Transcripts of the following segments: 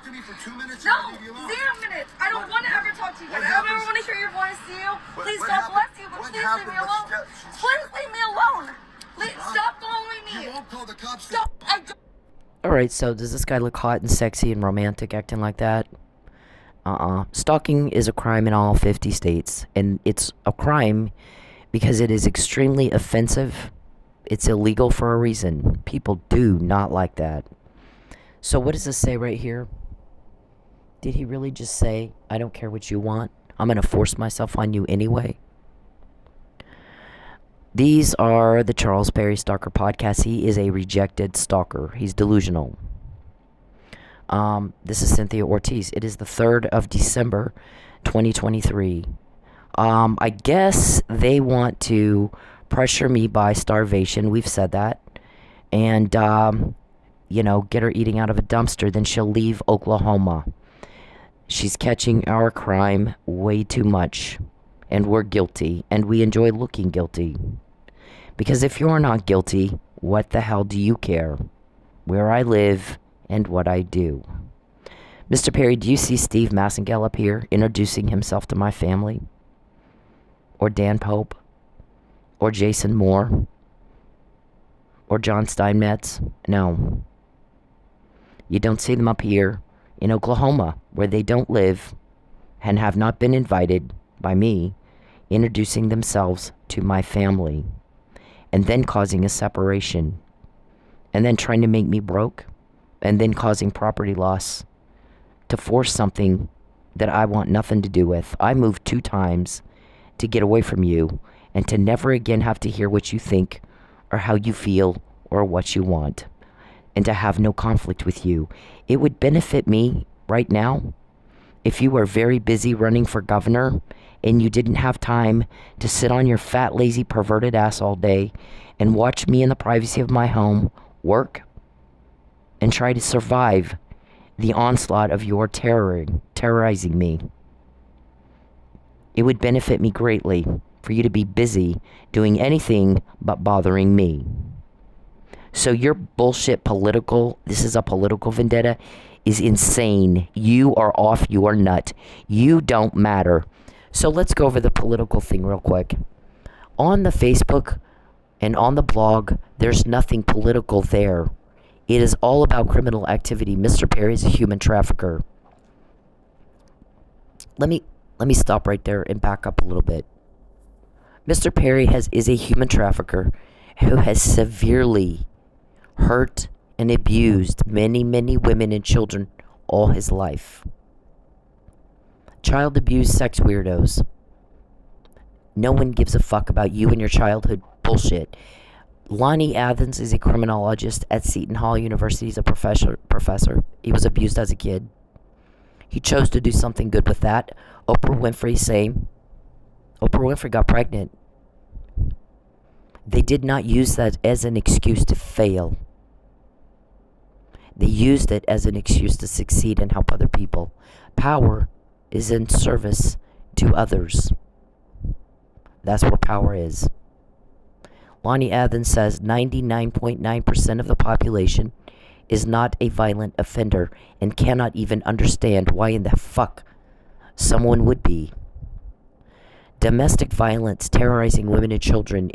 to me for 2 minutes? No, 0 minutes. I don't want to ever talk to you guys. I don't ever want to hear your voice to you. Please, God bless you, but please leave me alone. Please leave me alone. Please stop following me. You won't call the cops. Stop. I don't. Alright, so does this guy look hot and sexy and romantic acting like that? Stalking is a crime in all 50 states. And it's a crime because it is extremely offensive. It's illegal for a reason. People do not like that. So what does this say right here? Did he really just say, I don't care what you want? I'm going to force myself on you anyway? These are the Charles Perry Stalker podcast. He is a rejected stalker. He's delusional. This is Cynthia Ortiz. It is the 3rd of December, 2023. I guess they want to pressure me by starvation. We've said that. And, get her eating out of a dumpster. Then she'll leave Oklahoma. She's catching our crime way too much. And we're guilty. And we enjoy looking guilty. Because if you're not guilty, what the hell do you care? Where I live and what I do. Mr. Perry, do you see Steve Massengale up here introducing himself to my family? Or Dan Pope? Or Jason Moore? Or John Steinmetz? No. You don't see them up here in Oklahoma, where they don't live and have not been invited by me, introducing themselves to my family, and then causing a separation, and then trying to make me broke, and then causing property loss to force something that I want nothing to do with. I moved 2 times to get away from you and to never again have to hear what you think or how you feel or what you want, and to have no conflict with you. It would benefit me right now if you were very busy running for governor and you didn't have time to sit on your fat, lazy, perverted ass all day and watch me in the privacy of my home work and try to survive the onslaught of your terrorizing me. It would benefit me greatly for you to be busy doing anything but bothering me. So your bullshit this is a political vendetta, is insane. You are off your nut. You don't matter. So let's go over the political thing real quick. On the Facebook and on the blog, there's nothing political there. It is all about criminal activity. Mr. Perry is a human trafficker. Let me stop right there and back up a little bit. Mr. Perry is a human trafficker who has severely hurt and abused many, many women and children all his life. Child abuse, sex weirdos. No one gives a fuck about you and your childhood bullshit. Lonnie Athens is a criminologist at Seton Hall University. He's a professor. He was abused as a kid. He chose to do something good with that. Oprah Winfrey, same. Oprah Winfrey got pregnant. They did not use that as an excuse to fail. They used it as an excuse to succeed and help other people. Power is in service to others. That's where power is. Lonnie Athens says 99.9% of the population is not a violent offender and cannot even understand why in the fuck someone would be. Domestic violence, terrorizing women and children,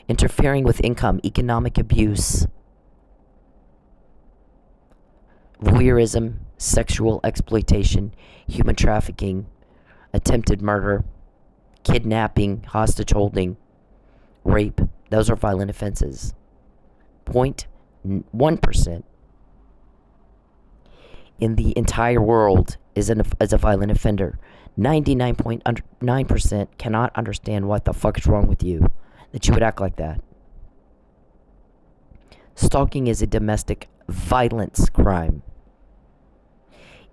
interfering with income, economic abuse, voyeurism, sexual exploitation, human trafficking, attempted murder, kidnapping, hostage holding, rape. Those are violent offenses. 0.1% in the entire world is a violent offender. 99.9% cannot understand what the fuck is wrong with you, that you would act like that. Stalking is a domestic violence crime.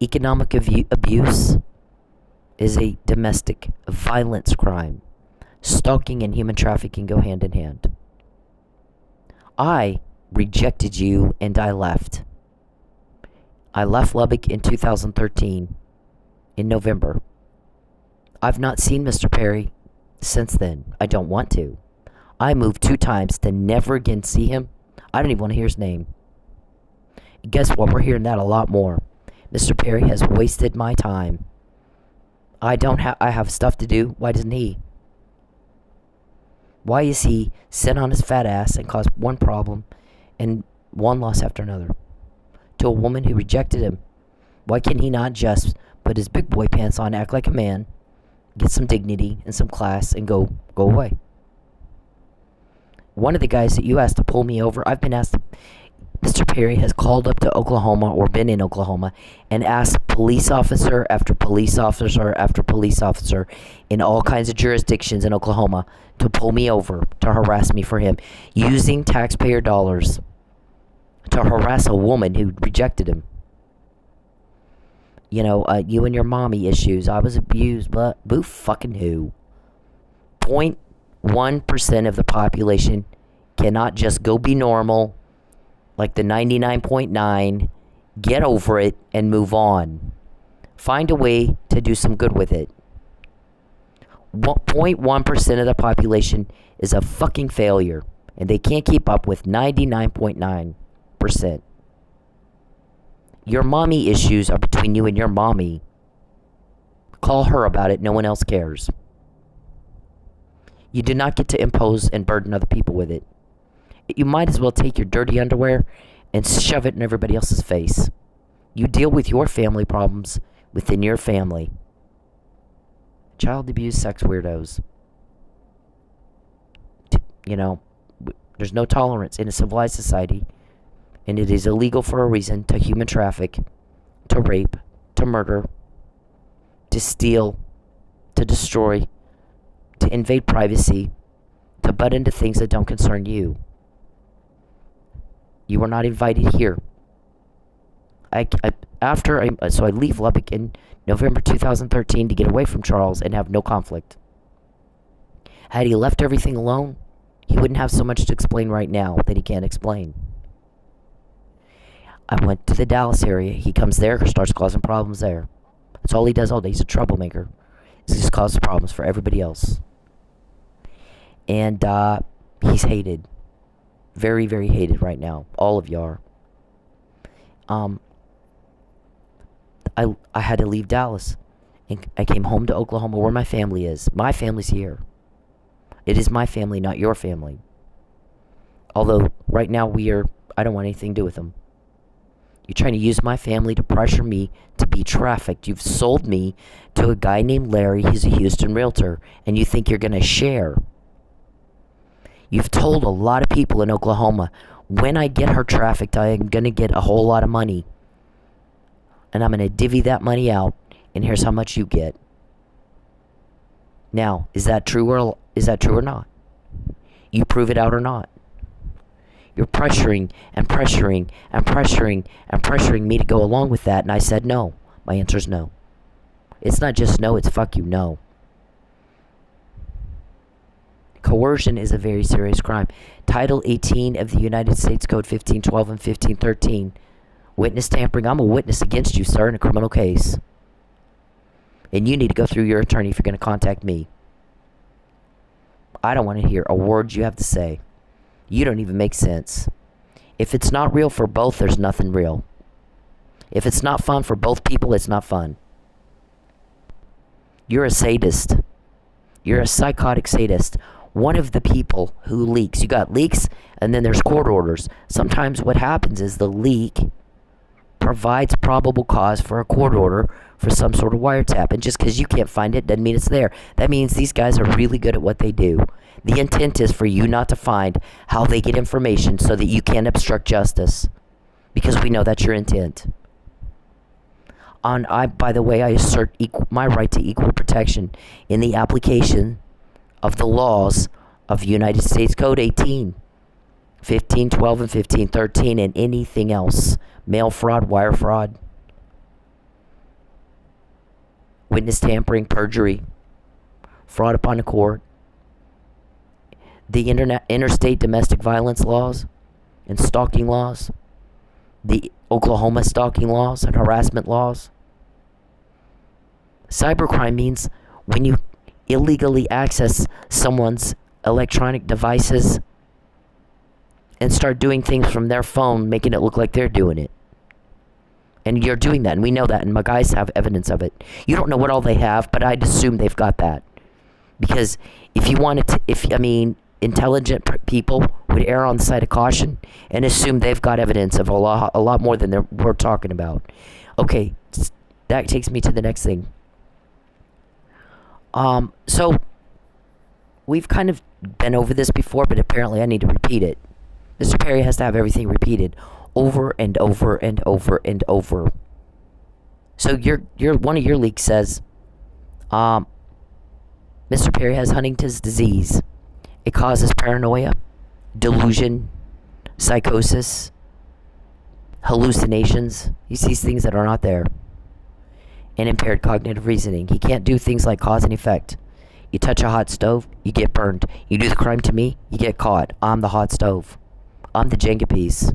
Economic abuse is a domestic violence crime. Stalking and human trafficking go hand in hand. I rejected you and I left. I left Lubbock in 2013, in November. I've not seen Mr. Perry since then. I don't want to. I moved 2 times to never again see him. I don't even want to hear his name. Guess what? We're hearing that a lot more. Mr. Perry has wasted my time. I have stuff to do. Why doesn't he? Why is he sit on his fat ass and cause one problem and one loss after another to a woman who rejected him? Why can he not just put his big boy pants on, act like a man, get some dignity and some class, and go away? One of the guys that you asked to pull me over, I've been asked to, Mr. Perry has called up to Oklahoma or been in Oklahoma and asked police officer after police officer after police officer in all kinds of jurisdictions in Oklahoma to pull me over, to harass me for him, using taxpayer dollars to harass a woman who rejected him. You know, you and your mommy issues. I was abused, but boo fucking who? 0.1% of the population cannot just go be normal like the 99.9, get over it, and move on. Find a way to do some good with it. 0.1% of the population is a fucking failure, and they can't keep up with 99.9%. Your mommy issues are between you and your mommy. Call her about it. No one else cares. You do not get to impose and burden other people with it. You might as well take your dirty underwear and shove it in everybody else's face. You deal with your family problems within your family. Child abuse, sex weirdos. You know, there's no tolerance in a civilized society, and it is illegal for a reason to human traffic, to rape, to murder, to steal, to destroy, to invade privacy, to butt into things that don't concern you. You were not invited here. I leave Lubbock in November 2013 to get away from Charles and have no conflict. Had he left everything alone, he wouldn't have so much to explain right now that he can't explain. I went to the Dallas area. He comes there, starts causing problems there. That's all he does all day. He's a troublemaker. He just causes problems for everybody else. And he's hated. Very, very hated right now. All of you are. I had to leave Dallas. And I came home to Oklahoma where my family is. My family's here. It is my family, not your family. Although, right now I don't want anything to do with them. You're trying to use my family to pressure me to be trafficked. You've sold me to a guy named Larry. He's a Houston realtor. And you think you're going to share. You've told a lot of people in Oklahoma, when I get her trafficked, I am going to get a whole lot of money. And I'm going to divvy that money out, and here's how much you get. Now, is that true or not? You prove it out or not? You're pressuring and pressuring and pressuring and pressuring me to go along with that, and I said no. My answer is no. It's not just no, it's fuck you, no. Coercion is a very serious crime. Title 18 of the United States Code 1512 and 1513. Witness tampering. I'm a witness against you, sir, in a criminal case. And you need to go through your attorney if you're going to contact me. I don't want to hear a word you have to say. You don't even make sense. If it's not real for both, there's nothing real. If it's not fun for both people, it's not fun. You're a sadist. You're a psychotic sadist. One of the people who leaks. You got leaks, and then there's court orders. Sometimes what happens is the leak provides probable cause for a court order for some sort of wiretap. And just because you can't find it doesn't mean it's there. That means these guys are really good at what they do. The intent is for you not to find how they get information so that you can't obstruct justice. Because we know that's your intent. By the way, I assert my right to equal protection in the application of the laws of United States Code 18, 1512 and 1513, and anything else. Mail fraud, wire fraud, witness tampering, perjury, fraud upon the court, the interstate domestic violence laws and stalking laws, the Oklahoma stalking laws and harassment laws. Cybercrime means when you illegally access someone's electronic devices and start doing things from their phone, making it look like they're doing it. And you're doing that, and we know that, and my guys have evidence of it. You don't know what all they have, but I'd assume they've got that. Because if you wanted to, intelligent people would err on the side of caution and assume they've got evidence of a lot more than we're talking about. Okay, that takes me to the next thing. So we've kind of been over this before, but apparently I need to repeat it. Mr. Perry has to have everything repeated over and over and over and over. So your one of your leaks says, Mr. Perry has Huntington's disease. It causes paranoia, delusion, psychosis, hallucinations. He sees things that are not there. And impaired cognitive reasoning. He can't do things like cause and effect. You touch a hot stove, you get burned. You do the crime to me, you get caught. I'm the hot stove. I'm the Jenga piece.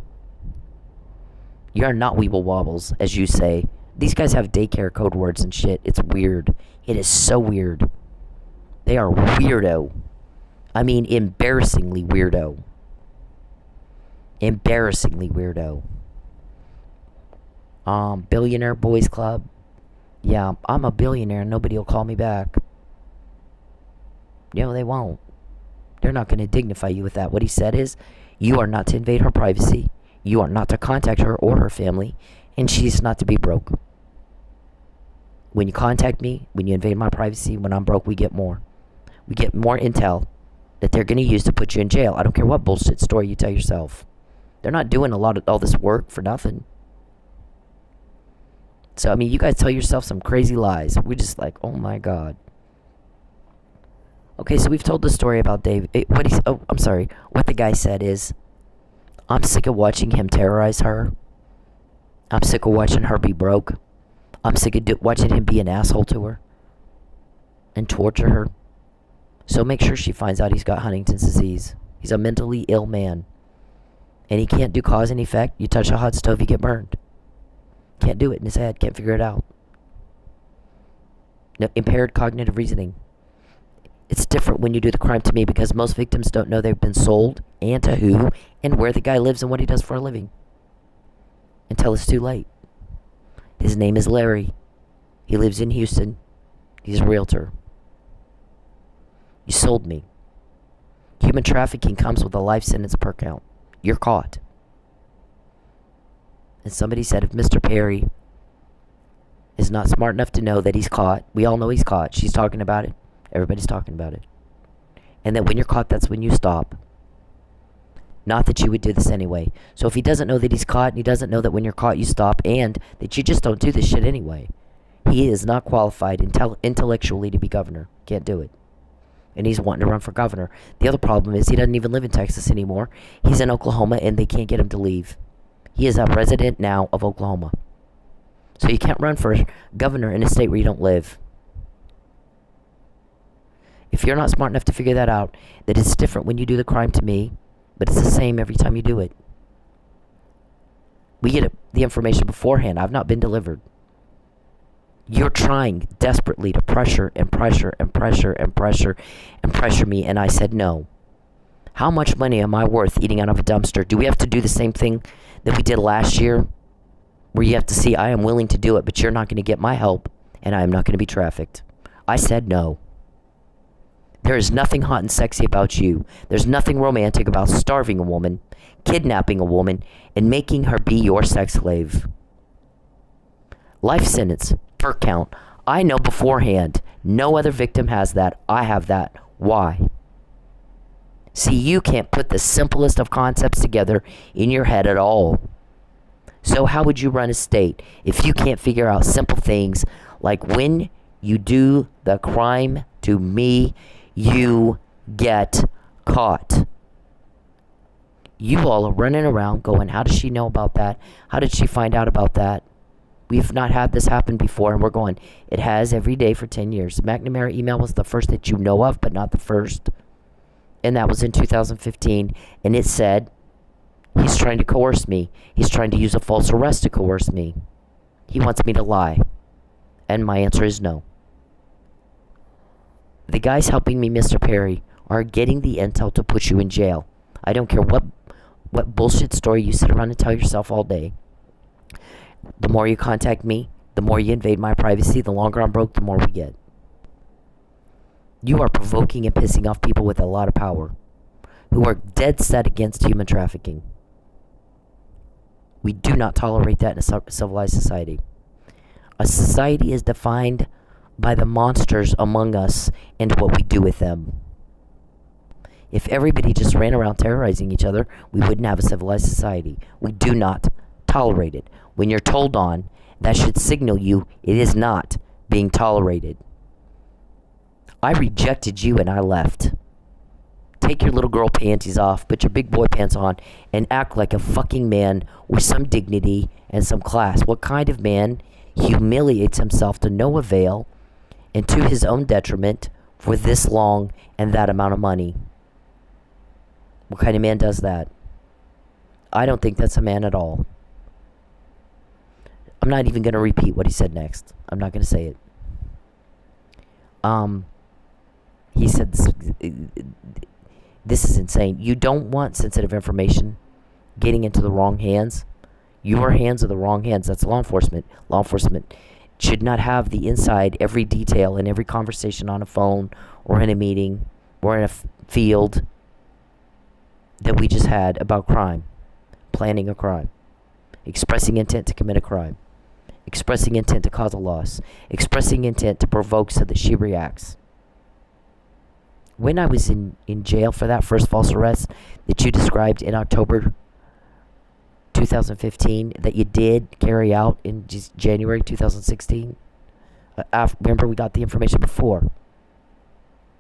You're not Weeble Wobbles, as you say. These guys have daycare code words and shit. It's weird. It is so weird. They are weirdo. I mean, embarrassingly weirdo. Embarrassingly weirdo. Billionaire Boys Club. Yeah, I'm a billionaire and nobody will call me back. You know, they won't. They're not going to dignify you with that. What he said is, you are not to invade her privacy. You are not to contact her or her family. And she's not to be broke. When you contact me, when you invade my privacy, when I'm broke, we get more. We get more intel that they're going to use to put you in jail. I don't care what bullshit story you tell yourself. They're not doing all this work for nothing. So, you guys tell yourself some crazy lies. We're just like, oh my God. Okay, so we've told the story about Dave. What the guy said is, I'm sick of watching him terrorize her. I'm sick of watching her be broke. I'm sick of watching him be an asshole to her. And torture her. So make sure she finds out he's got Huntington's disease. He's a mentally ill man. And he can't do cause and effect. You touch a hot stove, you get burned. Can't do it in his head. Can't figure it out. No, impaired cognitive reasoning. It's different when you do the crime to me because most victims don't know they've been sold and to who and where the guy lives and what he does for a living. Until it's too late. His name is Larry. He lives in Houston. He's a realtor. You sold me. Human trafficking comes with a life sentence per count. You're caught. And somebody said if Mr. Perry is not smart enough to know that he's caught, we all know he's caught. She's talking about it. Everybody's talking about it. And that when you're caught, that's when you stop. Not that you would do this anyway. So if he doesn't know that he's caught, and he doesn't know that when you're caught, you stop, and that you just don't do this shit anyway, he is not qualified intellectually to be governor. Can't do it. And he's wanting to run for governor. The other problem is he doesn't even live in Texas anymore. He's in Oklahoma, and they can't get him to leave. He is a resident now of Oklahoma. So you can't run for governor in a state where you don't live. If you're not smart enough to figure that out, that it's different when you do the crime to me, but it's the same every time you do it. We get the information beforehand. I've not been delivered. You're trying desperately to pressure and pressure and pressure and pressure and pressure me, and I said no. How much money am I worth eating out of a dumpster? Do we have to do the same thing that we did last year? Where you have to see, I am willing to do it, but you're not going to get my help, and I am not going to be trafficked. I said no. There is nothing hot and sexy about you. There's nothing romantic about starving a woman, kidnapping a woman, and making her be your sex slave. Life sentence, per count. I know beforehand. No other victim has that. I have that. Why? See, you can't put the simplest of concepts together in your head at all. So how would you run a state if you can't figure out simple things like when you do the crime to me, you get caught? You all are running around going, how does she know about that? How did she find out about that? We've not had this happen before, and we're going, it has every day for 10 years. The McNamara email was the first that you know of, but not the first. And that was in 2015. And it said, he's trying to coerce me. He's trying to use a false arrest to coerce me. He wants me to lie. And my answer is no. The guys helping me, Mr. Perry, are getting the intel to put you in jail. I don't care what bullshit story you sit around and tell yourself all day. The more you contact me, the more you invade my privacy, the longer I'm broke, the more we get. You are provoking and pissing off people with a lot of power who are dead set against human trafficking. We do not tolerate that in a civilized society. A society is defined by the monsters among us and what we do with them. If everybody just ran around terrorizing each other, we wouldn't have a civilized society. We do not tolerate it. When you're told on, that should signal you it is not being tolerated. I rejected you and I left. Take your little girl panties off, put your big boy pants on, and act like a fucking man with some dignity and some class. What kind of man humiliates himself to no avail and to his own detriment for this long and that amount of money? What kind of man does that? I don't think that's a man at all. I'm not even going to repeat what he said next. I'm not going to say it. He said, this is insane. You don't want sensitive information getting into the wrong hands. Your hands are the wrong hands. That's law enforcement. Law enforcement should not have the inside, every detail in every conversation on a phone or in a meeting or in a field that we just had about crime, planning a crime, expressing intent to commit a crime, expressing intent to cause a loss, expressing intent to provoke so that she reacts. When I was in jail for that first false arrest that you described in October 2015, that you did carry out in January 2016, remember we got the information before.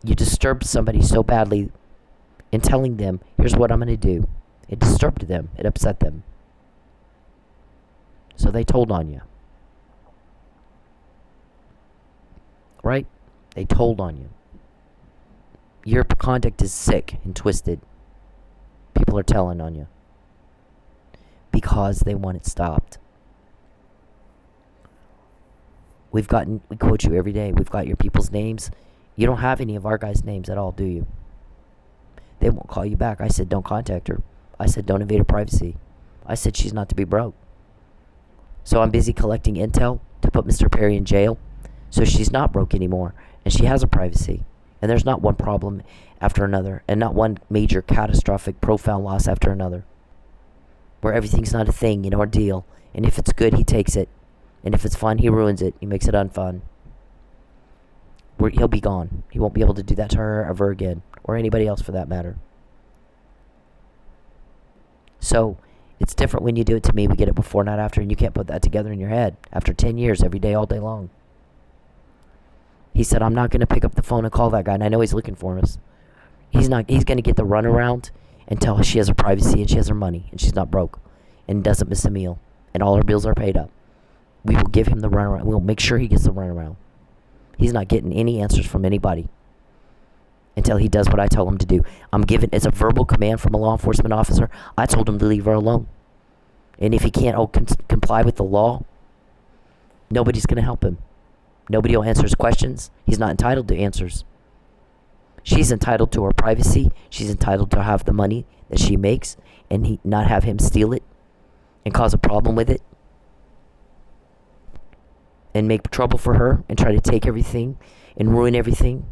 You disturbed somebody so badly in telling them, here's what I'm going to do. It disturbed them. It upset them. So they told on you. Right? They told on you. Your conduct is sick and twisted. People are telling on you. Because they want it stopped. We quote you every day. We've got your people's names. You don't have any of our guys' names at all, do you? They won't call you back. I said, don't contact her. I said, don't invade her privacy. I said, she's not to be broke. So I'm busy collecting intel to put Mr. Perry in jail. So she's not broke anymore. And she has her privacy. And there's not one problem after another. And not one major catastrophic profound loss after another. Where everything's not a thing in our deal. And if it's good, he takes it. And if it's fun, he ruins it. He makes it unfun. He'll be gone. He won't be able to do that to her ever again. Or anybody else for that matter. So, it's different when you do it to me. We get it before, not after. And you can't put that together in your head. After 10 years, every day, all day long. He said, I'm not going to pick up the phone and call that guy. And I know he's looking for us. He's going to get the runaround until she has her privacy and she has her money. And she's not broke. And doesn't miss a meal. And all her bills are paid up. We will give him the runaround. We'll make sure he gets the runaround. He's not getting any answers from anybody until he does what I tell him to do. I'm giving, it's a verbal command from a law enforcement officer. I told him to leave her alone. And if he can't comply with the law, nobody's going to help him. Nobody will answer his questions. He's not entitled to answers. She's entitled to her privacy. She's entitled to have the money that she makes and not have him steal it and cause a problem with it and make trouble for her and try to take everything and ruin everything.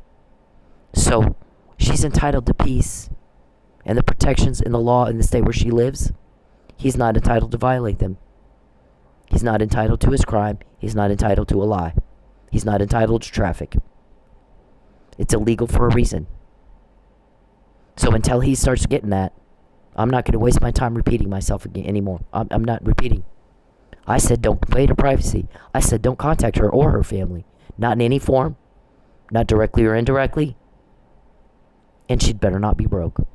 So she's entitled to peace and the protections in the law in the state where she lives. He's not entitled to violate them. He's not entitled to his crime. He's not entitled to a lie. He's not entitled to traffic. It's illegal for a reason. So until he starts getting that, I'm not going to waste my time repeating myself again anymore. I'm not repeating. I said don't invade her privacy. I said don't contact her or her family. Not in any form. Not directly or indirectly. And she'd better not be broke.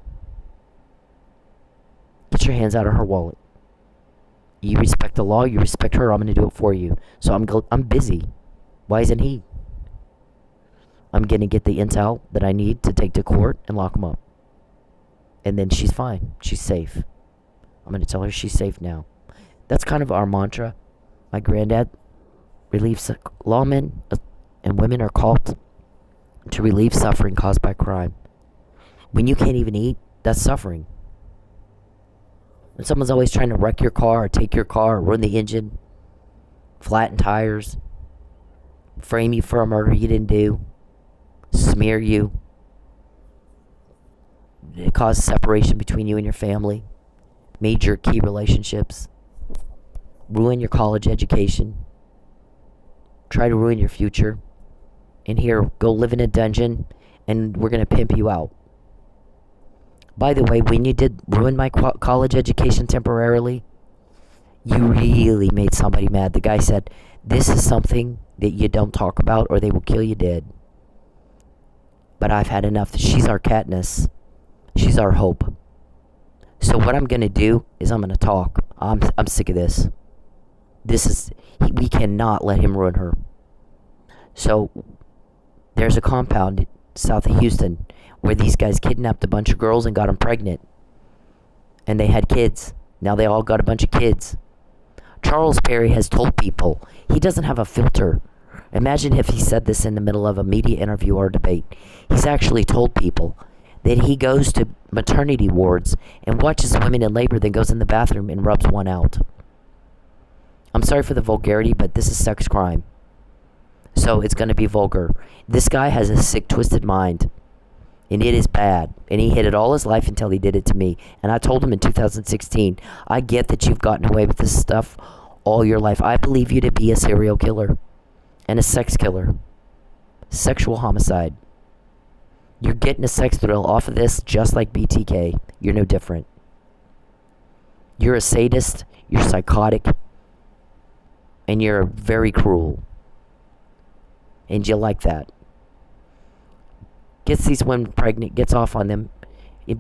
Get your hands out of her wallet. You respect the law. You respect her. I'm going to do it for you. So I'm busy. Why isn't he? I'm going to get the intel that I need to take to court and lock him up. And then she's fine. She's safe. I'm going to tell her she's safe now. That's kind of our mantra. My granddad relieves lawmen and women are called to relieve suffering caused by crime. When you can't even eat, that's suffering. When someone's always trying to wreck your car or take your car or ruin the engine flatten tires, frame you for a murder you didn't do, smear you, cause separation between you and your family, major key relationships, ruin your college education, try to ruin your future, and here, go live in a dungeon, and we're going to pimp you out. By the way, when you did ruin my college education temporarily, you really made somebody mad. The guy said, this is something that you don't talk about or they will kill you dead. But I've had enough. She's our Katniss. She's our hope. So what I'm going to do is I'm going to talk. I'm sick of this. We cannot let him ruin her. So there's a compound south of Houston where these guys kidnapped a bunch of girls and got them pregnant. And they had kids. Now they all got a bunch of kids. Charles Perry has told people he doesn't have a filter. Imagine if he said this in the middle of a media interview or debate. He's actually told people that he goes to maternity wards and watches women in labor, then goes in the bathroom and rubs one out. I'm sorry for the vulgarity, but this is sex crime. So it's going to be vulgar. This guy has a sick, twisted mind. And it is bad. And he hid it all his life until he did it to me. And I told him in 2016, I get that you've gotten away with this stuff all your life. I believe you to be a serial killer and a sex killer. Sexual homicide. You're getting a sex thrill off of this just like BTK. You're no different. You're a sadist. You're psychotic. And you're very cruel. And you like that. Gets these women pregnant, gets off on them,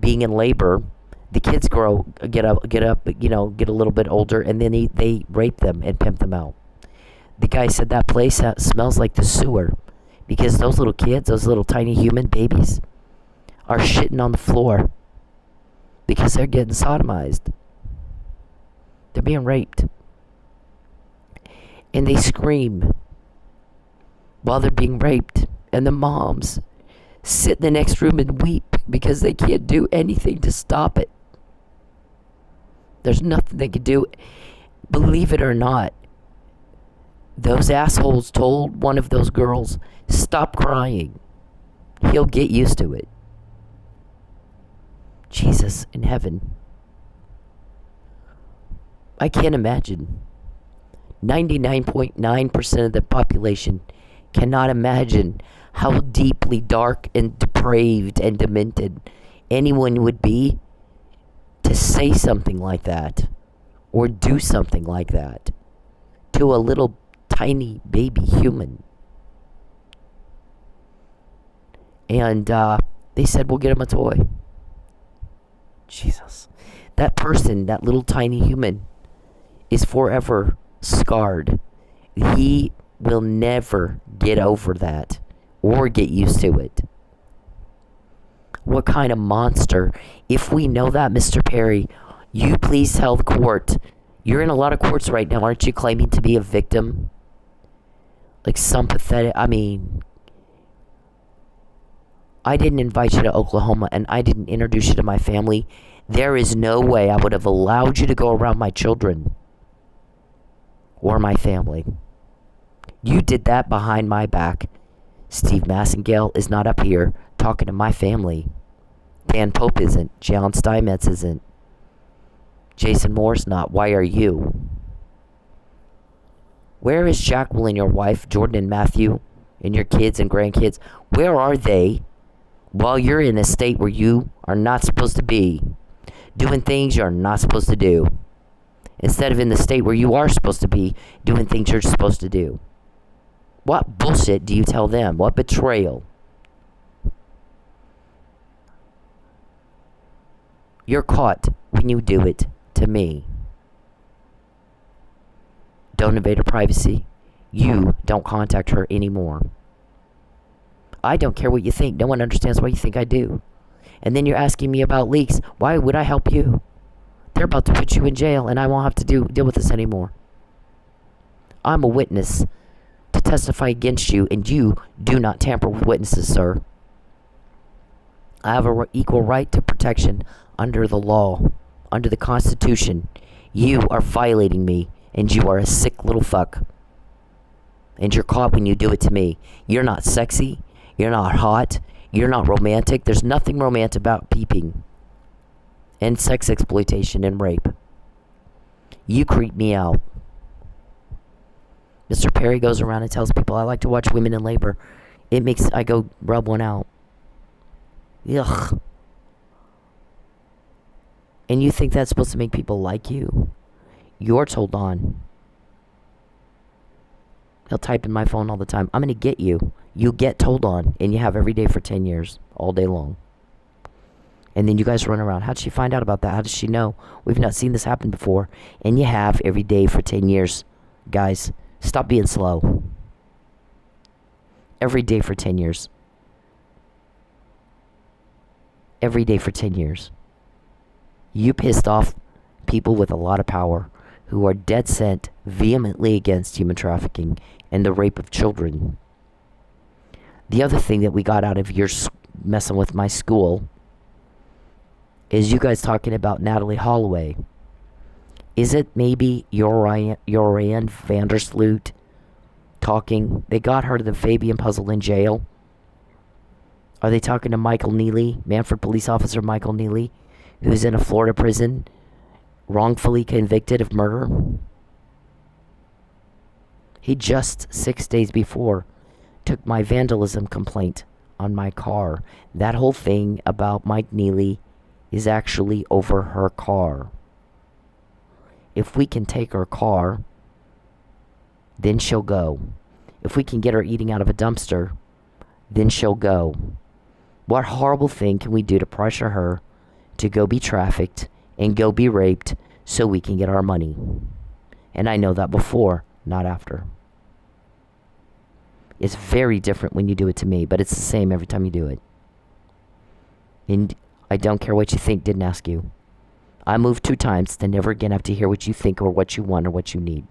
being in labor. The kids get up, get a little bit older, and then they rape them and pimp them out. The guy said that place smells like the sewer, because those little kids, those little tiny human babies, are shitting on the floor because they're getting sodomized. They're being raped. And they scream while they're being raped, and the moms sit in the next room and weep because they can't do anything to stop it. There's nothing they can do. Believe it or not, those assholes told one of those girls, stop crying. He'll get used to it. Jesus in heaven. I can't imagine. 99.9% of the population cannot imagine how deeply dark and depraved and demented anyone would be to say something like that or do something like that to a little tiny baby human. And they said, we'll get him a toy. Jesus. That person, that little tiny human, is forever scarred. He will never get over that or get used to it. What kind of monster? If we know that, Mr. Perry, you please tell the court. You're in a lot of courts right now. Aren't you claiming to be a victim? Like some pathetic... I mean... I didn't invite you to Oklahoma and I didn't introduce you to my family. There is no way I would have allowed you to go around my children or my family. You did that behind my back. Steve Massengale is not up here talking to my family. Dan Pope isn't. John Steinmetz isn't. Jason Moore's not. Why are you? Where is Jacqueline, your wife, Jordan and Matthew, and your kids and grandkids? Where are they while you're in a state where you are not supposed to be, doing things you're not supposed to do, instead of in the state where you are supposed to be, doing things you're supposed to do? What bullshit do you tell them? What betrayal? You're caught when you do it to me. Don't invade her privacy. You don't contact her anymore. I don't care what you think. No one understands why you think I do. And then you're asking me about leaks. Why would I help you? They're about to put you in jail and I won't have to deal with this anymore. I'm a witness to testify against you, and you do not tamper with witnesses, sir. I have an equal right to protection under the law, under the Constitution. You are violating me, and you are a sick little fuck. And you're caught when you do it to me. You're not sexy. You're not hot. You're not romantic. There's nothing romantic about peeping and sex exploitation and rape. You creep me out. Mr. Perry goes around and tells people, I like to watch women in labor. I go rub one out. Ugh. And you think that's supposed to make people like you? You're told on. He'll type in my phone all the time. I'm going to get you. You get told on. And you have every day for 10 years. All day long. And then you guys run around. How did she find out about that? How does she know? We've not seen this happen before. And you have every day for 10 years. Guys, stop being slow. Every day for 10 years. Every day for 10 years. You pissed off people with a lot of power who are dead set vehemently against human trafficking and the rape of children. The other thing that we got out of your messing with my school is you guys talking about Natalie Holloway. Is it maybe Joran Vandersloot talking? They got her to the Fabian puzzle in jail. Are they talking to Michael Neely, Manford police officer Michael Neely, who's in a Florida prison, wrongfully convicted of murder? He just 6 days before took my vandalism complaint on my car. That whole thing about Mike Neely is actually over her car. If we can take her car, then she'll go. If we can get her eating out of a dumpster, then she'll go. What horrible thing can we do to pressure her to go be trafficked and go be raped so we can get our money? And I know that before, not after. It's very different when you do it to me, but it's the same every time you do it. And I don't care what you think, didn't ask you. I moved 2 times to never again have to hear what you think or what you want or what you need.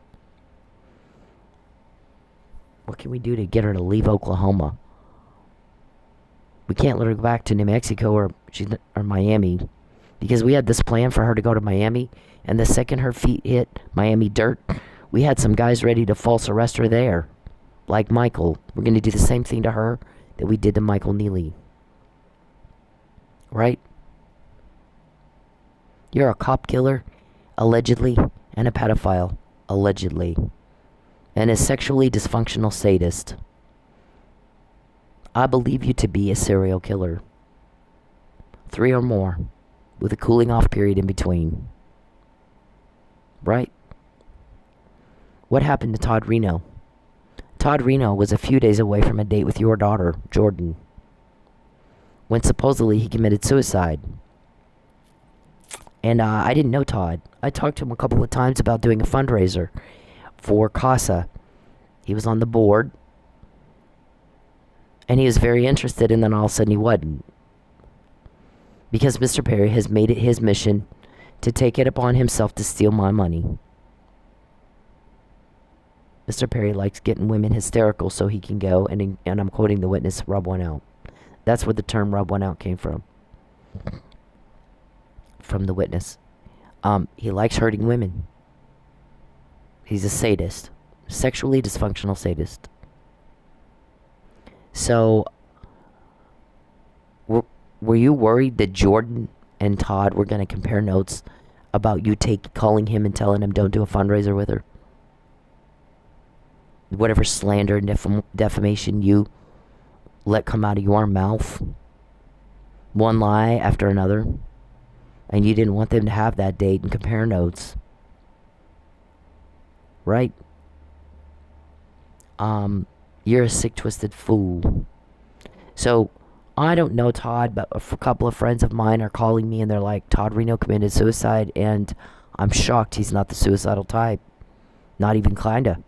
What can we do to get her to leave Oklahoma? We can't let her go back to New Mexico or Miami, because we had this plan for her to go to Miami, and the second her feet hit Miami dirt, we had some guys ready to false arrest her there. Like Michael. We're going to do the same thing to her that we did to Michael Neely. Right? You're a cop killer, allegedly, and a pedophile, allegedly, and a sexually dysfunctional sadist. I believe you to be a serial killer. 3 or more, with a cooling off period in between. Right? What happened to Todd Reno? Todd Reno was a few days away from a date with your daughter, Jordan, when supposedly he committed suicide. And I didn't know Todd. I talked to him a couple of times about doing a fundraiser for CASA. He was on the board. And he was very interested, and then all of a sudden he wasn't. Because Mr. Perry has made it his mission to take it upon himself to steal my money. Mr. Perry likes getting women hysterical so he can go, and I'm quoting the witness, rub one out. That's where the term rub one out came from. From the witness. He likes hurting women. He's a sadist. Sexually dysfunctional sadist. So, were you worried that Jordan and Todd were going to compare notes about you calling him and telling him don't do a fundraiser with her? Whatever slander and defamation you let come out of your mouth. One lie after another. And you didn't want them to have that date and compare notes. Right? You're a sick, twisted fool. So, I don't know Todd, but a couple of friends of mine are calling me and they're like, Todd Reno committed suicide, and I'm shocked he's not the suicidal type. Not even kinda.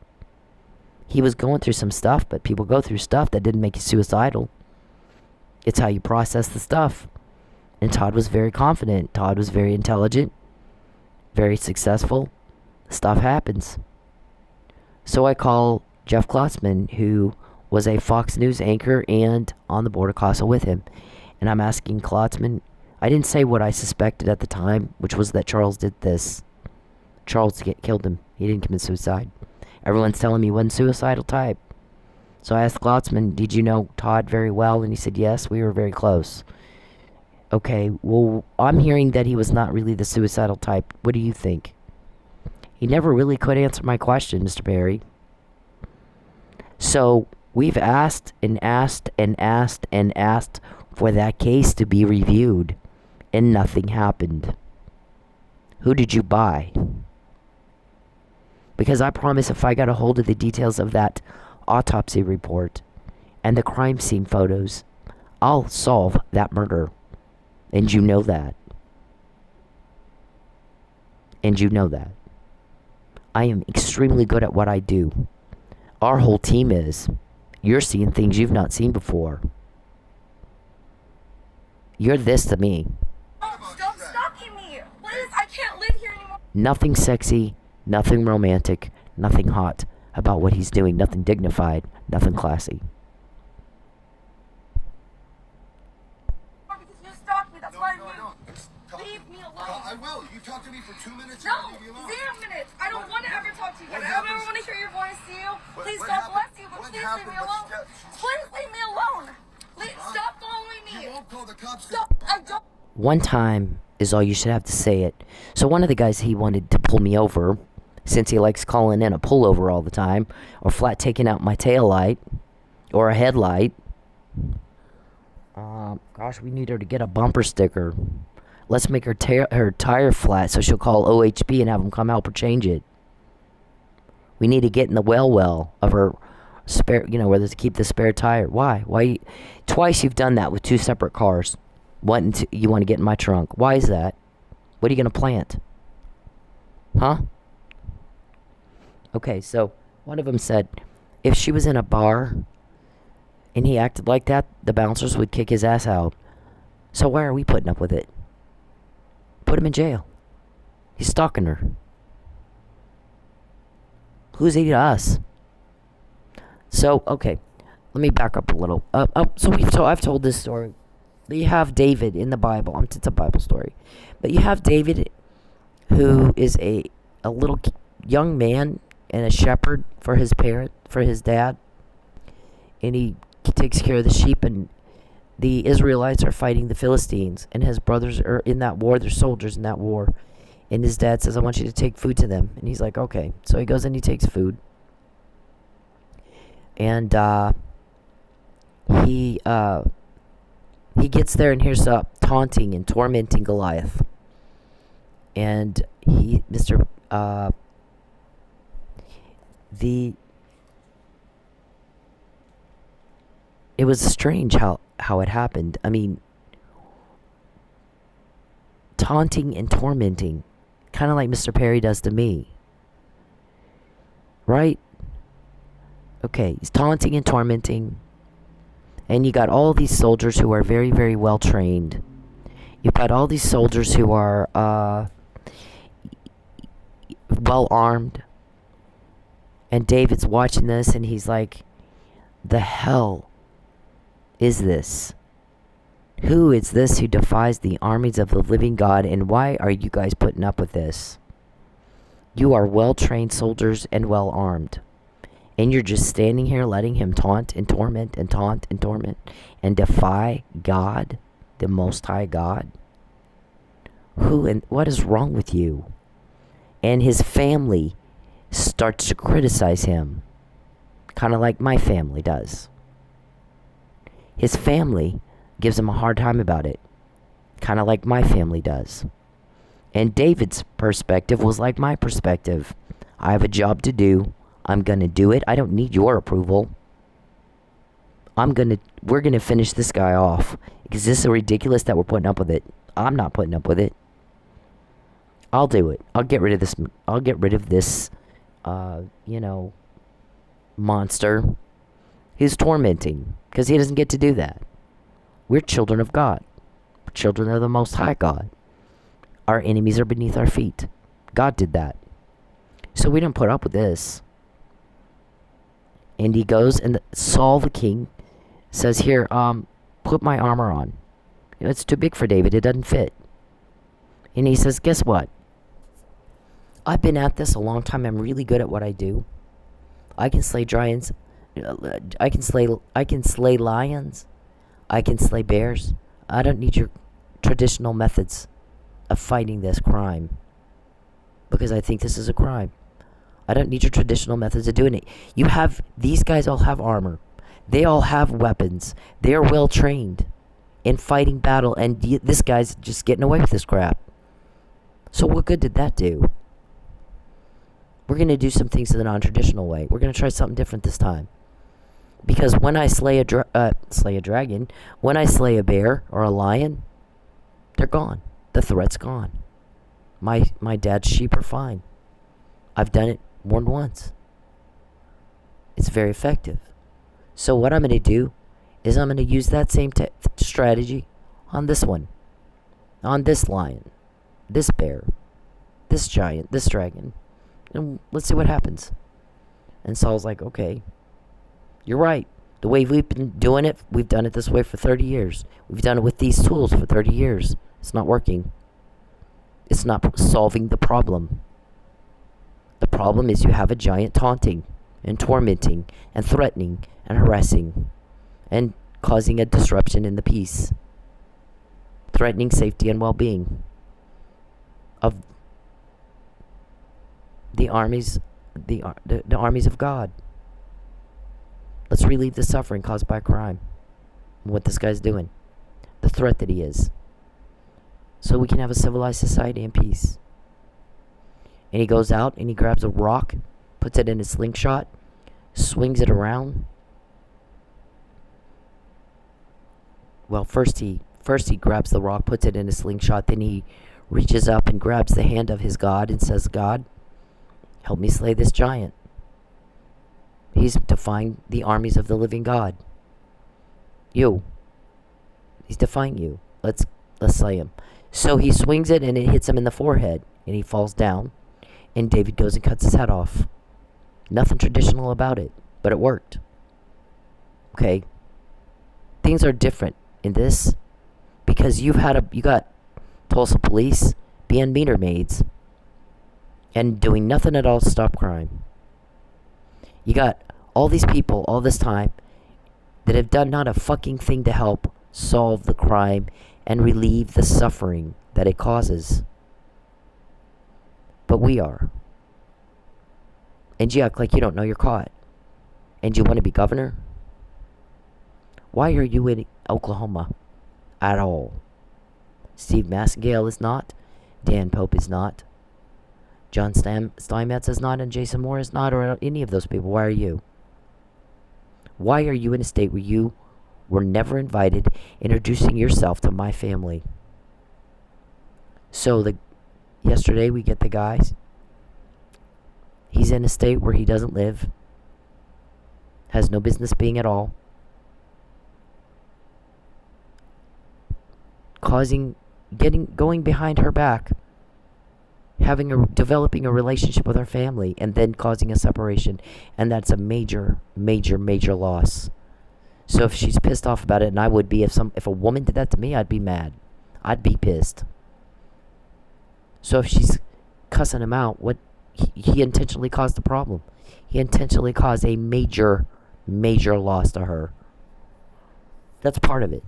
He was going through some stuff, but people go through stuff that didn't make you suicidal. It's how you process the stuff. And Todd was very confident. Todd was very intelligent. Very successful. Stuff happens. So I call Jeff Klotzman, who was a Fox News anchor and on the board of CASA with him. And I'm asking Klotzman, I didn't say what I suspected at the time, which was that Charles did this. Charles killed him. He didn't commit suicide. Everyone's telling me he wasn't suicidal type. So I asked Glotzman, did you know Todd very well? And he said, yes, we were very close. Okay, well, I'm hearing that he was not really the suicidal type. What do you think? He never really could answer my question, Mr. Perry. So we've asked and asked and asked and asked for that case to be reviewed, and nothing happened. Who did you buy? Because I promise if I got a hold of the details of that autopsy report and the crime scene photos, I'll solve that murder. And you know that. And you know that. I am extremely good at what I do. Our whole team is. You're seeing things you've not seen before. You're this to me. Stop stalking me. Please, I can't live here anymore. Nothing sexy, nothing romantic, nothing hot about what he's doing. Nothing dignified, nothing classy. Because you stalked me. That's why I moved. Leave me alone. I will. You talk to me for 2 minutes. No, I'll leave you alone. 0 minutes. I don't want to ever talk to you. I don't ever want to hear your voice, you. Please, what God happened? bless you, but What please happened? leave me alone. Please leave me alone. Stop following me. You won't call the cops. Stop. I don't. One time is all you should have to say it. So one of the guys, he wanted to pull me over, since he likes calling in a pullover all the time, or flat taking out my tail light, or a headlight. Gosh, we need her to get a bumper sticker. Let's make her tire flat so she'll call OHB and have them come help her change it. We need to get in the well of her spare, where to keep the spare tire. Why? Twice you've done that with 2 separate cars. You want to get in my trunk. Why is that? What are you going to plant? Huh? Okay, so one of them said if she was in a bar and he acted like that, the bouncers would kick his ass out. So why are we putting up with it? Put him in jail. He's stalking her. Who's he to us? So, okay, let me back up a little. I've told this story. You have David in the Bible. It's a Bible story. But you have David, who is a little young man and a shepherd for his dad. And he takes care of the sheep, and the Israelites are fighting the Philistines, and his brothers are in that war. They're soldiers in that war. And his dad says, I want you to take food to them. And he's like, okay. So he goes and he takes food. And he gets there and hears taunting and tormenting Goliath. And it was strange how it happened. I mean, taunting and tormenting, kind of like Mr. Perry does to me. Right? Okay, he's taunting and tormenting. And you got all these soldiers who are very, very well trained. You've got all these soldiers who are well armed. And David's watching this and he's like, the hell is this? Who is this who defies the armies of the living God, and why are you guys putting up with this? You are well-trained soldiers and well-armed. And you're just standing here letting him taunt and torment and taunt and torment and defy God, the Most High God? Who and what is wrong with you? And his family starts to criticize him, kind of like my family does. His family gives him a hard time about it, kind of like my family does. And David's perspective was like my perspective. I have a job to do. I'm going to do it. I don't need your approval. We're going to finish this guy off. Is this so ridiculous that we're putting up with it? I'm not putting up with it. I'll do it. I'll get rid of this. Monster who's tormenting, because he doesn't get to do that. We're children of God. We're children of the Most High God. Our enemies are beneath our feet. God did that. So we didn't put up with this. And he goes, and Saul the king says, here, put my armor on. It's too big for David. It doesn't fit. And he says, guess what? I've been at this a long time. I'm really good at what I do. I can slay giants I can slay lions. I can slay bears. I don't need your traditional methods of fighting this crime, because I think this is a crime. I don't need your traditional methods of doing it. These guys all have armor. They all have weapons. They are well trained in fighting battle, and this guy's just getting away with this crap. So what good did that do? We're going to do some things in the non-traditional way. We're going to try something different this time. Because when I slay a dragon, when I slay a bear or a lion, they're gone. The threat's gone. My dad's sheep are fine. I've done it more than once. It's very effective. So what I'm going to do is I'm going to use that same strategy on this one. On this lion. This bear. This giant. This dragon. And let's see what happens. And Saul's like, okay, you're right. The way we've been doing it, we've done it this way for 30 years. We've done it with these tools for 30 years. It's not working. It's not solving the problem. The problem is you have a giant taunting and tormenting and threatening and harassing and causing a disruption in the peace, threatening safety and well-being of the armies, the armies of God. Let's relieve the suffering caused by crime. What this guy's doing, the threat that he is, so we can have a civilized society and peace. And he goes out and he grabs a rock, puts it in a slingshot, swings it around. Well, first he grabs the rock, puts it in a slingshot, then he reaches up and grabs the hand of his God and says, God, help me slay this giant. He's defying the armies of the living God. He's defying you. Let's slay him. So he swings it and it hits him in the forehead and he falls down. And David goes and cuts his head off. Nothing traditional about it, but it worked. Okay. Things are different in this because you got Tulsa police being meter maids and doing nothing at all to stop crime. You got all these people all this time that have done not a fucking thing to help solve the crime and relieve the suffering that it causes. But we are. And you act like you don't know you're caught. And you want to be governor? Why are you in Oklahoma at all? Steve Massengale is not. Dan Pope is not. John Steinmetz is not. And Jason Moore is not. Or any of those people. Why are you? Why are you in a state where you were never invited, introducing yourself to my family? So yesterday we get the guy. He's in a state where he doesn't live. Has no business being at all. Going behind her back. Developing a relationship with her family and then causing a separation. And that's a major, major, major loss. So if she's pissed off about it, and I would be, if a woman did that to me, I'd be mad. I'd be pissed. So if she's cussing him out, he intentionally caused the problem. He intentionally caused a major, major loss to her. That's part of it.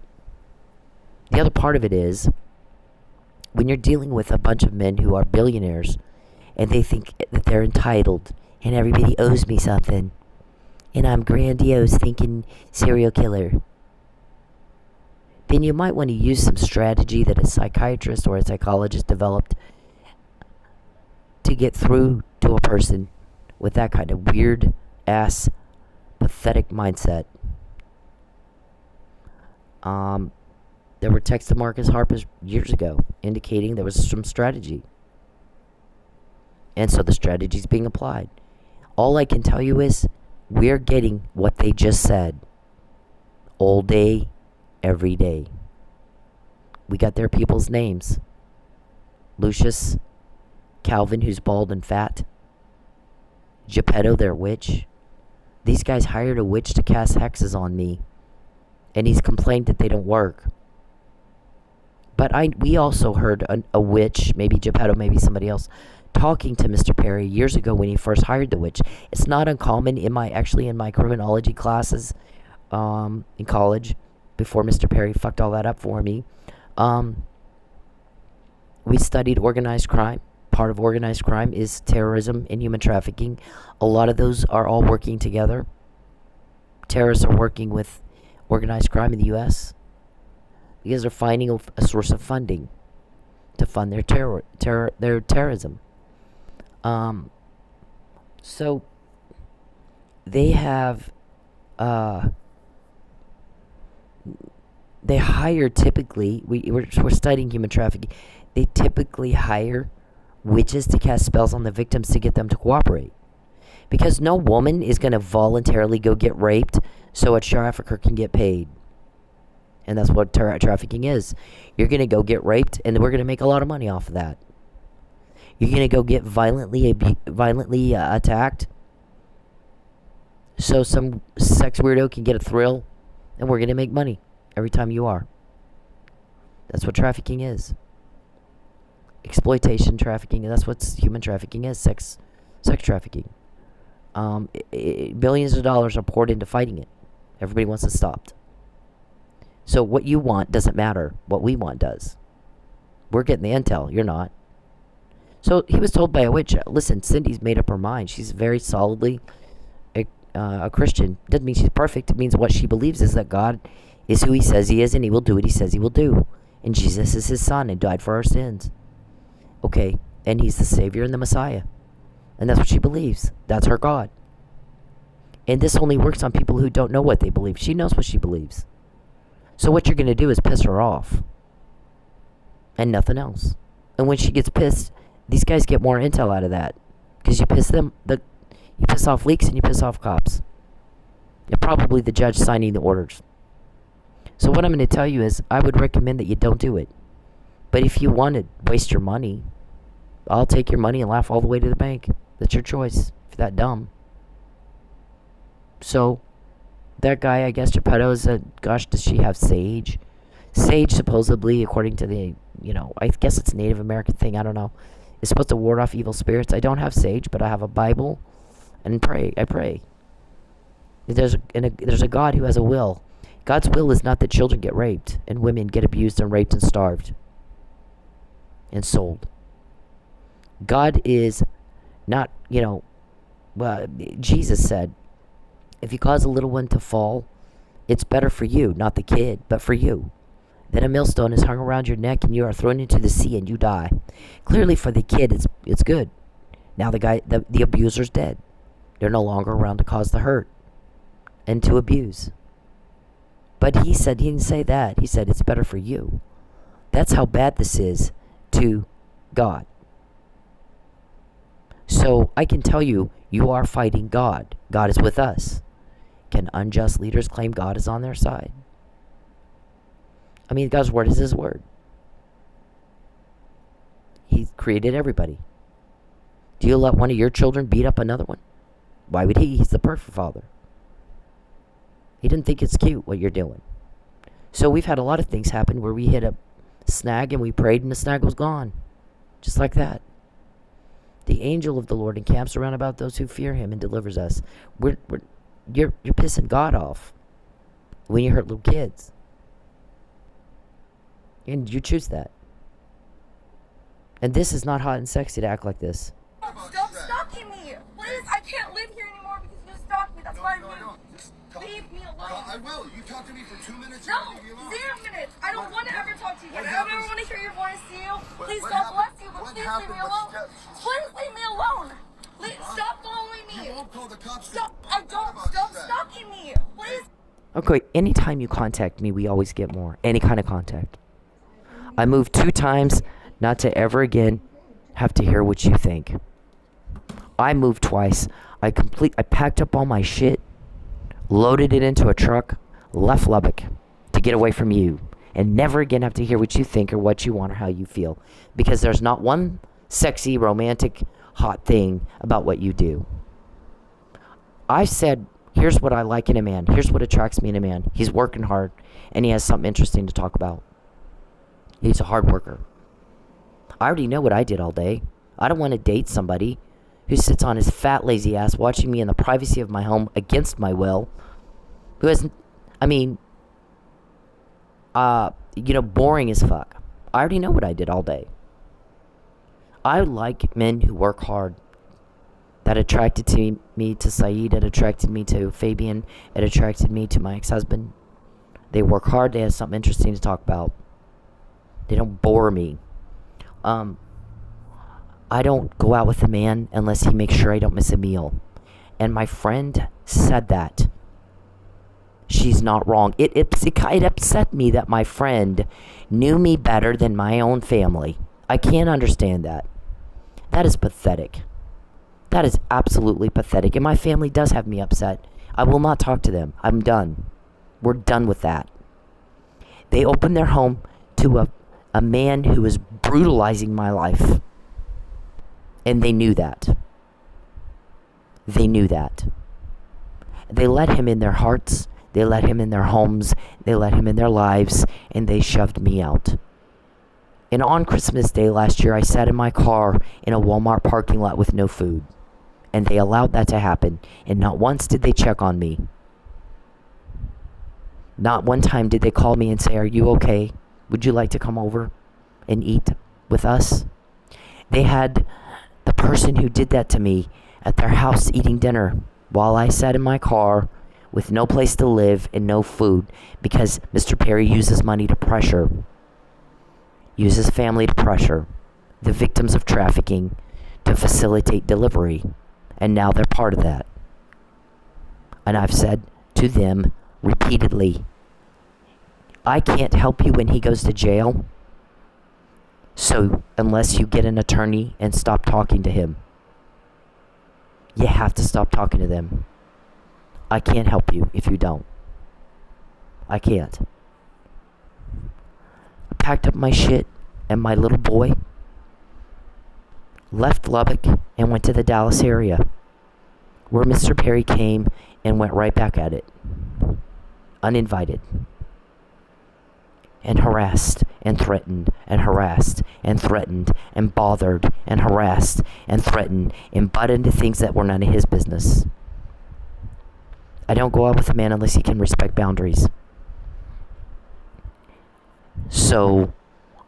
The other part of it is, when you're dealing with a bunch of men who are billionaires, and they think that they're entitled, and everybody owes me something, and I'm grandiose thinking serial killer, then you might want to use some strategy that a psychiatrist or a psychologist developed to get through to a person with that kind of weird ass pathetic mindset. There were texts to Marcus Harper years ago indicating there was some strategy. And so the strategy is being applied. All I can tell you is we're getting what they just said. All day, every day. We got their people's names. Lucius, Calvin, who's bald and fat. Geppetto, their witch. These guys hired a witch to cast hexes on me. And he's complained that they don't work. But we also heard a witch, maybe Geppetto, maybe somebody else, talking to Mr. Perry years ago when he first hired the witch. It's not uncommon in my criminology classes in college, before Mr. Perry fucked all that up for me. We studied organized crime. Part of organized crime is terrorism and human trafficking. A lot of those are all working together. Terrorists are working with organized crime in the U.S. because they're finding a source of funding to fund their terrorism. So they have, they hire typically, we're studying human trafficking, they typically hire witches to cast spells on the victims to get them to cooperate. Because no woman is going to voluntarily go get raped so a trafficker can get paid. And that's what trafficking is. You're going to go get raped, and we're going to make a lot of money off of that. You're going to go get violently attacked so some sex weirdo can get a thrill, and we're going to make money every time you are. That's what trafficking is. Exploitation, trafficking, and that's what human trafficking is. Sex trafficking. Billions of dollars are poured into fighting it. Everybody wants it stopped. So what you want doesn't matter. What we want does. We're getting the intel. You're not. So he was told by a witch, listen, Cindy's made up her mind. She's very solidly a Christian. Doesn't mean she's perfect. It means what she believes is that God is who he says he is, and he will do what he says he will do. And Jesus is his son and died for our sins. Okay, and he's the Savior and the Messiah. And that's what she believes. That's her God. And this only works on people who don't know what they believe. She knows what she believes. So what you're going to do is piss her off. And nothing else. And when she gets pissed, these guys get more intel out of that. Because you piss them, you piss off leaks and you piss off cops. And probably the judge signing the orders. So what I'm going to tell you is, I would recommend that you don't do it. But if you want to waste your money, I'll take your money and laugh all the way to the bank. That's your choice, if you're that dumb. So, that guy, I guess, Geppetto said, gosh, does she have sage? Sage, supposedly, according to the, I guess it's a Native American thing, I don't know, is supposed to ward off evil spirits. I don't have sage, but I have a Bible, and I pray. There's a God who has a will. God's will is not that children get raped, and women get abused and raped and starved, and sold. God is not, Jesus said, if you cause a little one to fall, it's better for you, not the kid, but for you. Then a millstone is hung around your neck and you are thrown into the sea and you die. Clearly for the kid, it's good. Now the abuser's dead. They're no longer around to cause the hurt and to abuse. But he didn't say that. He said it's better for you. That's how bad this is to God. So I can tell you, you are fighting God. God is with us. Can unjust leaders claim God is on their side? I mean, God's word is his word. He created everybody. Do you let one of your children beat up another one? Why would he? He's the perfect father. He didn't think it's cute what you're doing. So we've had a lot of things happen where we hit a snag and we prayed and the snag was gone. Just like that. The angel of the Lord encamps around about those who fear him and delivers us. You're pissing God off when you hurt little kids. And you choose that. And this is not hot and sexy to act like this. Stop stalking me. Please, I can't live here anymore because you stalked me. That's why I moved. Leave me alone. I will. You talk to me for 2 minutes. No, 0 minutes. I don't want to ever talk to you again. I don't ever want to hear your voice, you. Please, God bless you, but please leave me alone. Please leave me alone. Stop following me. You won't call the cops. Stop. Stop stalking me. Please. Okay, anytime you contact me, we always get more. Any kind of contact. I moved 2 times not to ever again have to hear what you think. I moved twice. I packed up all my shit, loaded it into a truck, left Lubbock to get away from you, and never again have to hear what you think or what you want or how you feel, because there's not one sexy, romantic, hot thing about what you do. I said, here's what I like in a man. Here's what attracts me in a man. He's working hard, and he has something interesting to talk about. He's a hard worker. I already know what I did all day. I don't want to date somebody who sits on his fat, lazy ass watching me in the privacy of my home against my will. Who has, boring as fuck. I already know what I did all day. I like men who work hard. That attracted me to Saeed. It attracted me to Fabian. It attracted me to my ex-husband. They work hard. They have something interesting to talk about. They don't bore me. I don't go out with a man unless he makes sure I don't miss a meal. And my friend said that. She's not wrong. It upset me that my friend knew me better than my own family. I can't understand that. That is pathetic. That is absolutely pathetic. And my family does have me upset. I will not talk to them. I'm done. We're done with that. They opened their home to a man who is brutalizing my life. And they knew that. They knew that. They let him in their hearts. They let him in their homes. They let him in their lives. And they shoved me out. And on Christmas Day last year, I sat in my car in a Walmart parking lot with no food. And they allowed that to happen. And not once did they check on me. Not one time did they call me and say, "Are you okay? Would you like to come over and eat with us?" They had the person who did that to me at their house eating dinner while I sat in my car with no place to live and no food because Mr. Perry uses money to pressure, uses family to pressure the victims of trafficking to facilitate delivery. And now they're part of that. And I've said to them repeatedly, I can't help you when he goes to jail. So unless you get an attorney and stop talking to him, you have to stop talking to them. I can't help you if you don't. I can't. I packed up my shit and my little boy, left Lubbock and went to the Dallas area, where Mr. Perry came and went right back at it, uninvited, and harassed and threatened and harassed and threatened and bothered and harassed and threatened and butt into things that were none of his business. I don't go out with a man unless he can respect boundaries. So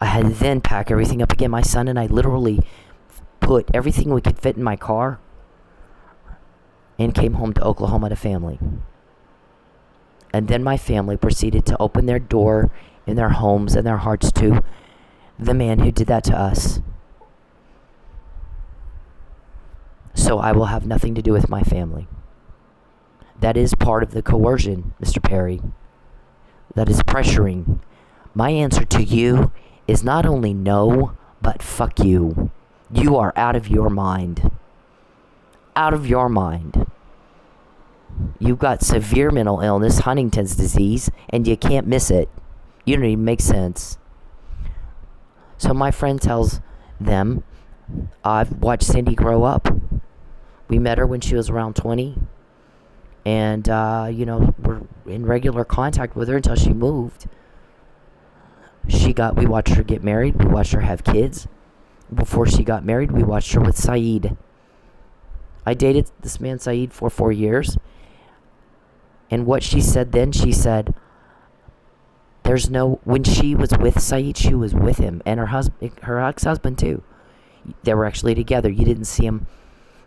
I had to then pack everything up again. My son and I literally put everything we could fit in my car and came home to Oklahoma to family. And then my family proceeded to open their door in their homes and their hearts to the man who did that to us. So I will have nothing to do with my family. That is part of the coercion, Mr. Perry. That is pressuring. My answer to you is not only no, but fuck you. You are out of your mind. Out of your mind. You've got severe mental illness, Huntington's disease, and you can't miss it. You don't even make sense. So my friend tells them, I've watched Cindy grow up. We met her when she was around 20. And, we're in regular contact with her until she moved. We watched her get married. We watched her have kids. Before she got married, we watched her with Saeed. I dated this man Saeed for 4 years. And what she said then, she said, when she was with Saeed, she was with him. And her ex-husband too. They were actually together. You didn't see them,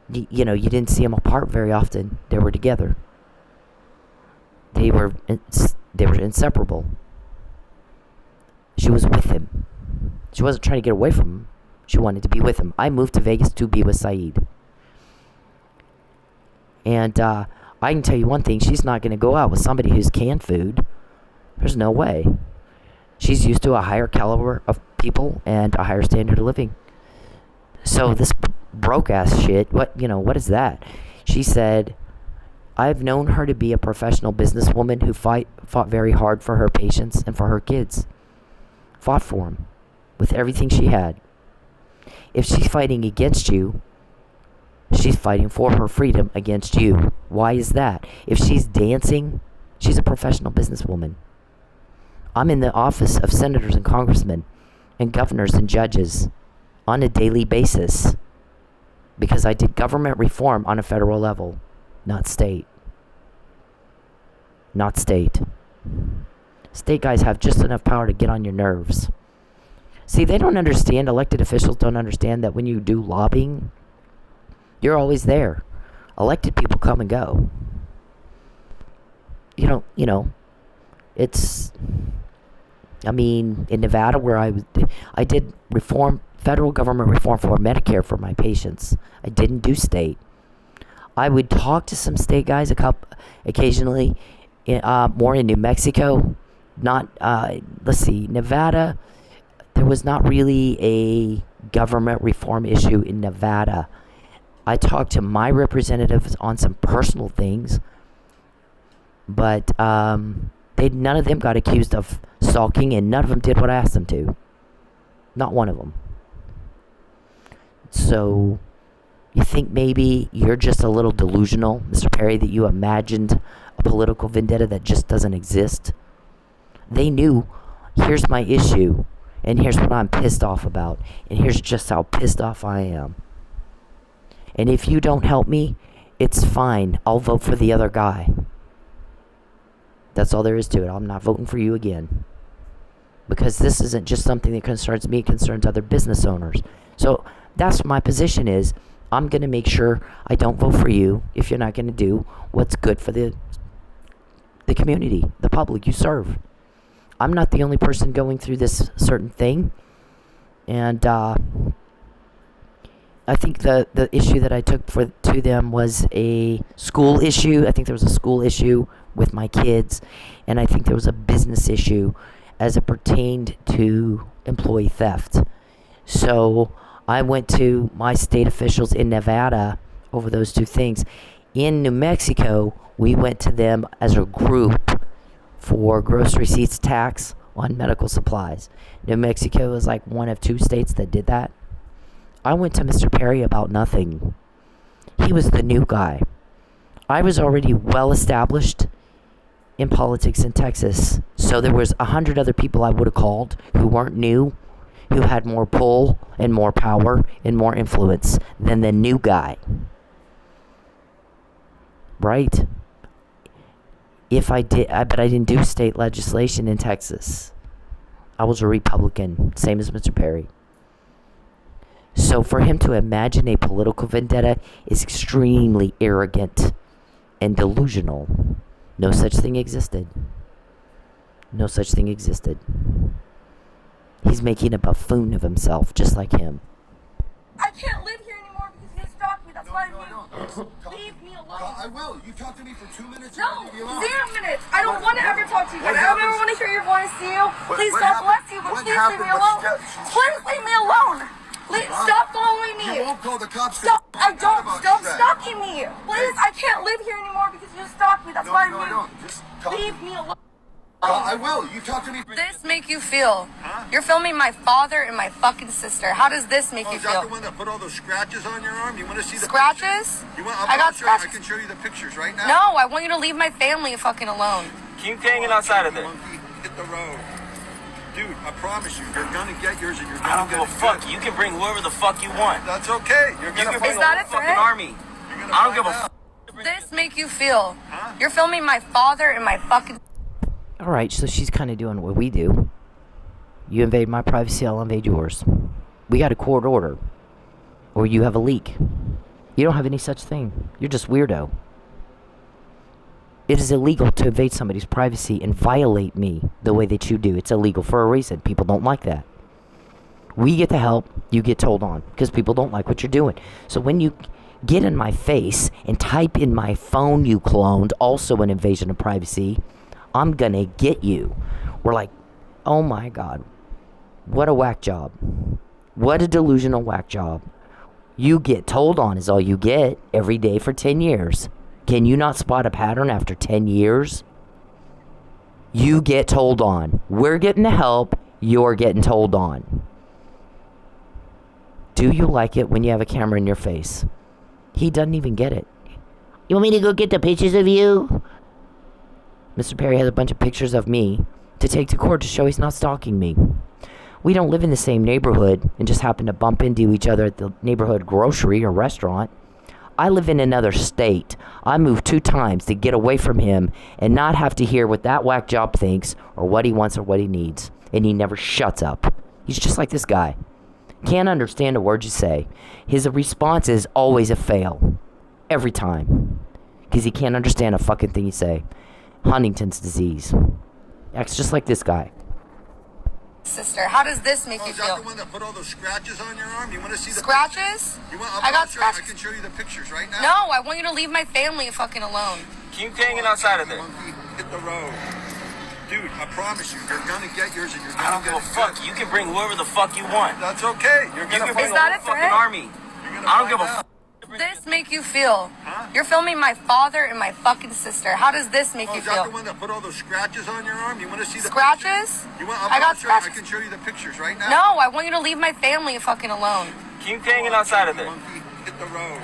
you didn't see them apart very often. They were together. They were inseparable. She was with him. She wasn't trying to get away from him. She wanted to be with him. I moved to Vegas to be with Saeed. And I can tell you one thing. She's not going to go out with somebody who's canned food. There's no way. She's used to a higher caliber of people and a higher standard of living. So this broke-ass shit, what is that? She said, I've known her to be a professional businesswoman who fought very hard for her patients and for her kids. Fought for them with everything she had. If she's fighting against you, she's fighting for her freedom against you. Why is that? If she's dancing, she's a professional businesswoman. I'm in the office of senators and congressmen and governors and judges on a daily basis. because I did government reform on a federal level, not state. Not state. State guys have just enough power to get on your nerves. See, they don't understand, elected officials don't understand that when you do lobbying, you're always there. Elected people come and go. It's, in Nevada where I did federal government reform for Medicare for my patients. I didn't do state. I would talk to some state guys occasionally, more in New Mexico. Nevada, there was not really a government reform issue in Nevada. I talked to my representatives on some personal things, but none of them got accused of stalking, and none of them did what I asked them to. Not one of them. So, you think maybe you're just a little delusional, Mr. Perry, that you imagined a political vendetta that just doesn't exist? They knew, here's my issue, and here's what I'm pissed off about, and here's just how pissed off I am. And if you don't help me, it's fine. I'll vote for the other guy. That's all there is to it. I'm not voting for you again. Because this isn't just something that concerns me, it concerns other business owners. So that's what my position is. I'm going to make sure I don't vote for you if you're not going to do what's good for the community, the public you serve. I'm not the only person going through this certain thing. And I think the issue that I took to them was a school issue. I think there was a school issue with my kids. And I think there was a business issue as it pertained to employee theft. So I went to my state officials in Nevada over those two things. In New Mexico, we went to them as a group for gross receipts tax on medical supplies. New Mexico is like one of two states that did that. I went to Mr. Perry about nothing. He was the new guy. I was already well established in politics in Texas, so there was 100 other people I would have called who weren't new, who had more pull and more power and more influence than the new guy. Right? But I didn't do state legislation in Texas. I was a Republican, same as Mr. Perry. So for him to imagine a political vendetta is extremely arrogant and delusional. No such thing existed. No such thing existed. He's making a buffoon of himself, just like him. I can't live here anymore because you stalked me. That's why I moved. Leave me alone. I will. You talk to me for 2 minutes. No, and leave me alone. 0 minutes. I don't want to ever talk to you again. I don't ever want to hear your voice, you. Please, God bless you, but please leave me alone. Please leave me alone. Please stop following me. You won't call the cops. Stop. I don't. Stop stalking me. Please, I can't live here anymore because you stalked me. That's why I moved. Just leave me alone. I will. You talk to me. This make you feel? Huh? You're filming my father and my fucking sister. How does this make you feel? Is that the one that put all those scratches on your arm? You want to see the scratches? You want? I got scratches. I can show you the pictures right now. No, I want you to leave my family fucking alone. Keep hanging outside of there. Hit the road. Dude, I promise you, you're gonna get yours and you're I gonna don't give a fuck. You can bring whoever the fuck you want. That's okay. You're You gonna can bring Is the that whole a threat? fucking army. I don't give a fuck. This make you feel? Huh? You're filming my father and my fucking... Alright, so she's kind of doing what we do. You invade my privacy, I'll invade yours. We got a court order. Or you have a leak. You don't have any such thing. You're just weirdo. It is illegal to invade somebody's privacy and violate me the way that you do. It's illegal for a reason. People don't like that. We get the help, you get told on. Because people don't like what you're doing. So when you get in my face and type in my phone you cloned, also an invasion of privacy, I'm gonna get you. We're like, oh my God. What a whack job. What a delusional whack job. You get told on is all you get every day for 10 years. Can you not spot a pattern after 10 years? You get told on. We're getting the help. You're getting told on. Do you like it when you have a camera in your face? He doesn't even get it. You want me to go get the pictures of you? Mr. Perry has a bunch of pictures of me to take to court to show he's not stalking me. We don't live in the same neighborhood and just happen to bump into each other at the neighborhood grocery or restaurant. I live in another state. I moved 2 times to get away from him and not have to hear what that whack job thinks or what he wants or what he needs. And he never shuts up. He's just like this guy. Can't understand a word you say. His response is always a fail. Every time. Because he can't understand a fucking thing you say. Huntington's disease. Acts just like this guy. Sister, how does this make you Is that feel? the one that put all those scratches on your arm? You want to see the Scratches? You want, I got I scratches. can show you the pictures right now. No, I want you to leave my family fucking alone. Keep hanging outside of there. Monkey, hit the road. Dude, I promise you, you're gonna get yours and you're I gonna don't get give a fuck. You can bring whoever the fuck you want. That's okay. You're You gonna can bring Is the that whole a fucking threat? army. You're gonna I don't give find a out. fuck. This make you feel? Huh? You're filming my father and my fucking sister. How does this make Oh, you is that the feel? one that put all those scratches on your arm? You want to see the Scratches? Pictures? You want, I got I scratches. can show you the pictures right now. No, I want you to leave my family fucking alone. Keep hanging outside of there. Monkey, hit the road.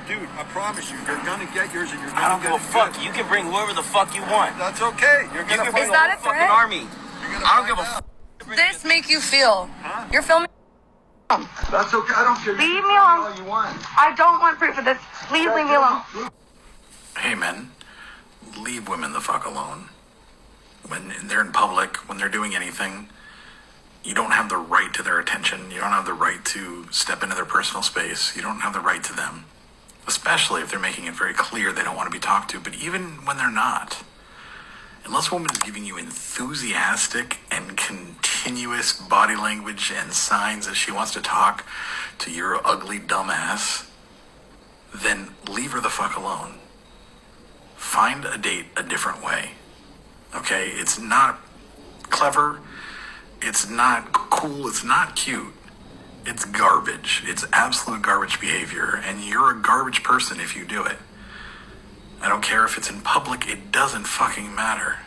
Dude, I promise you, you're gonna get yours and you're I gonna don't give get a it fuck. good. You can bring whoever the fuck you want. That's okay. You're You gonna can find bring Is that the a whole fucking threat? army. You're gonna I don't find give a out. fuck. This make you feel? Huh? You're filming. That's okay. I don't care. Leave me alone. All you want. I don't want proof of this. Please leave me alone. Hey men, leave women the fuck alone. When they're in public, when they're doing anything, you don't have the right to their attention. You don't have the right to step into their personal space. You don't have the right to them. Especially if they're making it very clear they don't want to be talked to. But even when they're not, unless a woman is giving you enthusiastic and continuous body language and signs that she wants to talk to your ugly dumbass, then leave her the fuck alone. Find a date a different way. Okay? It's not clever. It's not cool. It's not cute. It's garbage. It's absolute garbage behavior. And you're a garbage person if you do it. I don't care if it's in public. It doesn't fucking matter.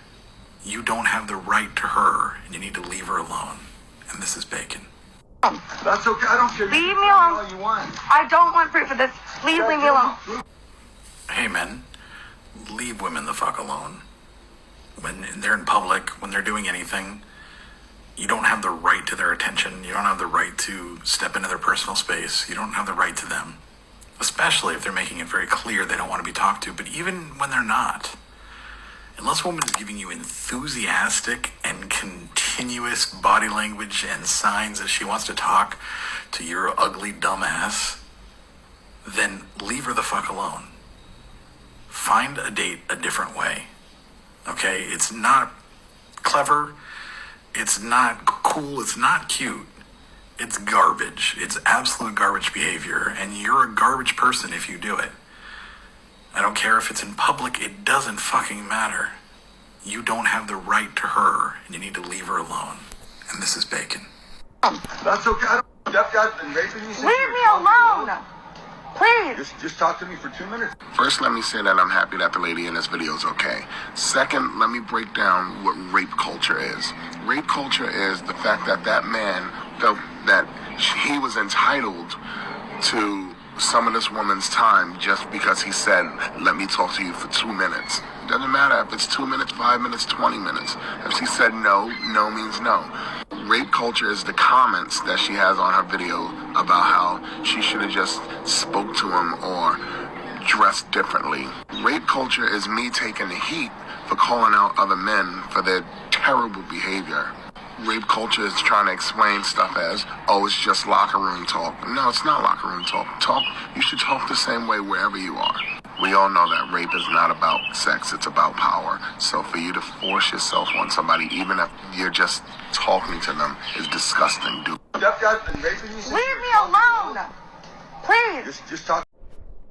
You don't have the right to her. And you need to leave her alone. And this is Bacon. That's okay. I don't care. Leave me alone. All you want. I don't want proof of this. Please leave me alone. Hey men, leave women the fuck alone. When they're in public, when they're doing anything, you don't have the right to their attention. You don't have the right to step into their personal space. You don't have the right to them. Especially if they're making it very clear they don't want to be talked to. But even when they're not, unless a woman is giving you enthusiastic and continuous body language and signs that she wants to talk to your ugly dumbass, then leave her the fuck alone. Find a date a different way. Okay? It's not clever. It's not cool. It's not cute. It's garbage. It's absolute garbage behavior. And you're a garbage person if you do it. I don't care if it's in public. It doesn't fucking matter. You don't have the right to her. And you need to leave her alone. And this is Bacon. That's okay. I don't. That guy's been raping you. Since Leave you were me 12 years alone. old. Please. Just talk to me for 2 minutes. First, let me say that I'm happy that the lady in this video is okay. Second, let me break down what rape culture is. Rape culture is the fact that that man felt that he was entitled to some of this woman's time just because he said, let me talk to you for 2 minutes. Doesn't matter if it's 2 minutes, 5 minutes, 20 minutes. If she said no, no means no. Rape culture is the comments that she has on her video about how she should have just spoke to him or dressed differently. Rape culture is me taking the heat for calling out other men for their terrible behavior. Rape culture is trying to explain stuff as, oh, it's just locker room talk. No, it's not locker room talk. You should talk the same way wherever you are. We all know that rape is not about sex, it's about power. So for you to force yourself on somebody, even if you're just talking to them, is disgusting, dude. That guy's been raping you. Since Leave you me were 12 years alone. Please. old. Just talk.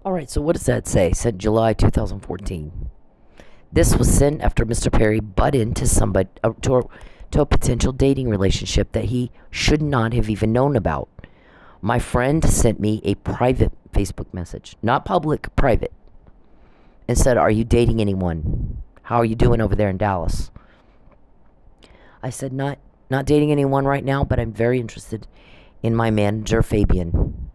Alright, so what does that say? It said July 2014. This was sent after Mr. Perry butt into somebody to a potential dating relationship that he should not have even known about. My friend sent me a private Facebook message, not public, private, and said, "Are you dating anyone? How are you doing over there in Dallas?" I said, not dating anyone right now, but I'm very interested in my manager, Fabian.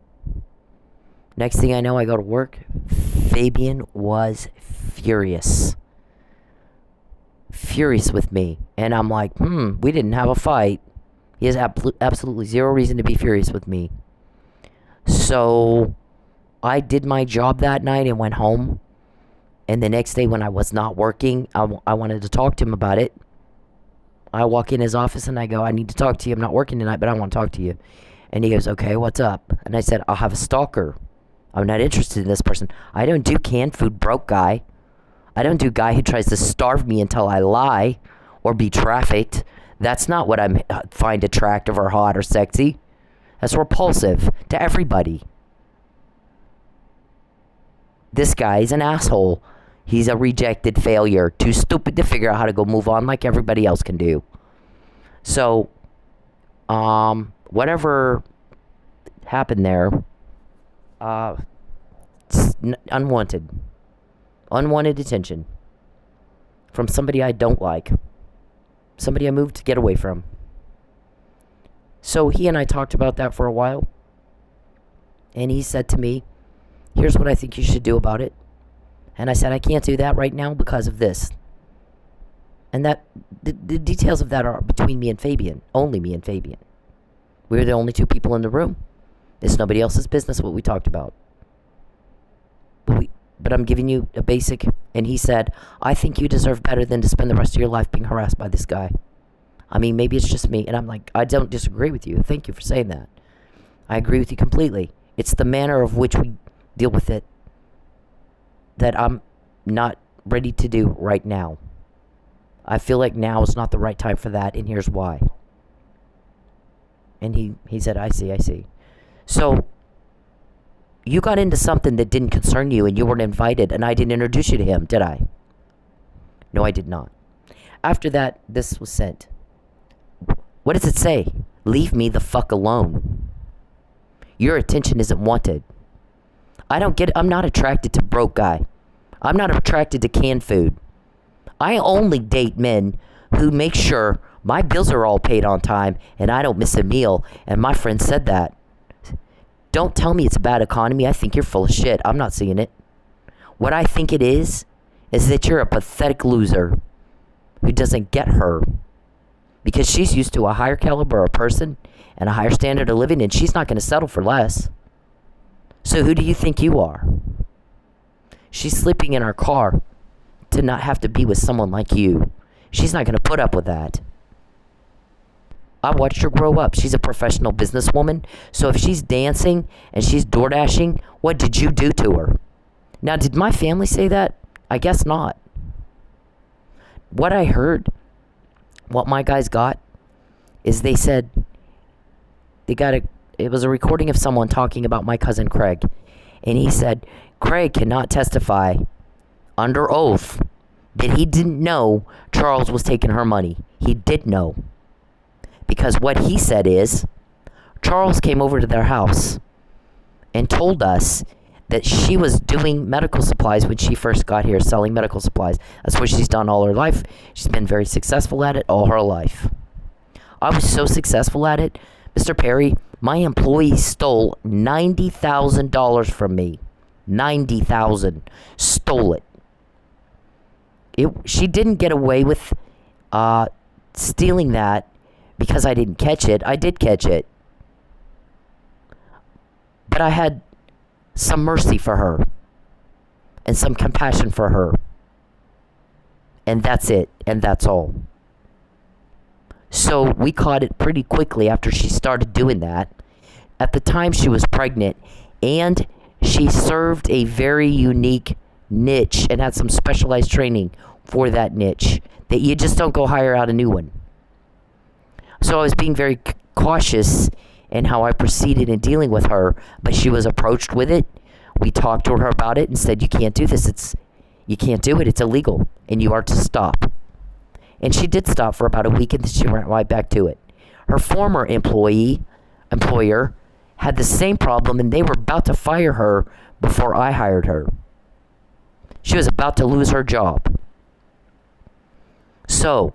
Next thing I know, I go to work. Fabian was furious with me. And I'm like, we didn't have a fight. He has absolutely zero reason to be furious with me. So I did my job that night and went home. And the next day when I was not working, I wanted to talk to him about it. I walk in his office and I go, I need to talk to you. I'm not working tonight, but I want to talk to you. And he goes, okay, what's up? And I said, I'll have a stalker. I'm not interested in this person. I don't do canned food broke guy. I don't do guy who tries to starve me until I lie or be trafficked. That's not what I find attractive or hot or sexy. That's repulsive to everybody. This guy is an asshole. He's a rejected failure. Too stupid to figure out how to go move on like everybody else can do. So, whatever happened there, unwanted attention from somebody I don't like, somebody I moved to get away from. So he and I talked about that for a while, and he said to me, here's what I think you should do about it. And I said, I can't do that right now because of this. And that the details of that are between me and Fabian. Only me and Fabian. We're the only two people in the room. It's nobody else's business what we talked about. But I'm giving you a basic. And he said, I think you deserve better than to spend the rest of your life being harassed by this guy. I mean, maybe it's just me. And I'm like, I don't disagree with you. Thank you for saying that. I agree with you completely. It's the manner of which we deal with it that I'm not ready to do right now. I feel like now is not the right time for that, and here's why. And he said, I see. So, you got into something that didn't concern you, and you weren't invited, and I didn't introduce you to him, did I? No, I did not. After that, this was sent. What does it say? Leave me the fuck alone. Your attention isn't wanted. I'm not attracted to broke guy. I'm not attracted to canned food. I only date men who make sure my bills are all paid on time and I don't miss a meal. And my friend said that. Don't tell me it's a bad economy. I think you're full of shit. I'm not seeing it. What I think it is that you're a pathetic loser who doesn't get her. Because she's used to a higher caliber of person and a higher standard of living, and she's not going to settle for less. So who do you think you are? She's sleeping in our car to not have to be with someone like you. She's not going to put up with that. I watched her grow up. She's a professional businesswoman. So if she's dancing and she's door dashing, what did you do to her? Now, did my family say that? I guess not. What I heard, what my guys got, is they said it was a recording of someone talking about my cousin Craig. And he said, Craig cannot testify under oath that he didn't know Charles was taking her money. He did know. Because what he said is, Charles came over to their house and told us that she was doing medical supplies when she first got here, selling medical supplies. That's what she's done all her life. She's been very successful at it all her life. I was so successful at it, Mr. Perry, my employee stole $90,000 from me. $90,000. Stole it. She didn't get away with stealing that because I didn't catch it. I did catch it. But I had some mercy for her. And some compassion for her. And that's it. And that's all. So we caught it pretty quickly after she started doing that. At the time she was pregnant. And she served a very unique niche and had some specialized training for that niche. That you just don't go hire out a new one. So I was being very cautious in how I proceeded in dealing with her. But she was approached with it. We talked to her about it and said, you can't do this. You can't do it. It's illegal. And you are to stop. And she did stop for about a week, and then she went right back to it. Her former employer had the same problem, and they were about to fire her before I hired her. She was about to lose her job. So,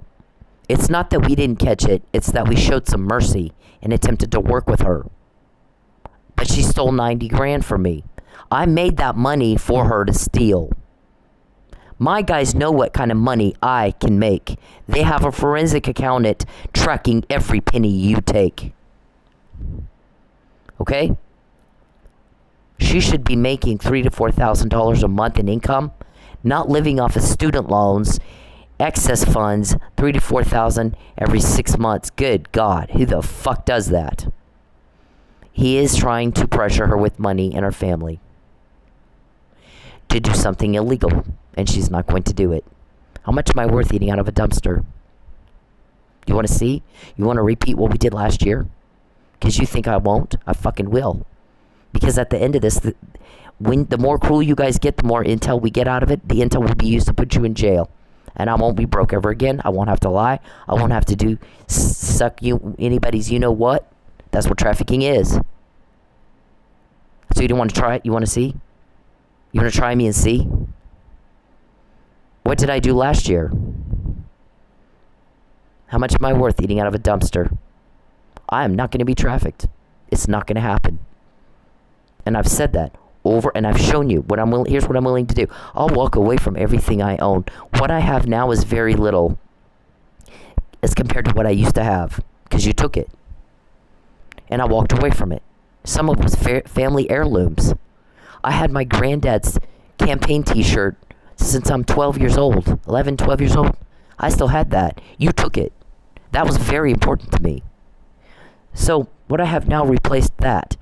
it's not that we didn't catch it, it's that we showed some mercy and attempted to work with her. But she stole 90 grand from me. I made that money for her to steal. My guys know what kind of money I can make. They have a forensic accountant tracking every penny you take. Okay? She should be making $3,000 to $4,000 a month in income, not living off of student loans, excess funds, $3,000 to $4,000 every 6 months. Good God, who the fuck does that? He is trying to pressure her with money and her family to do something illegal, and she's not going to do it. How much am I worth eating out of a dumpster? You want to see? You want to repeat what we did last year? Because you think I won't? I fucking will. Because at the end of this, the more cruel you guys get, the more intel we get out of it. The intel will be used to put you in jail. And I won't be broke ever again. I won't have to lie. I won't have to suck anybody's you-know-what. That's what trafficking is. So you don't want to try it? You want to see? You want to try me and see? What did I do last year? How much am I worth eating out of a dumpster? I am not going to be trafficked. It's not going to happen. And I've said that over, and I've shown you what I'm willing. Here's what I'm willing to do. I'll walk away from everything I own. What I have now is very little as compared to what I used to have, because you took it. And I walked away from it. Some of it was family heirlooms. I had my granddad's campaign t-shirt since I'm 12 years old. 11, 12 years old. I still had that. You took it. That was very important to me. So what I have now replaced that.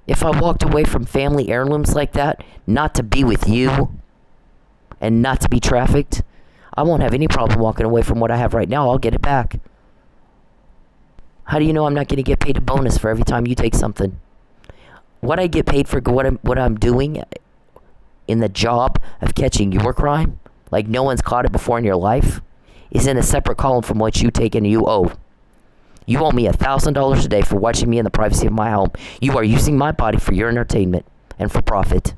If I walked away from family heirlooms like that, not to be with you, and not to be trafficked, I won't have any problem walking away from what I have right now. I'll get it back. How do you know I'm not going to get paid a bonus for every time you take something? What I get paid for what I'm doing in the job of catching your crime, like no one's caught it before in your life, is in a separate column from what you take and you owe. You owe me $1,000 a day for watching me in the privacy of my home. You are using my body for your entertainment and for profit.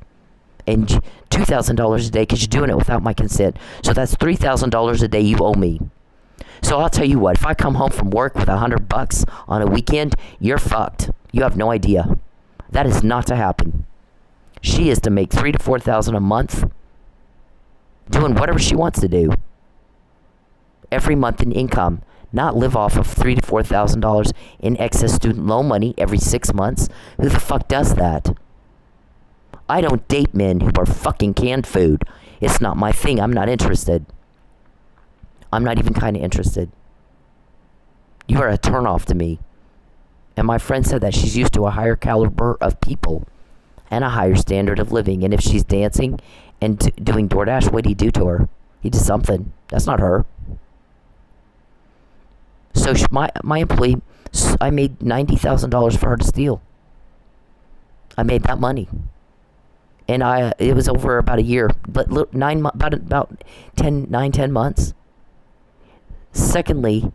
And $2,000 a day because you're doing it without my consent. So that's $3,000 a day you owe me. So I'll tell you what, if I come home from work with $100 on a weekend, you're fucked. You have no idea. That is not to happen. She is to make $3,000 to $4,000 a month, doing whatever she wants to do, every month in income, not live off of $3,000 to $4,000 in excess student loan money every 6 months. Who the fuck does that? I don't date men who are fucking canned food. It's not my thing. I'm not interested. I'm not even kind of interested. You are a turnoff to me. And my friend said that she's used to a higher caliber of people and a higher standard of living. And if she's dancing and doing DoorDash, what do you do to her? You do something. That's not her. So my employee, I made $90,000 for her to steal. I made that money. And it was over about a year, but about 10 months. Secondly,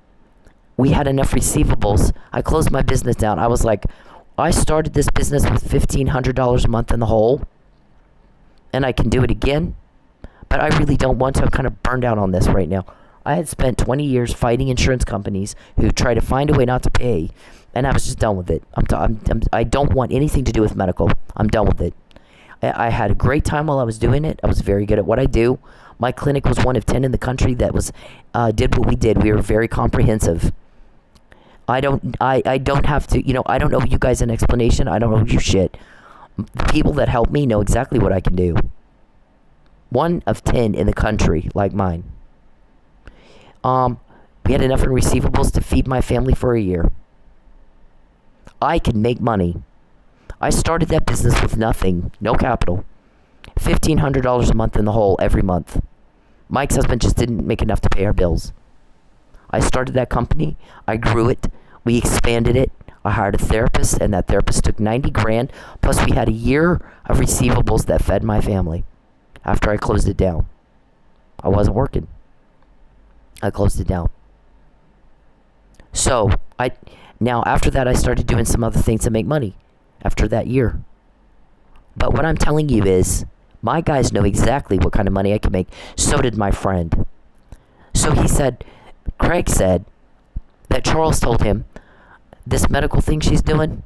we had enough receivables. I closed my business down. I was like, I started this business with $1,500 a month in the hole, and I can do it again, but I really don't want to. I'm kind of burned out on this right now. I had spent 20 years fighting insurance companies who try to find a way not to pay, and I was just done with it. I don't want anything to do with medical. I'm done with it. I had a great time while I was doing it. I was very good at what I do. My clinic was one of 10 in the country that did what we did. We were very comprehensive. I don't have to, I don't owe you guys an explanation. I don't owe you shit. The people that help me know exactly what I can do. One of 10 in the country like mine. We had enough in receivables to feed my family for a year. I can make money. I started that business with nothing, no capital. $1,500 a month in the hole every month. Mike's husband just didn't make enough to pay our bills. I started that company. I grew it. We expanded it. I hired a therapist, and that therapist took $90,000. Plus, we had a year of receivables that fed my family. After I closed it down, I wasn't working. I closed it down. So now after that, I started doing some other things to make money. After that year. But what I'm telling you is, my guys know exactly what kind of money I can make. So did my friend. So Craig said that Charles told him, this medical thing she's doing,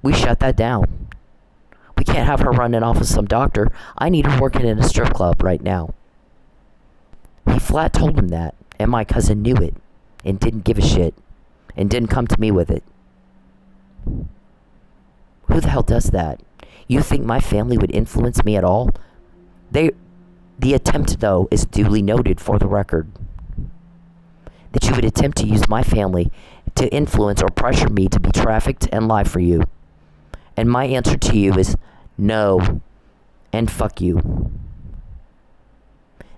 we shut that down. We can't have her running off with some doctor. I need her working in a strip club right now. He flat told him that, and my cousin knew it and didn't give a shit and didn't come to me with it. Who the hell does that? You think my family would influence me at all? The attempt, though, is duly noted for the record. That you would attempt to use my family to influence or pressure me to be trafficked and lie for you. And my answer to you is no and fuck you.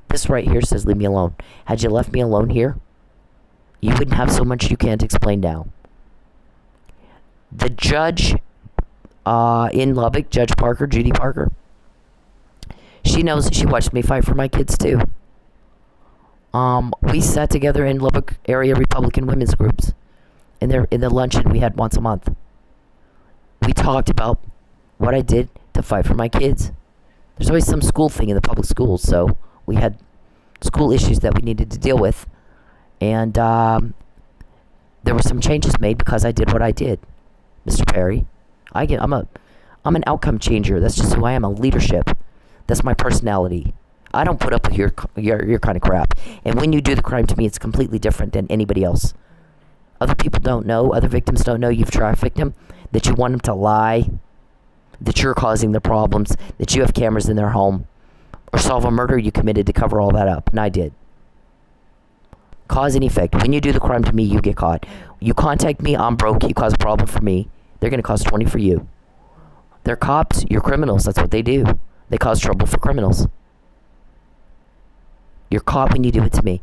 This right here says leave me alone. Had you left me alone here, you wouldn't have so much you can't explain now. The judge in Lubbock, Judge Parker, Judy Parker, she knows. She watched me fight for my kids too. We sat together in Lubbock area Republican women's groups in the luncheon we had once a month. We talked about what I did to fight for my kids. There's always some school thing in the public schools, so we had school issues that we needed to deal with, and there were some changes made because I did what I did, Mr. Perry. I'm an outcome changer. That's just who I am. A leadership. That's my personality. I don't put up with your kind of crap. And when you do the crime to me, it's completely different than anybody else. Other people don't know. Other victims don't know you've trafficked them. That you want them to lie. That you're causing the problems. That you have cameras in their home. Or solve a murder you committed to cover all that up. And I did. Cause and effect. When you do the crime to me, you get caught. You contact me, I'm broke. You cause a problem for me. They're going to cause 20 for you. They're cops. You're criminals. That's what they do. They cause trouble for criminals. You're caught when you do it to me.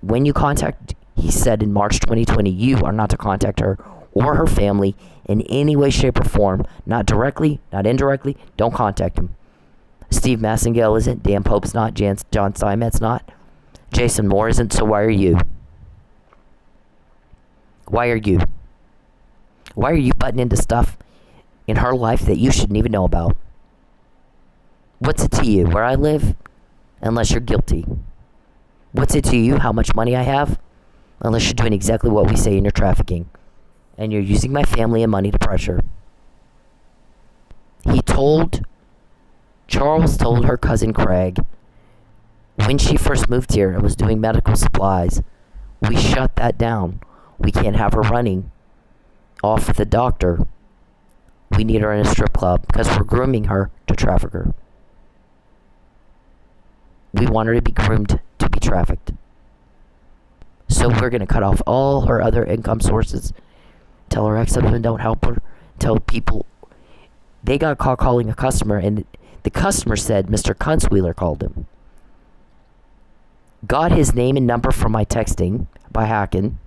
When you contact, he said in March 2020, you are not to contact her or her family in any way, shape, or form. Not directly, not indirectly. Don't contact him. Steve Massengale isn't. Dan Pope's not. John Steinmetz not. Jason Moore isn't. So why are you? Why are you? Why are you butting into stuff in her life that you shouldn't even know about? What's it to you where I live? Unless you're guilty. What's it to you how much money I have? Unless you're doing exactly what we say in your trafficking. And you're using my family and money to pressure. Charles told her cousin Craig, when she first moved here and was doing medical supplies, we shut that down. We can't have her running off with a doctor. We need her in a strip club because we're grooming her to traffic her. We want her to be groomed to be trafficked. So we're going to cut off all her other income sources. Tell her ex-husband don't help her. Tell people. They got caught calling a customer, and the customer said Mr. Kunzweiler called him. Got his name and number from my texting by hacking.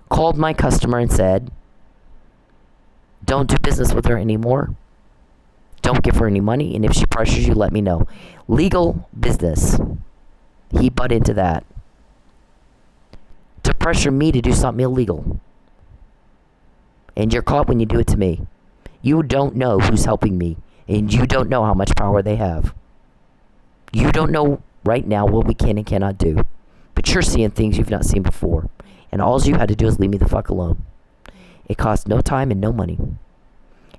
Called my customer and said, don't do business with her anymore. Don't give her any money, and if she pressures you, let me know. Legal business. He butt into that. To pressure me to do something illegal. And you're caught when you do it to me. You don't know who's helping me, and you don't know how much power they have. You don't know right now what we can and cannot do. But you're seeing things you've not seen before. And all you had to do is leave me the fuck alone. It costs no time and no money.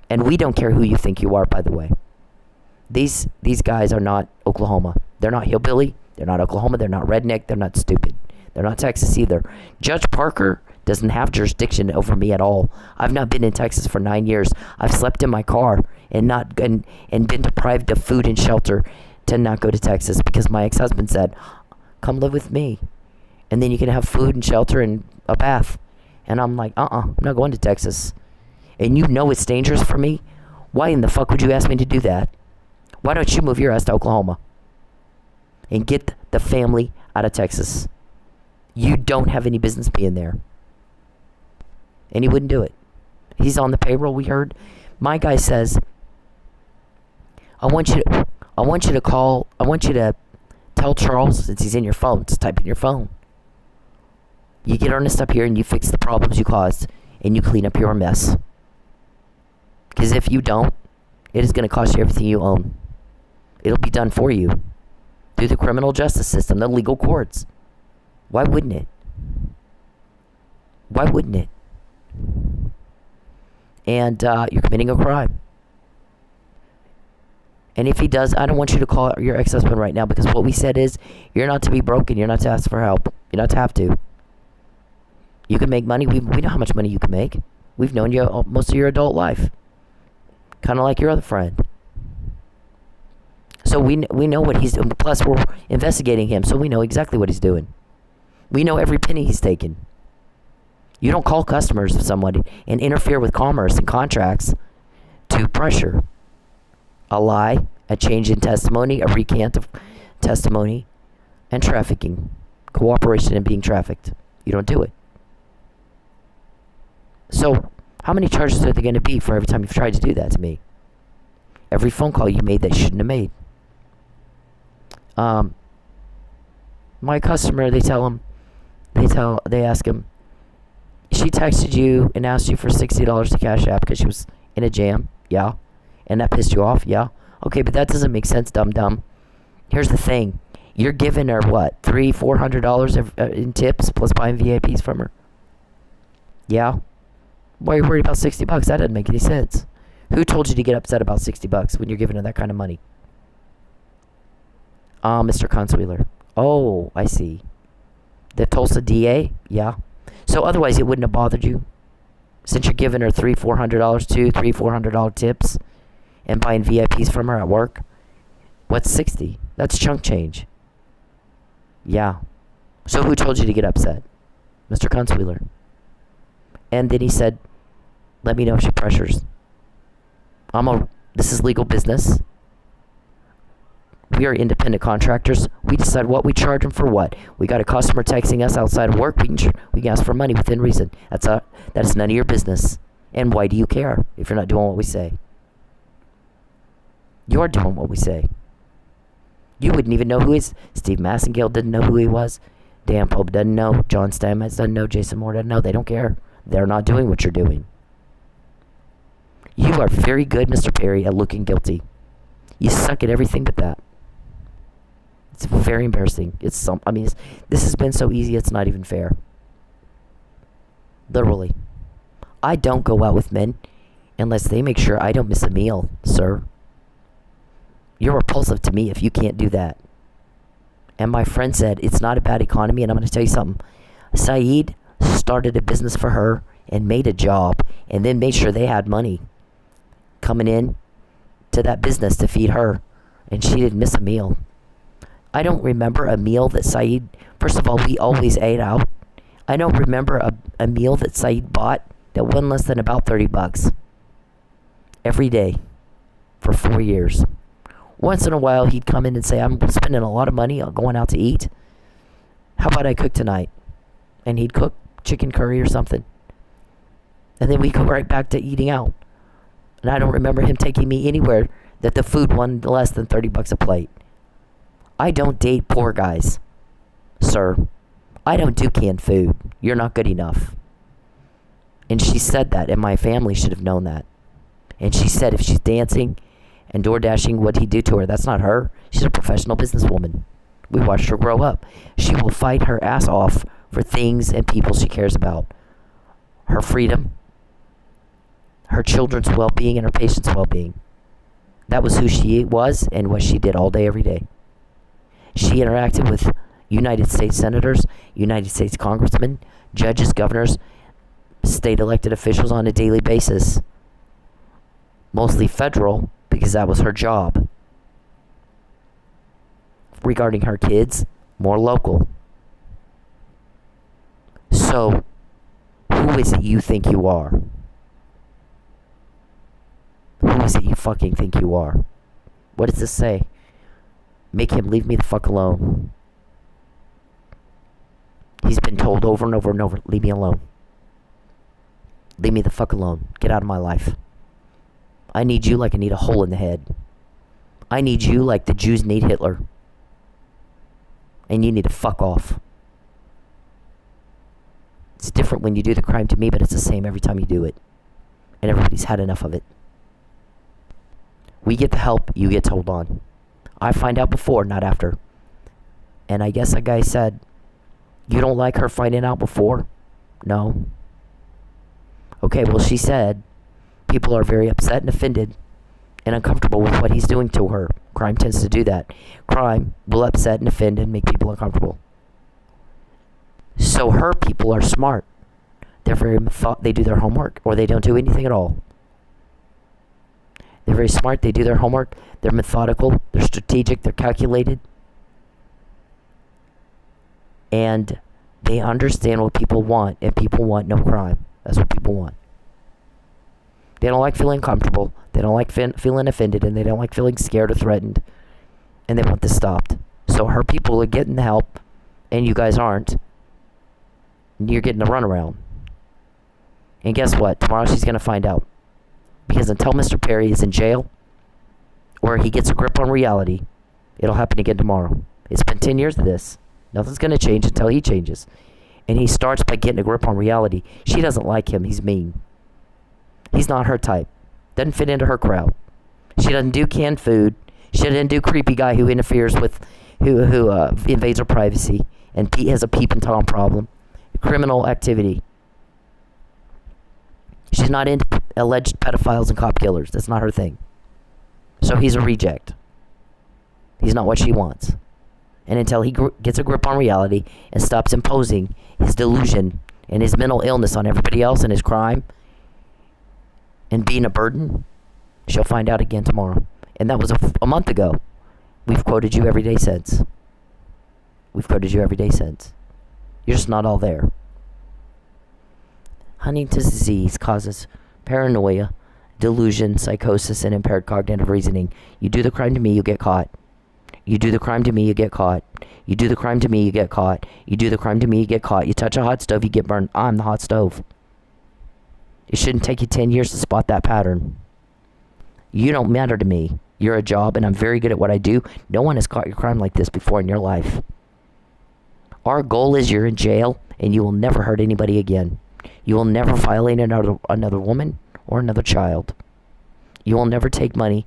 And we don't care who you think you are, by the way. These guys are not Oklahoma. They're not hillbilly. They're not Oklahoma. They're not redneck. They're not stupid. They're not Texas either. Judge Parker doesn't have jurisdiction over me at all. I've not been in Texas for 9 years. I've slept in my car and been deprived of food and shelter to not go to Texas because my ex-husband said, come live with me. And then you can have food and shelter and a bath. And I'm like, I'm not going to Texas. And you know it's dangerous for me. Why in the fuck would you ask me to do that? Why don't you move your ass to Oklahoma and get the family out of Texas? You don't have any business being there. And he wouldn't do it. He's on the payroll, we heard. My guy says, I want you to tell Charles, since he's in your phone, just type in your phone. You get earnest up here and you fix the problems you caused and you clean up your mess. Because if you don't, it is going to cost you everything you own. It'll be done for you through the criminal justice system, the legal courts. Why wouldn't it? Why wouldn't it? And you're committing a crime. And if he does, I don't want you to call your ex-husband right now, because what we said is, you're not to be broken. You're not to ask for help. You're not to have to. You can make money. We know how much money you can make. We've known you most of your adult life. Kind of like your other friend. So we know what he's doing. Plus, we're investigating him, so we know exactly what he's doing. We know every penny he's taken. You don't call customers of somebody and interfere with commerce and contracts to pressure. A lie, a change in testimony, a recant of testimony, and trafficking. Cooperation in being trafficked. You don't do it. So, how many charges are there going to be for every time you've tried to do that to me? Every phone call you made that you shouldn't have made. My customer, they ask him, she texted you and asked you for $60 to Cash App because she was in a jam. Yeah. And that pissed you off? Yeah. Okay, but that doesn't make sense, dum-dum. Here's the thing. You're giving her, what, $300-$400 in tips plus buying VIPs from her? Yeah. Why are you worried about $60? That doesn't make any sense. Who told you to get upset about $60 when you're giving her that kind of money? Mr. Consueler. Oh, I see. The Tulsa DA? Yeah. So otherwise it wouldn't have bothered you? Since you're giving her $300-$400 tips and buying VIPs from her at work? What's 60? That's chunk change. Yeah. So who told you to get upset? Mr. Consueler. And then he said, let me know if she pressures. This is legal business. We are independent contractors. We decide what we charge them for what. We got a customer texting us outside of work. We can ask for money within reason. That is none of your business. And why do you care if you're not doing what we say? You're doing what we say. You wouldn't even know who he is. Steve Massengale didn't know who he was. Dan Pope doesn't know. John Steinmetz doesn't know. Jason Moore doesn't know. They don't care. They're not doing what you're doing. You are very good, Mr. Perry, at looking guilty. You suck at everything but that. It's very embarrassing. This has been so easy, it's not even fair. Literally. I don't go out with men unless they make sure I don't miss a meal, sir. You're repulsive to me if you can't do that. And my friend said, it's not a bad economy, and I'm going to tell you something. Saeed started a business for her and made a job and then made sure they had money coming in to that business to feed her, and she didn't miss a meal. I don't remember a meal that Saeed, first of all, we always ate out. I don't remember a meal that Saeed bought that wasn't less than about $30 every day for 4 years. Once in a while he'd come in and say, I'm spending a lot of money on going out to eat. How about I cook tonight? And he'd cook chicken curry or something. And then we go right back to eating out. And I don't remember him taking me anywhere that the food wasn't less than $30 a plate. I don't date poor guys, sir. I don't do canned food. You're not good enough. And she said that, and my family should have known that. And she said if she's dancing and door dashing, what'd he do to her? That's not her. She's a professional businesswoman. We watched her grow up. She will fight her ass off for things and people she cares about. Her freedom, her children's well-being, and her patients' well-being. That was who she was and what she did all day, every day. She interacted with United States senators, United States congressmen, judges, governors, state elected officials on a daily basis. Mostly federal, because that was her job. Regarding her kids, more local. So, who is it you think you are? Who is it you fucking think you are? What does this say? Make him leave me the fuck alone. He's been told over and over and over, leave me alone. Leave me the fuck alone. Get out of my life. I need you like I need a hole in the head. I need you like the Jews need Hitler. And you need to fuck off. It's different when you do the crime to me, but it's the same every time you do it. And everybody's had enough of it. We get the help, you get to hold on. I find out before, not after. And I guess a guy said, you don't like her finding out before? No. Okay, well, she said, people are very upset and offended and uncomfortable with what he's doing to her. Crime tends to do that. Crime will upset and offend and make people uncomfortable. So her people are smart. They're very they do their homework, or they don't do anything at all. They're very smart. They do their homework. They're methodical. They're strategic. They're calculated. And they understand what people want, and people want no crime. That's what people want. They don't like feeling comfortable. They don't like feeling offended, and they don't like feeling scared or threatened. And they want this stopped. So her people are getting the help, and you guys aren't. And you're getting a runaround. And guess what? Tomorrow she's going to find out. Because until Mr. Perry is in jail, or he gets a grip on reality, it'll happen again tomorrow. It's been 10 years of this. Nothing's going to change until he changes. And he starts by getting a grip on reality. She doesn't like him. He's mean. He's not her type. Doesn't fit into her crowd. She doesn't do canned food. She doesn't do creepy guy who interferes with, who invades her privacy and has a peep and Tom problem. Criminal activity. She's not into alleged pedophiles and cop killers. That's not her thing. So he's a reject. He's not what she wants. And until he gets a grip on reality and stops imposing his delusion and his mental illness on everybody else and his crime and being a burden, she'll find out again tomorrow. And that was a month ago. We've quoted you every day since. We've quoted you every day since. You're just not all there. Huntington's disease causes paranoia, delusion, psychosis, and impaired cognitive reasoning. You do the crime to me, you get caught. You do the crime to me, you get caught. You do the crime to me, you get caught. You do the crime to me, you get caught. You touch a hot stove, you get burned. I'm the hot stove. It shouldn't take you 10 years to spot that pattern. You don't matter to me. You're a job, and I'm very good at what I do. No one has caught your crime like this before in your life. Our goal is you're in jail, and you will never hurt anybody again. You will never violate another woman or another child. You will never take money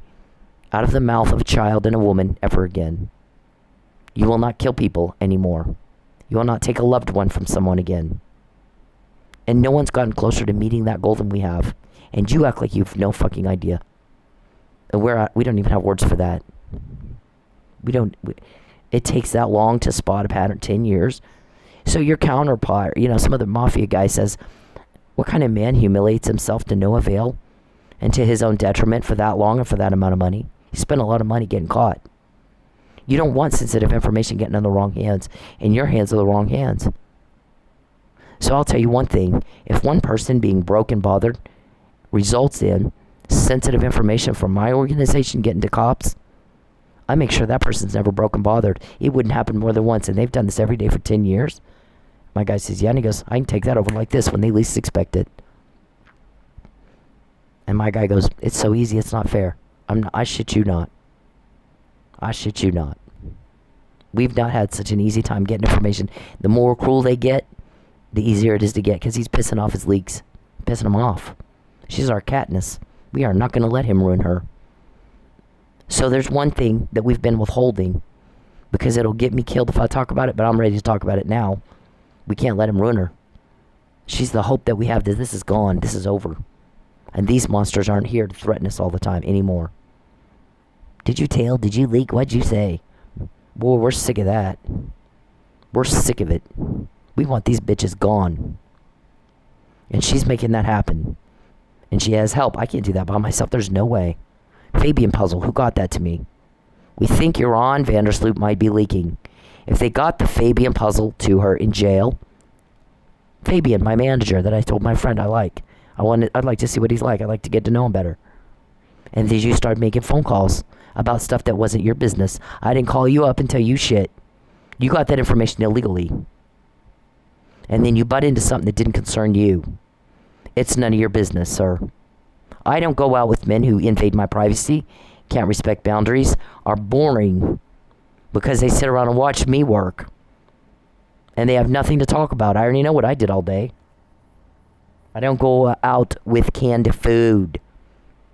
out of the mouth of a child and a woman ever again. You will not kill people anymore. You will not take a loved one from someone again. And no one's gotten closer to meeting that goal than we have. And you act like you've no fucking idea. And we don't even have words for that. It takes that long to spot a pattern, 10 years. So your counterpart, some other mafia guy says, what kind of man humiliates himself to no avail and to his own detriment for that long and for that amount of money? You spend a lot of money getting caught. You don't want sensitive information getting in the wrong hands, and your hands are the wrong hands. So I'll tell you one thing. If one person being broke and bothered results in sensitive information from my organization getting to cops, I make sure that person's never broke and bothered. It wouldn't happen more than once, and they've done this every day for 10 years. My guy says, yeah, and he goes, I can take that over like this when they least expect it. And my guy goes, it's so easy, it's not fair. I shit you not. I shit you not. We've not had such an easy time getting information. The more cruel they get, the easier it is to get, because he's pissing off his leaks. Pissing them off. She's our Katniss. We are not going to let him ruin her. So there's one thing that we've been withholding, because it'll get me killed if I talk about it, but I'm ready to talk about it now. We can't let him ruin her. She's the hope that we have that this is gone, this is over. And these monsters aren't here to threaten us all the time anymore. Did you tell? Did you leak? What'd you say? Boy, we're sick of that. We're sick of it. We want these bitches gone. And she's making that happen. And she has help. I can't do that by myself. There's no way. Fabian puzzle. Who got that to me? We think you're on. Vandersloot might be leaking. If they got the Fabian puzzle to her in jail, Fabian, my manager that I told my friend I like. I'd like to see what he's like. I'd like to get to know him better. And then you start making phone calls about stuff that wasn't your business. I didn't call you up and tell you shit. You got that information illegally. And then you butt into something that didn't concern you. It's none of your business, sir. I don't go out with men who invade my privacy, can't respect boundaries, are boring because they sit around and watch me work. And they have nothing to talk about. I already know what I did all day. I don't go out with canned food.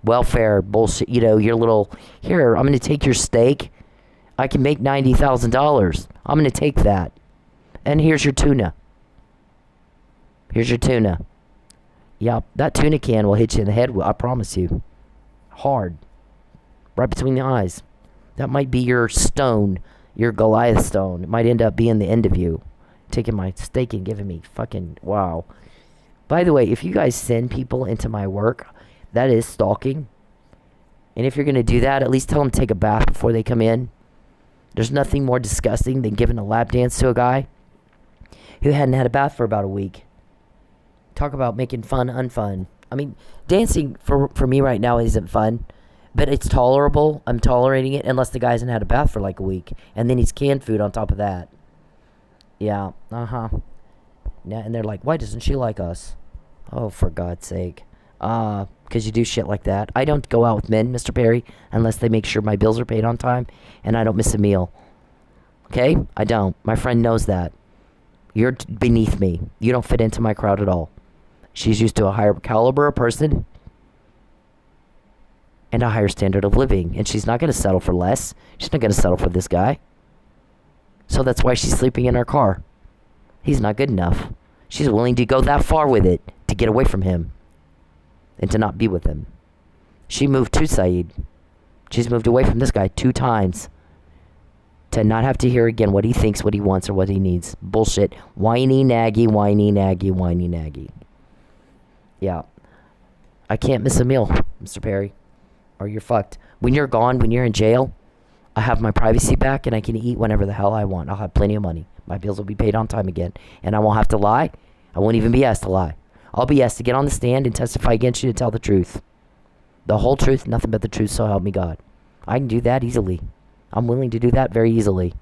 Welfare bullshit, your little, here, I'm going to take your steak. I can make $90,000. I'm going to take that. And here's your tuna. Here's your tuna. Yeah, that tuna can will hit you in the head, I promise you. Hard. right between the eyes. That might be your stone, your Goliath stone. It might end up being the end of you. Taking my steak and giving me fucking, wow. By the way, if you guys send people into my work, that is stalking. And if you're going to do that, at least tell them to take a bath before they come in. There's nothing more disgusting than giving a lap dance to a guy who hadn't had a bath for about a week. Talk about making fun unfun. I mean, dancing for me right now isn't fun, but it's tolerable. I'm tolerating it unless the guy hasn't had a bath for like a week. And then he's canned food on top of that. Yeah, yeah, and they're like, why doesn't she like us? Oh, for God's sake. Because you do shit like that. I don't go out with men, Mr. Perry, unless they make sure my bills are paid on time and I don't miss a meal. Okay? I don't. My friend knows that. You're beneath me. You don't fit into my crowd at all. She's used to a higher caliber of person and a higher standard of living. And she's not going to settle for less. She's not going to settle for this guy. So that's why she's sleeping in her car. He's not good enough. She's willing to go that far with it to get away from him and to not be with him. She moved to Saeed. She's moved away from this guy 2 times to not have to hear again what he thinks, what he wants, or what he needs. Bullshit. Whiny, naggy, whiny, naggy, whiny, naggy. Yeah. I can't miss a meal, Mr. Perry, or you're fucked. When you're gone, when you're in jail, I have my privacy back and I can eat whenever the hell I want. I'll have plenty of money. My bills will be paid on time again. And I won't have to lie. I won't even be asked to lie. I'll be asked to get on the stand and testify against you to tell the truth. The whole truth, nothing but the truth, so help me God. I can do that easily. I'm willing to do that very easily.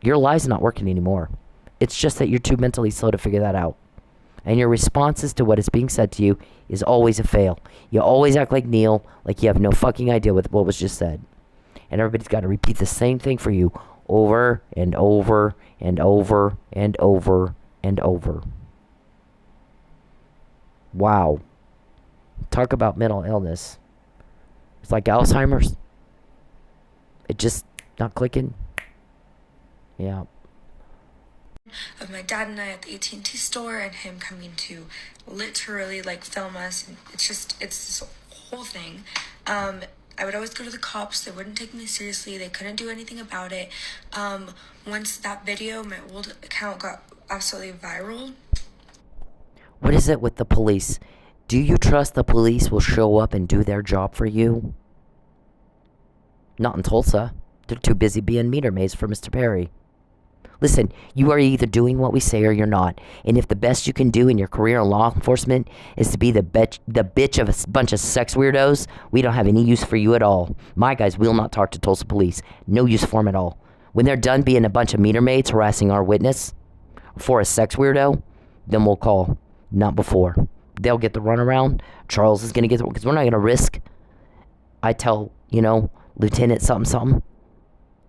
Your lie's not working anymore. It's just that you're too mentally slow to figure that out. And your responses to what is being said to you is always a fail. You always act like Neil, like you have no fucking idea with what was just said. And everybody's got to repeat the same thing for you over and over and over and over and over. Wow. Talk about mental illness. It's like Alzheimer's. It just not clicking. Yeah. Of my dad and I at the AT&T store and him coming to literally like film us, and it's this whole thing. I would always go to the cops. They wouldn't take me seriously. They couldn't do anything about it. Once that video, my old account got absolutely viral. What is it with the police? Do you trust the police will show up and do their job for you? Not in Tulsa. They're too busy being meter maids for Mr. Perry. Listen, you are either doing what we say or you're not. And if the best you can do in your career in law enforcement is to be the bitch of a bunch of sex weirdos, we don't have any use for you at all. My guys will not talk to Tulsa police. No use for them at all. When they're done being a bunch of meter maids harassing our witness for a sex weirdo, then we'll call. Not before. They'll get the runaround. Charles is going to get the... Because we're not going to risk... I tell, Lieutenant something.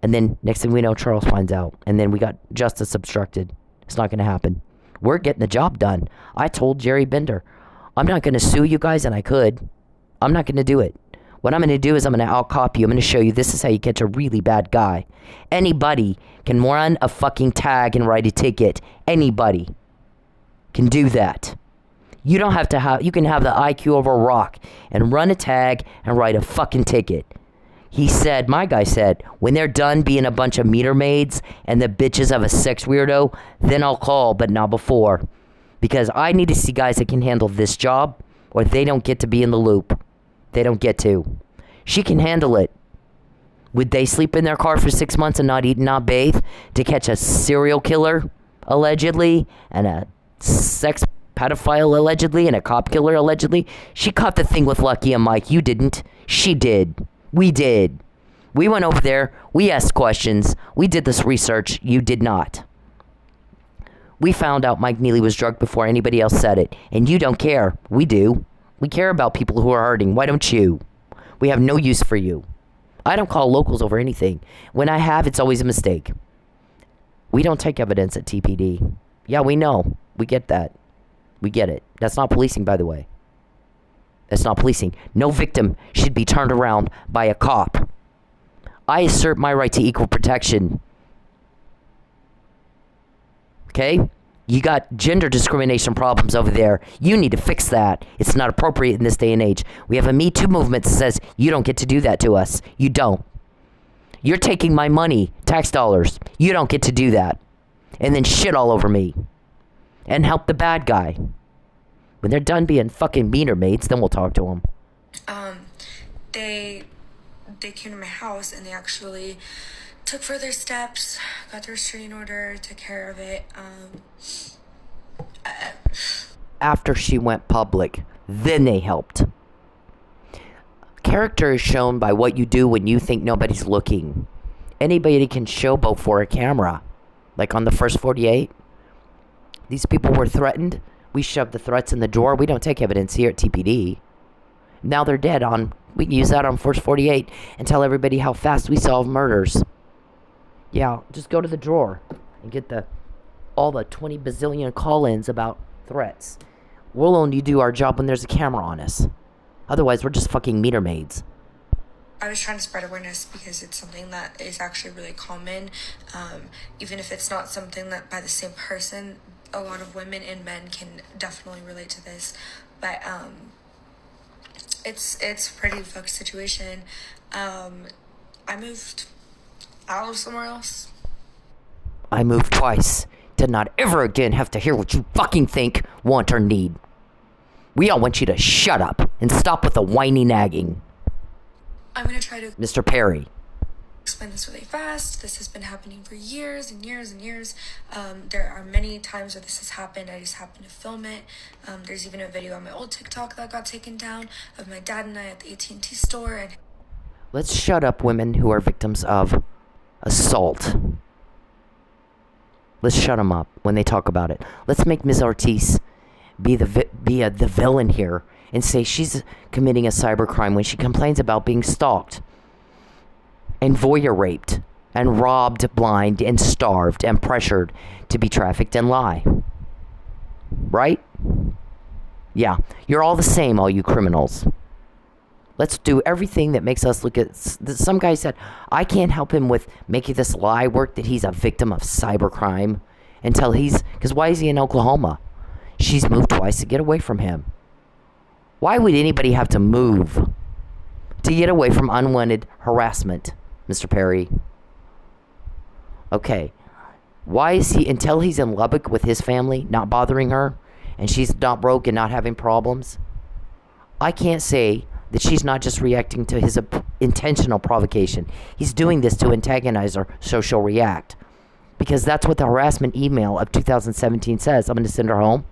And then next thing we know, Charles finds out. And then we got justice obstructed. It's not going to happen. We're getting the job done. I told Jerry Bender, I'm not going to sue you guys, and I could. I'm not going to do it. What I'm going to do is I'm going to out-cop you. I'm going to show you this is how you catch a really bad guy. Anybody can run a fucking tag and write a ticket. Anybody can do that. You don't have to have... You can have the IQ of a rock and run a tag and write a fucking ticket. He said, my guy said, when they're done being a bunch of meter maids and the bitches of a sex weirdo, then I'll call, but not before. Because I need to see guys that can handle this job, or they don't get to be in the loop. They don't get to. She can handle it. Would they sleep in their car for 6 months and not eat and not bathe to catch a serial killer, allegedly, and a sex pedophile, allegedly, and a cop killer, allegedly? She caught the thing with Lucky and Mike. You didn't. She did. We did. We went over there. We asked questions. We did this research. You did not. We found out Mike Neely was drugged before anybody else said it. And you don't care. We do. We care about people who are hurting. Why don't you? We have no use for you. I don't call locals over anything. When I have, it's always a mistake. We don't take evidence at TPD. Yeah, we know. We get that. We get it. That's not policing, by the way. That's not policing. No victim should be turned around by a cop. I assert my right to equal protection. Okay? You got gender discrimination problems over there. You need to fix that. It's not appropriate in this day and age. We have a Me Too movement that says you don't get to do that to us. You don't. You're taking my money, tax dollars. You don't get to do that. And then shit all over me. And help the bad guy. When they're done being fucking meter maids, then we'll talk to them. They came to my house and they actually took further steps, got the restraining order, took care of it. After she went public, then they helped. Character is shown by what you do when you think nobody's looking. Anybody can showboat for a camera. Like on the first 48, these people were threatened. We shoved the threats in the drawer. We don't take evidence here at TPD. Now they're dead. We can use that on first 48 and tell everybody how fast we solve murders. Yeah, just go to the drawer and get all the 20 bazillion call-ins about threats. We'll only do our job when there's a camera on us. Otherwise, we're just fucking meter maids. I was trying to spread awareness because it's something that is actually really common. Even if it's not something that by the same person, a lot of women and men can definitely relate to this. But it's a pretty fucked situation. I moved out of somewhere else. I moved twice. Did not ever again have to hear what you fucking think, want, or need. We all want you to shut up and stop with the whiny nagging. I'm gonna try to Mr. Perry. explain this really fast. This has been happening for years and years and years. There are many times where this has happened. I just happened to film it. There's even a video on my old TikTok that got taken down of my dad and I at the AT&T store. And Let's shut up women who are victims of assault. Let's shut them up when they talk about it. Let's make Ms. Ortiz be the villain here and say she's committing a cybercrime when she complains about being stalked and voyeur raped and robbed blind and starved and pressured to be trafficked and lie. Right? Yeah, you're all the same, all you criminals. Let's do everything that makes us look at... Some guy said, I can't help him with making this lie work that he's a victim of cybercrime until he's... Because why is he in Oklahoma? She's moved twice to get away from him. Why would anybody have to move to get away from unwanted harassment, Mr. Perry? Okay. Why is he, until he's in Lubbock with his family, not bothering her, and she's not broke and not having problems? I can't say that she's not just reacting to his intentional provocation. He's doing this to antagonize her, so she'll react. Because that's what the harassment email of 2017 says. I'm going to send her home,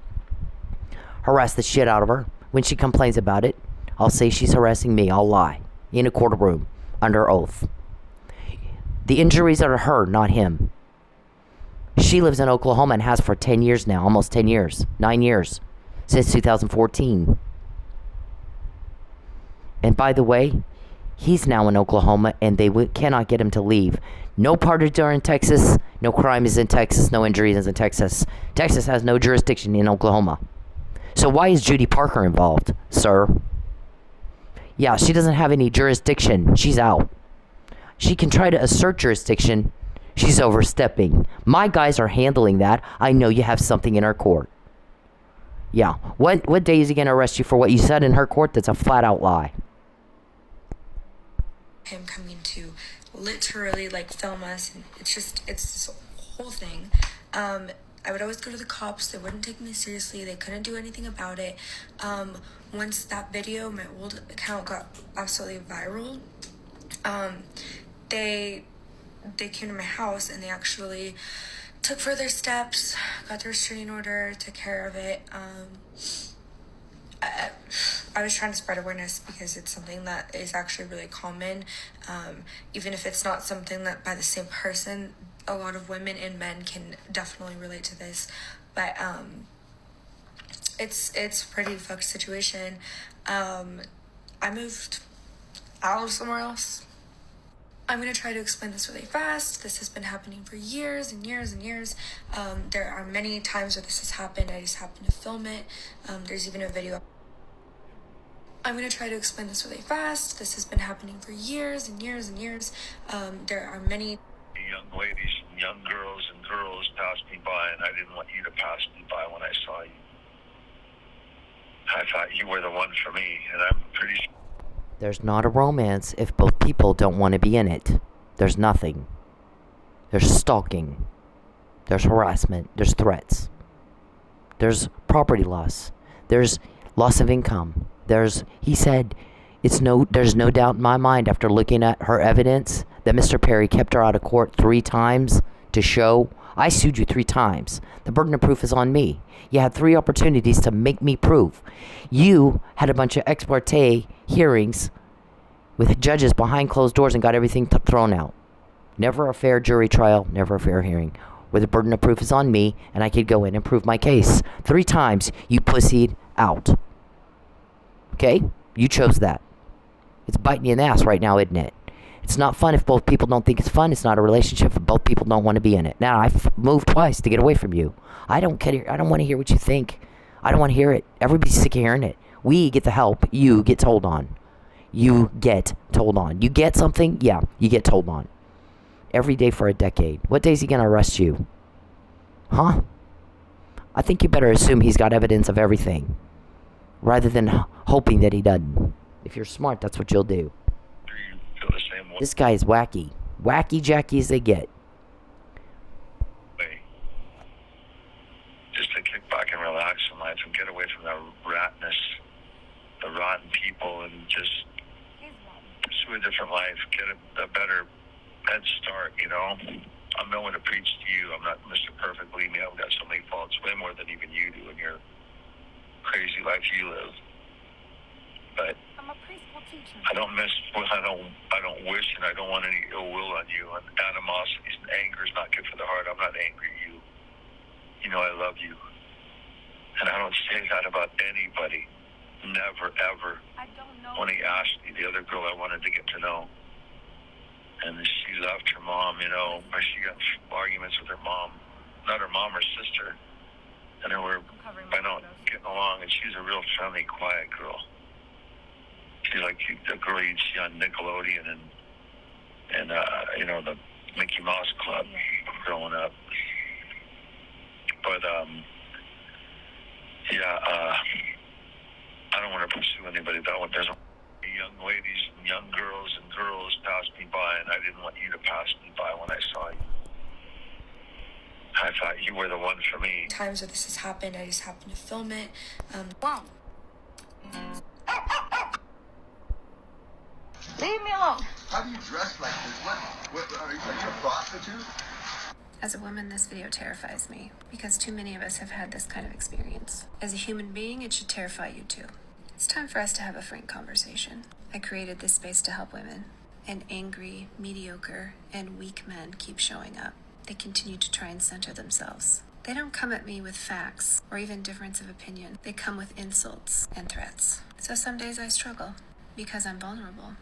harass the shit out of her. When she complains about it, I'll say she's harassing me. I'll lie in a courtroom under oath. The injuries are her, not him. She lives in Oklahoma and has for 10 years now, almost 10 years, 9 years, since 2014. And by the way, he's now in Oklahoma and they cannot get him to leave. No parties are in Texas. No crime is in Texas. No injuries is in Texas. Texas has no jurisdiction in Oklahoma. So why is Judy Parker involved, sir? Yeah, she doesn't have any jurisdiction. She's out. She can try to assert jurisdiction. She's overstepping. My guys are handling that. I know you have something in our court. Yeah. What day is he going to arrest you for what you said in her court? That's a flat out lie. him coming to literally like film us, and it's this whole thing. I would always go to the cops. They wouldn't take me seriously. They couldn't do anything about it. Once that video, my old account, got absolutely viral, they came to my house and they actually took further steps, got the restraining order, took care of it. I was trying to spread awareness because it's something that is actually really common. Even if it's not something that by the same person, a lot of women and men can definitely relate to this. But it's a pretty fucked situation. I moved out of somewhere else. I'm going to try to explain this really fast. This has been happening for years and years and years. There are many times where this has happened. I just happened to film it. There's even a video. I'm going to try to explain this really fast. This has been happening for years and years and years. There are many young ladies and young girls and girls passed me by, and I didn't want you to pass I thought you were the one for me, and I'm pretty sure. There's not a romance if both people don't want to be in it. There's nothing. There's stalking. There's harassment. There's threats. There's property loss. There's loss of income. He said, there's no doubt in my mind after looking at her evidence that Mr. Perry kept her out of court 3 times to show, I sued you 3 times. The burden of proof is on me. You had 3 opportunities to make me prove. You had a bunch of ex parte hearings with judges behind closed doors and got everything thrown out. Never a fair jury trial, never a fair hearing. Where the burden of proof is on me and I could go in and prove my case. 3 times you pussied out. Okay? You chose that. It's biting you in the ass right now, isn't it? It's not fun if both people don't think it's fun. It's not a relationship if both people don't want to be in it. Now, I've moved twice to get away from you. I don't care. I don't want to hear what you think. I don't want to hear it. Everybody's sick of hearing it. We get the help. You get told on. You get told on. You get something? Yeah, you get told on. Every day for a decade. What day is he going to arrest you? Huh? I think you better assume he's got evidence of everything, rather than hoping that he doesn't. If you're smart, that's what you'll do. Do you feel the same way? This guy is wacky. Wacky Jackie as they get. Just to kick back and relax in life and get away from the ratness, the rotten people, and just pursue a different life, get a better head start, you know? I'm no one to preach to you. I'm not Mr. Perfect. Believe me, I've got so many faults, way more than even you do in your crazy life you live. But I'm a preschool teacher. I don't wish, and I don't want any ill will on you. And animosity and anger is not good for the heart. I'm not angry at you. You know I love you. And I don't say that about anybody. Never, ever. I don't know. When he asked me, the other girl I wanted to get to know. And she left her mom, you know, or she got arguments with her mom. Not her mom, her sister. And they were getting along, and she's a real friendly, quiet girl. She's like the girl you'd see on Nickelodeon and you know, the Mickey Mouse Club growing up. But, I don't want to pursue anybody that way. There's young ladies and young girls and girls passed me by, and I didn't want you to pass me by when I saw you. I thought you were the one for me. Times where this has happened, I just happened to film it. Wow. Leave me alone. How do you dress like this? What are you like a prostitute? As a woman, this video terrifies me because too many of us have had this kind of experience. As a human being, it should terrify you too. It's time for us to have a frank conversation. I created this space to help women, and angry, mediocre, and weak men keep showing up. They continue to try and center themselves. They don't come at me with facts or even difference of opinion. They come with insults and threats. So some days I struggle because I'm vulnerable,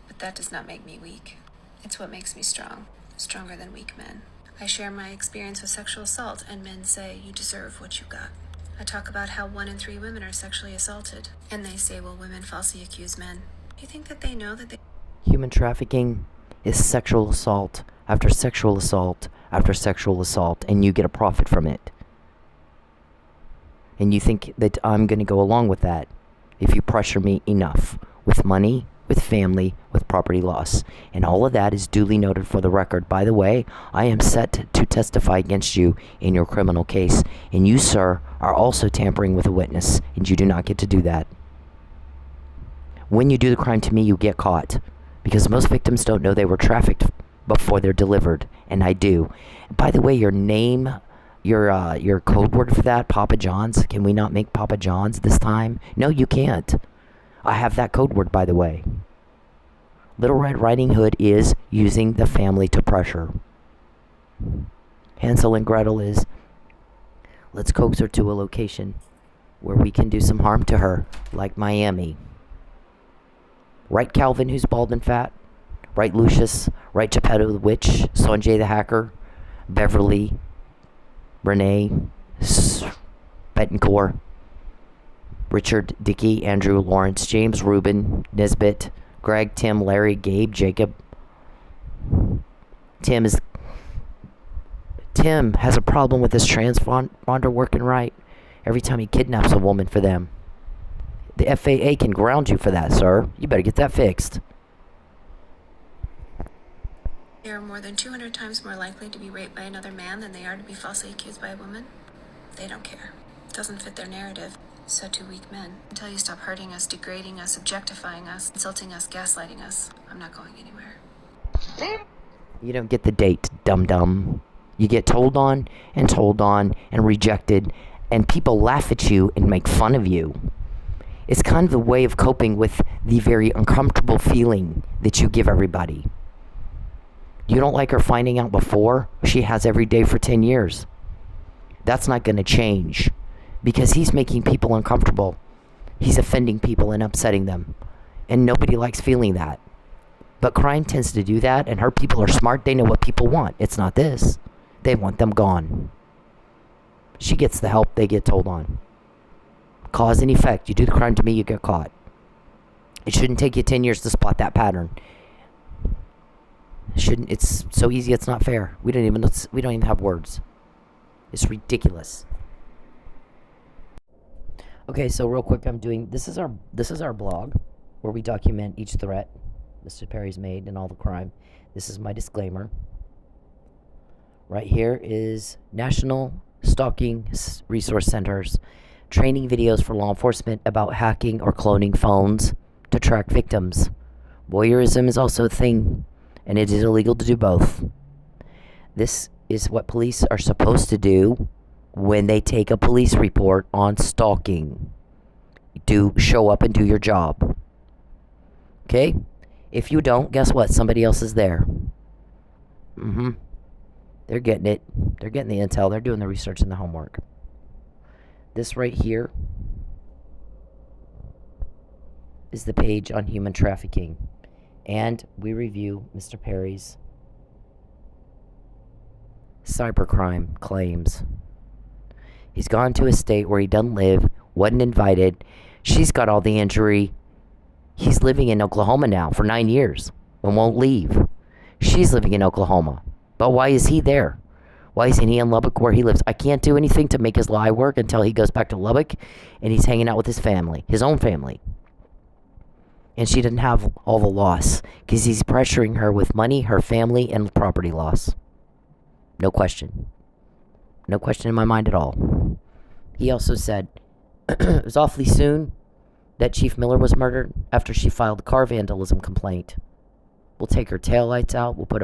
but that does not make me weak. It's what makes me strong, stronger than weak men. I share my experience with sexual assault, and men say, you deserve what you got. I talk about how 1 in 3 women are sexually assaulted, and they say, well, women falsely accuse men. Do you think that they know that they... Human trafficking is sexual assault after sexual assault after sexual assault, and you get a profit from it. And you think that I'm going to go along with that if you pressure me enough with money, with family, with property loss. And all of that is duly noted for the record. By the way, I am set to testify against you in your criminal case. And you, sir, are also tampering with a witness, and you do not get to do that. When you do the crime to me, you get caught. Because most victims don't know they were trafficked before they're delivered. And I do. By the way, your name, your code word for that, Papa John's, can we not make Papa John's this time? No, you can't. I have that code word, by the way. Little Red Riding Hood is using the family to pressure. Hansel and Gretel is, let's coax her to a location where we can do some harm to her, like Miami. Right, Calvin, who's bald and fat? Right, Lucius? Right, Geppetto the Witch? Sanjay the Hacker? Beverly? Renee? Betancourt? Richard, Dickey, Andrew, Lawrence, James, Ruben, Nisbet, Greg, Tim, Larry, Gabe, Jacob. Tim has a problem with this transponder working right every time he kidnaps a woman for them. The FAA can ground you for that, sir. You better get that fixed. They are more than 200 times more likely to be raped by another man than they are to be falsely accused by a woman. They don't care. It doesn't fit their narrative. So do weak men. Until you stop hurting us, degrading us, objectifying us, insulting us, gaslighting us, I'm not going anywhere. You don't get the date, dum-dum. You get told on and rejected, and people laugh at you and make fun of you. It's kind of the way of coping with the very uncomfortable feeling that you give everybody. You don't like her finding out before? She has every day for 10 years. That's not going to change because he's making people uncomfortable. He's offending people and upsetting them. And nobody likes feeling that. But crime tends to do that, and her people are smart. They know what people want. It's not this. They want them gone. She gets the help, they get told on. Cause and effect. You do the crime to me, you get caught. It shouldn't take you 10 years to spot that pattern. It's so easy, it's not fair. We don't even have words. It's ridiculous. Okay, so real quick, this is our blog where we document each threat Mr. Perry's made and all the crime. This is my disclaimer. Right here is National Stalking Resource Centers training videos for law enforcement about hacking or cloning phones to track victims. Voyeurism is also a thing, and it is illegal to do both. This is what police are supposed to do when they take a police report on stalking. Show up and do your job. Okay? If you don't, guess what? Somebody else is there. They're getting it. They're getting the intel. They're doing the research and the homework. This right here is the page on human trafficking. And we review Mr. Perry's cybercrime claims. He's gone to a state where he doesn't live, wasn't invited. She's got all the injury. He's living in Oklahoma now for 9 years and won't leave. She's living in Oklahoma. But why is he there? Why isn't he in Lubbock where he lives? I can't do anything to make his lie work until he goes back to Lubbock and he's hanging out with his family, his own family. And she doesn't have all the loss because he's pressuring her with money, her family, and property loss. No question. No question in my mind at all. He also said it was awfully soon that Chief Miller was murdered after she filed a car vandalism complaint. We'll take her taillights out. We'll put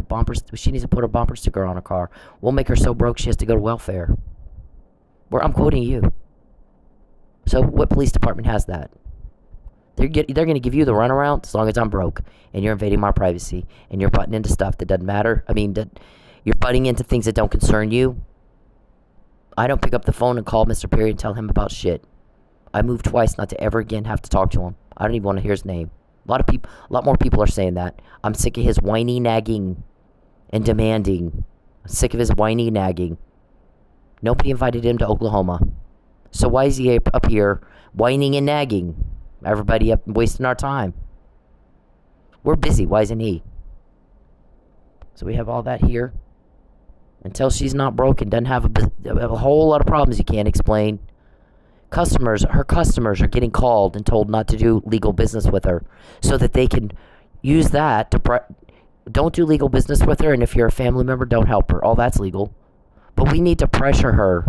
she needs to put a bumper sticker on her car. We'll make her so broke she has to go to welfare. I'm quoting you. So what police department has that? They're going to give you the runaround as long as I'm broke and you're invading my privacy and you're butting into stuff that doesn't matter. You're butting into things that don't concern you. I don't pick up the phone and call Mr. Perry and tell him about shit. I moved twice not to ever again have to talk to him. I don't even want to hear his name. A lot more people are saying that. I'm sick of his whiny, nagging, and demanding. I'm sick of his whiny, nagging. Nobody invited him to Oklahoma. So why is he up here whining and nagging? Everybody up wasting our time. We're busy. Why isn't he? So we have all that here. Until she's not broken, doesn't have a whole lot of problems you can't explain. Her customers are getting called and told not to do legal business with her so that they can use that to don't do legal business with her, and if you're a family member, don't help her. All that's legal. But we need to pressure her.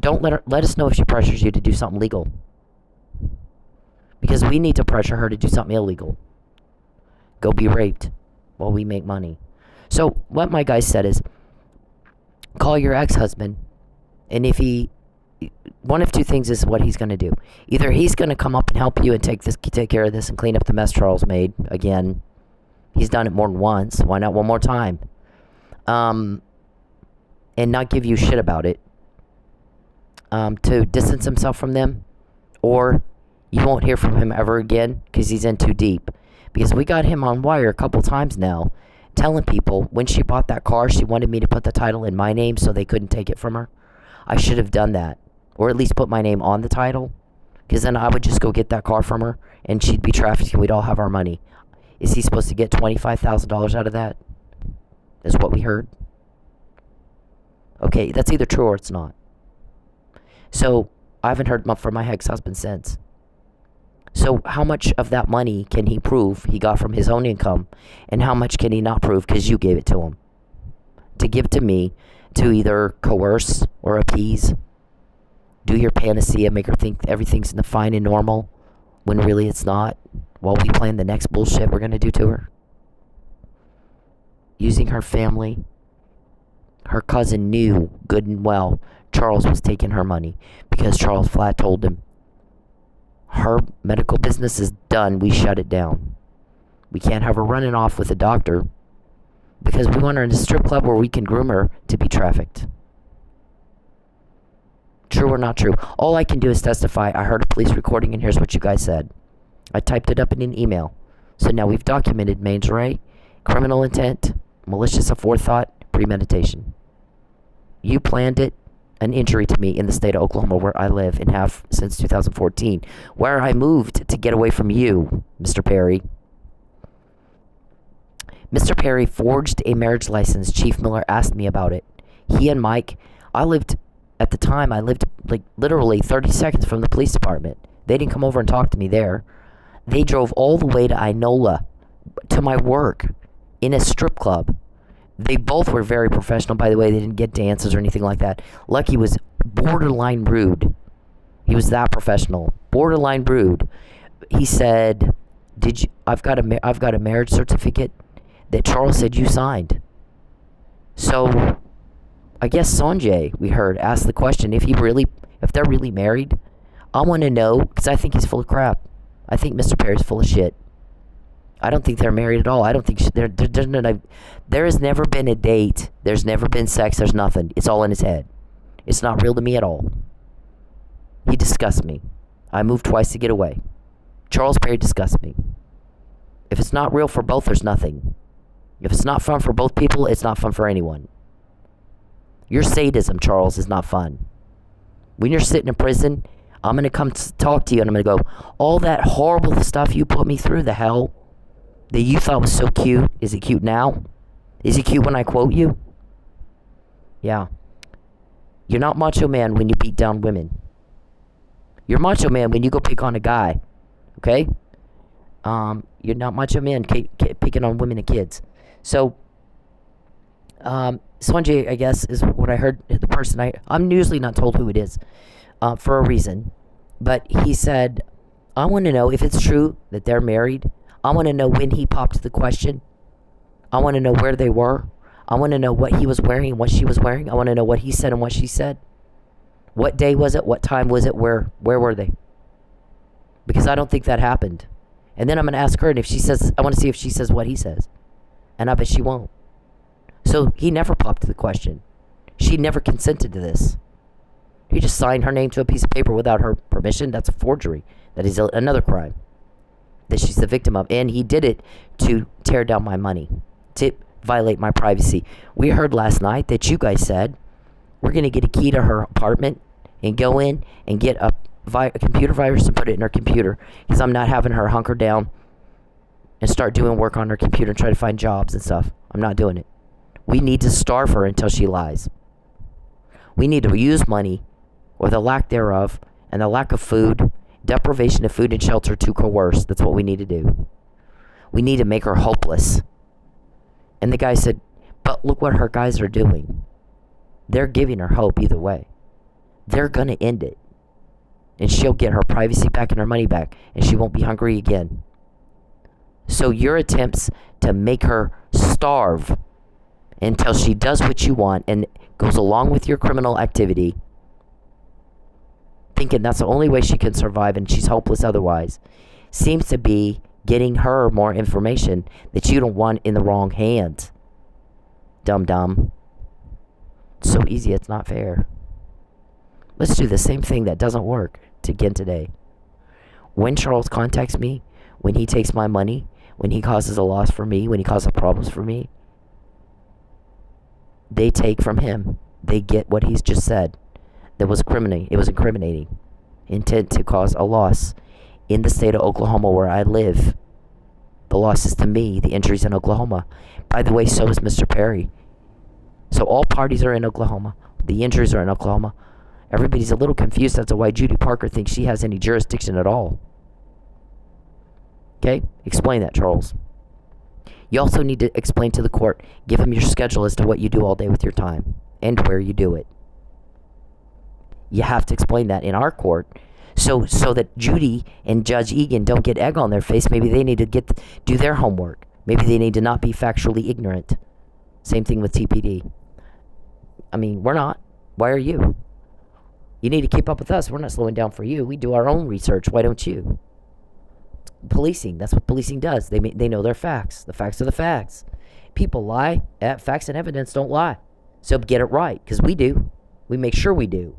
Don't let us know if she pressures you to do something legal. Because we need to pressure her to do something illegal. Go be raped while we make money. So what my guy said is, call your ex-husband, and if one of two things is what he's going to do. Either he's going to come up and help you and take care of this and clean up the mess Charles made. Again, he's done it more than once. Why not one more time? And not give you shit about it. To distance himself from them. Or you won't hear from him ever again because he's in too deep. Because we got him on wire a couple times now, telling people when she bought that car, she wanted me to put the title in my name so they couldn't take it from her. I should have done that. Or at least put my name on the title. Because then I would just go get that car from her. And she'd be trafficked and we'd all have our money. Is he supposed to get $25,000 out of that? Is what we heard. Okay, that's either true or it's not. So, I haven't heard from my ex-husband since. So how much of that money can he prove he got from his own income, and how much can he not prove because you gave it to him? To give to me, to either coerce or appease, do your panacea, make her think everything's fine and normal, when really it's not, while we plan the next bullshit we're going to do to her. Using her family. Her cousin knew good and well Charles was taking her money because Charles flat told him, her medical business is done, we shut it down. We can't have her running off with a doctor because we want her in a strip club where we can groom her to be trafficked. True or not true? All I can do is testify. I heard a police recording and here's what you guys said. I typed it up in an email. So now we've documented mens rea, criminal intent, malicious aforethought, premeditation. You planned it, an injury to me in the state of Oklahoma where I live and have since 2014, where I moved to get away from you, Mr. Perry. Mr. Perry forged a marriage license. Chief Miller asked me about it. He and Mike, I lived like literally 30 seconds from the police department. They didn't come over and talk to me there. They drove all the way to Inola to my work in a strip club. They both were very professional, by the way. They didn't get dances or anything like that. Lucky was borderline rude. He was that professional. Borderline rude. He said, I've got a marriage certificate that Charles said you signed. So I guess Sanjay, we heard, asked the question, if they're really married, I want to know, because I think he's full of crap. I think Mr. Perry's full of shit. I don't think they're married at all. I don't think there has never been a date. There's never been sex. There's nothing. It's all in his head. It's not real to me at all. He disgusts me. I moved twice to get away. Charles Perry disgusts me. If it's not real for both, there's nothing. If it's not fun for both people, it's not fun for anyone. Your sadism, Charles, is not fun. When you're sitting in prison, I'm going to come talk to you and I'm going to go, all that horrible stuff you put me through, the hell that you thought was so cute, is it cute now? Is it cute when I quote you? Yeah. You're not macho man when you beat down women. You're macho man when you go pick on a guy. Okay? You're not macho man picking on women and kids. So, Sanjay, I guess, is what I heard. The person I'm usually not told who it is, for a reason. But he said, I want to know if it's true that they're married. I want to know when he popped the question. I want to know where they were. I want to know what he was wearing and what she was wearing. I want to know what he said and what she said. What day was it? What time was it? Where were they? Because I don't think that happened. And then I'm going to ask her, and if she says, I want to see if she says what he says. And I bet she won't. So he never popped the question. She never consented to this. He just signed her name to a piece of paper without her permission. That's a forgery. That is another crime that she's the victim of. And he did it to tear down my money, to violate my privacy. We heard last night that you guys said we're going to get a key to her apartment and go in and get a computer virus and put it in her computer, because I'm not having her hunker down and start doing work on her computer and try to find jobs and stuff. I'm not doing it. We need to starve her until she lies. We need to use money, or the lack thereof, and the lack of food, deprivation of food and shelter, to coerce. That's what we need to do. We need to make her hopeless. And the guy said, but look what her guys are doing. They're giving her hope either way. They're going to end it. And she'll get her privacy back and her money back, and she won't be hungry again. So your attempts to make her starve until she does what you want and goes along with your criminal activity, thinking that's the only way she can survive and she's hopeless otherwise, seems to be getting her more information that you don't want in the wrong hands. Dum-dum. It's so easy, it's not fair. Let's do the same thing that doesn't work again today. When Charles contacts me, when he takes my money, when he causes a loss for me, when he causes problems for me, they take from him. They get what he's just said. That was incriminating. It was incriminating. Intent to cause a loss in the state of Oklahoma where I live. The loss is to me. The injuries in Oklahoma. By the way, so is Mr. Perry. So all parties are in Oklahoma. The injuries are in Oklahoma. Everybody's a little confused as to why Judy Parker thinks she has any jurisdiction at all. Okay? Explain that, Charles. You also need to explain to the court, give them your schedule as to what you do all day with your time and where you do it. You have to explain that in our court so that Judy and Judge Egan don't get egg on their face. Maybe they need to do their homework. Maybe they need to not be factually ignorant. Same thing with TPD. I mean, we're not. Why are you? You need to keep up with us. We're not slowing down for you. We do our own research. Why don't you? Policing. That's what policing does. They know their facts. The facts are the facts. People lie. Facts and evidence don't lie. So get it right, because we do. We make sure we do.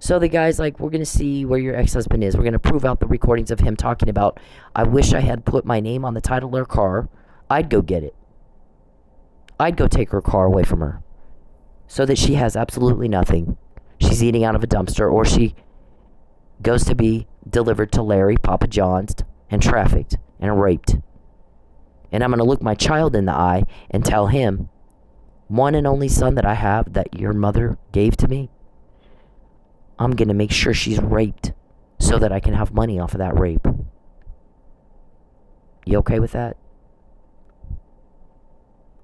So the guy's like, we're going to see where your ex-husband is. We're going to prove out the recordings of him talking about, I wish I had put my name on the title of her car. I'd go get it. I'd go take her car away from her so that she has absolutely nothing. She's eating out of a dumpster, or she goes to be delivered to Larry, Papa John's, and trafficked and raped. And I'm going to look my child in the eye and tell him, one and only son that I have that your mother gave to me, I'm going to make sure she's raped so that I can have money off of that rape. You okay with that?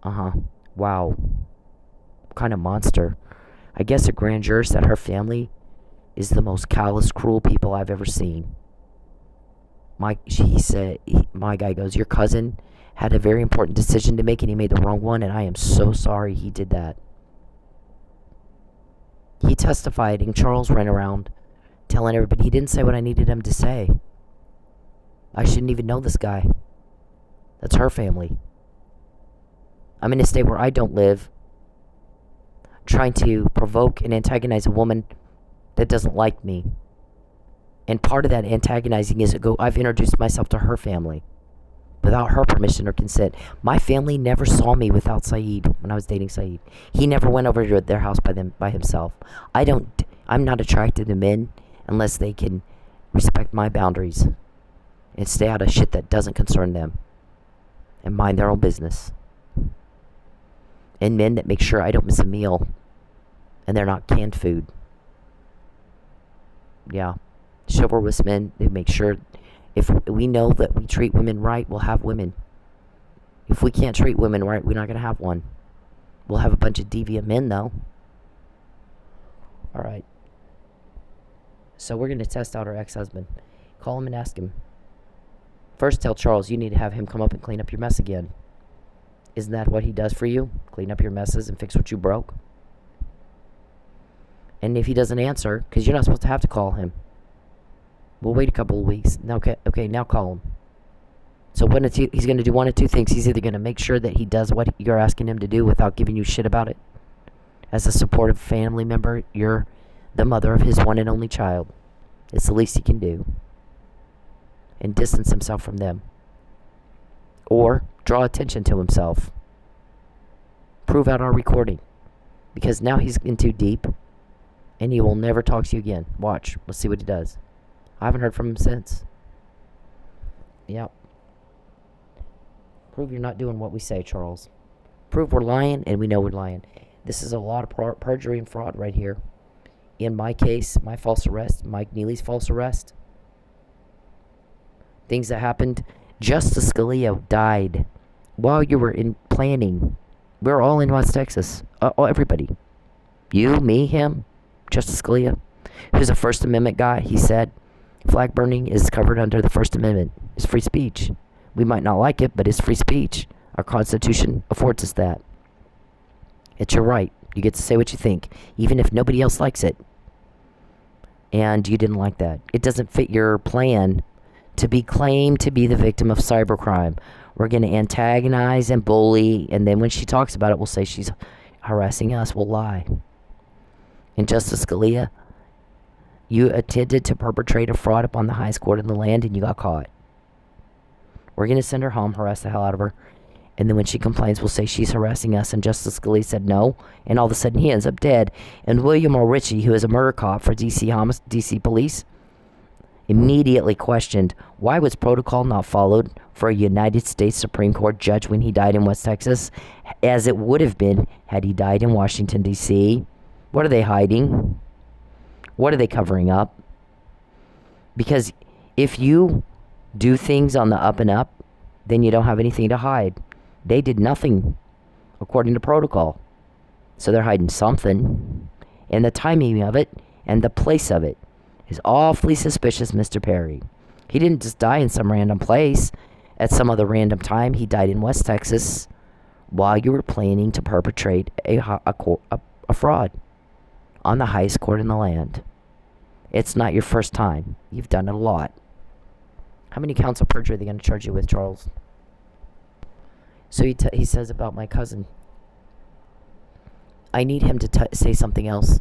Wow. What kind of monster. I guess a grand juror said her family is the most callous, cruel people I've ever seen. My guy goes, your cousin had a very important decision to make and he made the wrong one, and I am so sorry he did that. He testified, and Charles ran around telling everybody he didn't say what I needed him to say. I shouldn't even know this guy. That's her family. I'm in a state where I don't live, trying to provoke and antagonize a woman that doesn't like me. And part of that antagonizing is I've introduced myself to her family without her permission or consent. My family never saw me without Saeed when I was dating Saeed. He never went over to their house by himself. I'm not attracted to men unless they can respect my boundaries and stay out of shit that doesn't concern them and mind their own business. And men that make sure I don't miss a meal and they're not canned food. Yeah. Chivalrous men, they make sure if we know that we treat women right, we'll have women. If we can't treat women right, we're not going to have one. We'll have a bunch of deviant men, though. All right. So we're going to test out our ex-husband. Call him and ask him. First, tell Charles you need to have him come up and clean up your mess again. Isn't that what he does for you? Clean up your messes and fix what you broke? And if he doesn't answer, because you're not supposed to have to call him, we'll wait a couple of weeks. Okay, now call him. So he's going to do one of two things. He's either going to make sure that he does what you're asking him to do without giving you shit about it. As a supportive family member, you're the mother of his one and only child. It's the least he can do. And distance himself from them. Or draw attention to himself. Prove out our recording. Because now he's in too deep. And he will never talk to you again. Watch. Let's see what he does. I haven't heard from him since. Yep. Prove you're not doing what we say, Charles. Prove we're lying, and we know we're lying. This is a lot of perjury and fraud right here. In my case, my false arrest, Mike Neely's false arrest. Things that happened. Justice Scalia died while you were in planning. We're all in West Texas. Everybody. You, me, him, Justice Scalia, who's a First Amendment guy. He said, flag burning is covered under the First Amendment. It's free speech. We might not like it, but it's free speech. Our Constitution affords us that. It's your right. You get to say what you think, even if nobody else likes it. And you didn't like that. It doesn't fit your plan to be claimed to be the victim of cybercrime. We're going to antagonize and bully, and then when she talks about it, we'll say she's harassing us. We'll lie. And Justice Scalia, you attempted to perpetrate a fraud upon the highest court in the land, and you got caught. We're going to send her home, harass the hell out of her. And then when she complains, we'll say she's harassing us. And Justice Scalia said no. And all of a sudden, he ends up dead. And William O. Ritchie, who is a murder cop for DC police, immediately questioned, why was protocol not followed for a United States Supreme Court judge when he died in West Texas, as it would have been had he died in Washington, D.C.? What are they hiding? What are they covering up? Because if you do things on the up and up, then you don't have anything to hide. They did nothing according to protocol. So they're hiding something. And the timing of it and the place of it is awfully suspicious, Mr. Perry. He didn't just die in some random place at some other random time. He died in West Texas while you were planning to perpetrate a fraud on the highest court in the land. It's not your first time. You've done it a lot. How many counts of perjury are they going to charge you with, Charles? So he says about my cousin. I need him to say something else.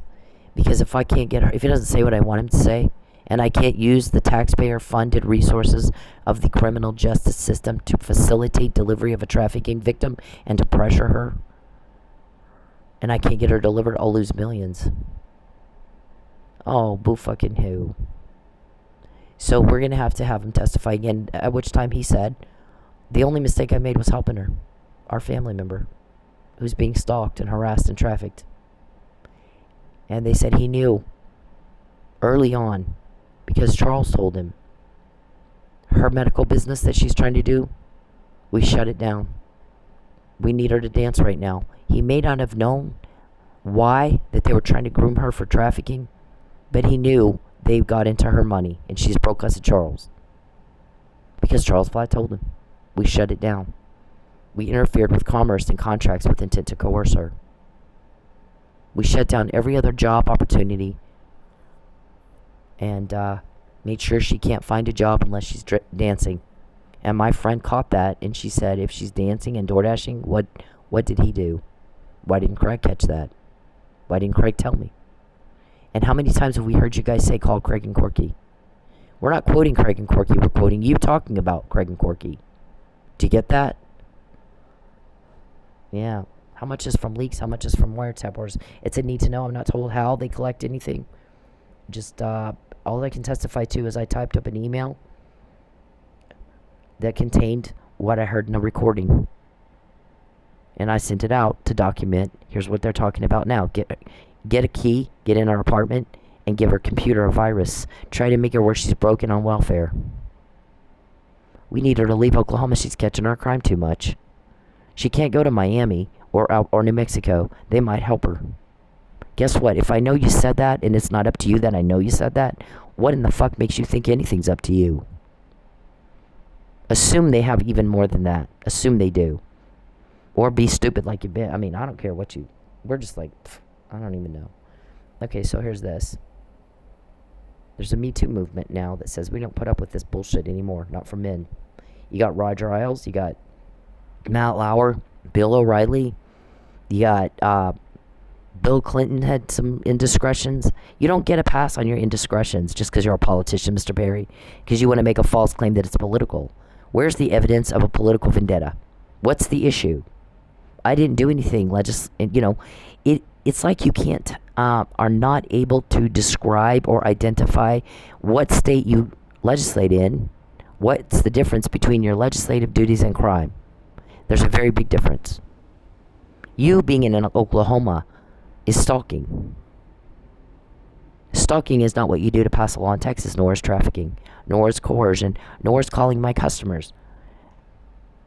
Because if I can't get her, if he doesn't say what I want him to say, and I can't use the taxpayer-funded resources of the criminal justice system to facilitate delivery of a trafficking victim and to pressure her, and I can't get her delivered, I'll lose millions. Oh, boo fucking who. So we're going to have him testify again, at which time he said, the only mistake I made was helping her, our family member, who's being stalked and harassed and trafficked. And they said he knew early on, because Charles told him, her medical business that she's trying to do, we shut it down. We need her to dance right now. He may not have known why that they were trying to groom her for trafficking, but he knew they got into her money, and she's broke us at Charles. Because Charles flat told him, we shut it down. We interfered with commerce and contracts with intent to coerce her. We shut down every other job opportunity and made sure she can't find a job unless she's dancing. And my friend caught that, and she said, if she's dancing and door dashing, what did he do? Why didn't Craig catch that? Why didn't Craig tell me? And how many times have we heard you guys say, call Craig and Corky? We're not quoting Craig and Corky, we're quoting you talking about Craig and Corky. Do you get that? Yeah. How much is from leaks? How much is from wiretap orders? It's a need to know. I'm not told how they collect anything. Just all I can testify to is I typed up an email that contained what I heard in a recording. And I sent it out to document. Here's what they're talking about now. Get a key, get in our apartment, and give her computer a virus. Try to make her where she's broken on welfare. We need her to leave Oklahoma. She's catching our crime too much. She can't go to Miami or New Mexico. They might help her. Guess what? If I know you said that and it's not up to you that I know you said that, what in the fuck makes you think anything's up to you? Assume they have even more than that. Assume they do. Or be stupid like you've been. I mean, I don't care what you... We're just like... I don't even know. Okay, so here's this. There's a Me Too movement now that says we don't put up with this bullshit anymore. Not for men. You got Roger Ailes. You got Matt Lauer. Bill O'Reilly. You got... Bill Clinton had some indiscretions. You don't get a pass on your indiscretions just because you're a politician, Mr. Perry. Because you want to make a false claim that it's political. Where's the evidence of a political vendetta? What's the issue? I didn't do anything. It's like you can't, are not able to describe or identify what state you legislate in. What's the difference between your legislative duties and crime? There's a very big difference. You being in Oklahoma is stalking. Stalking is not what you do to pass a law in Texas, nor is trafficking, nor is coercion, nor is calling my customers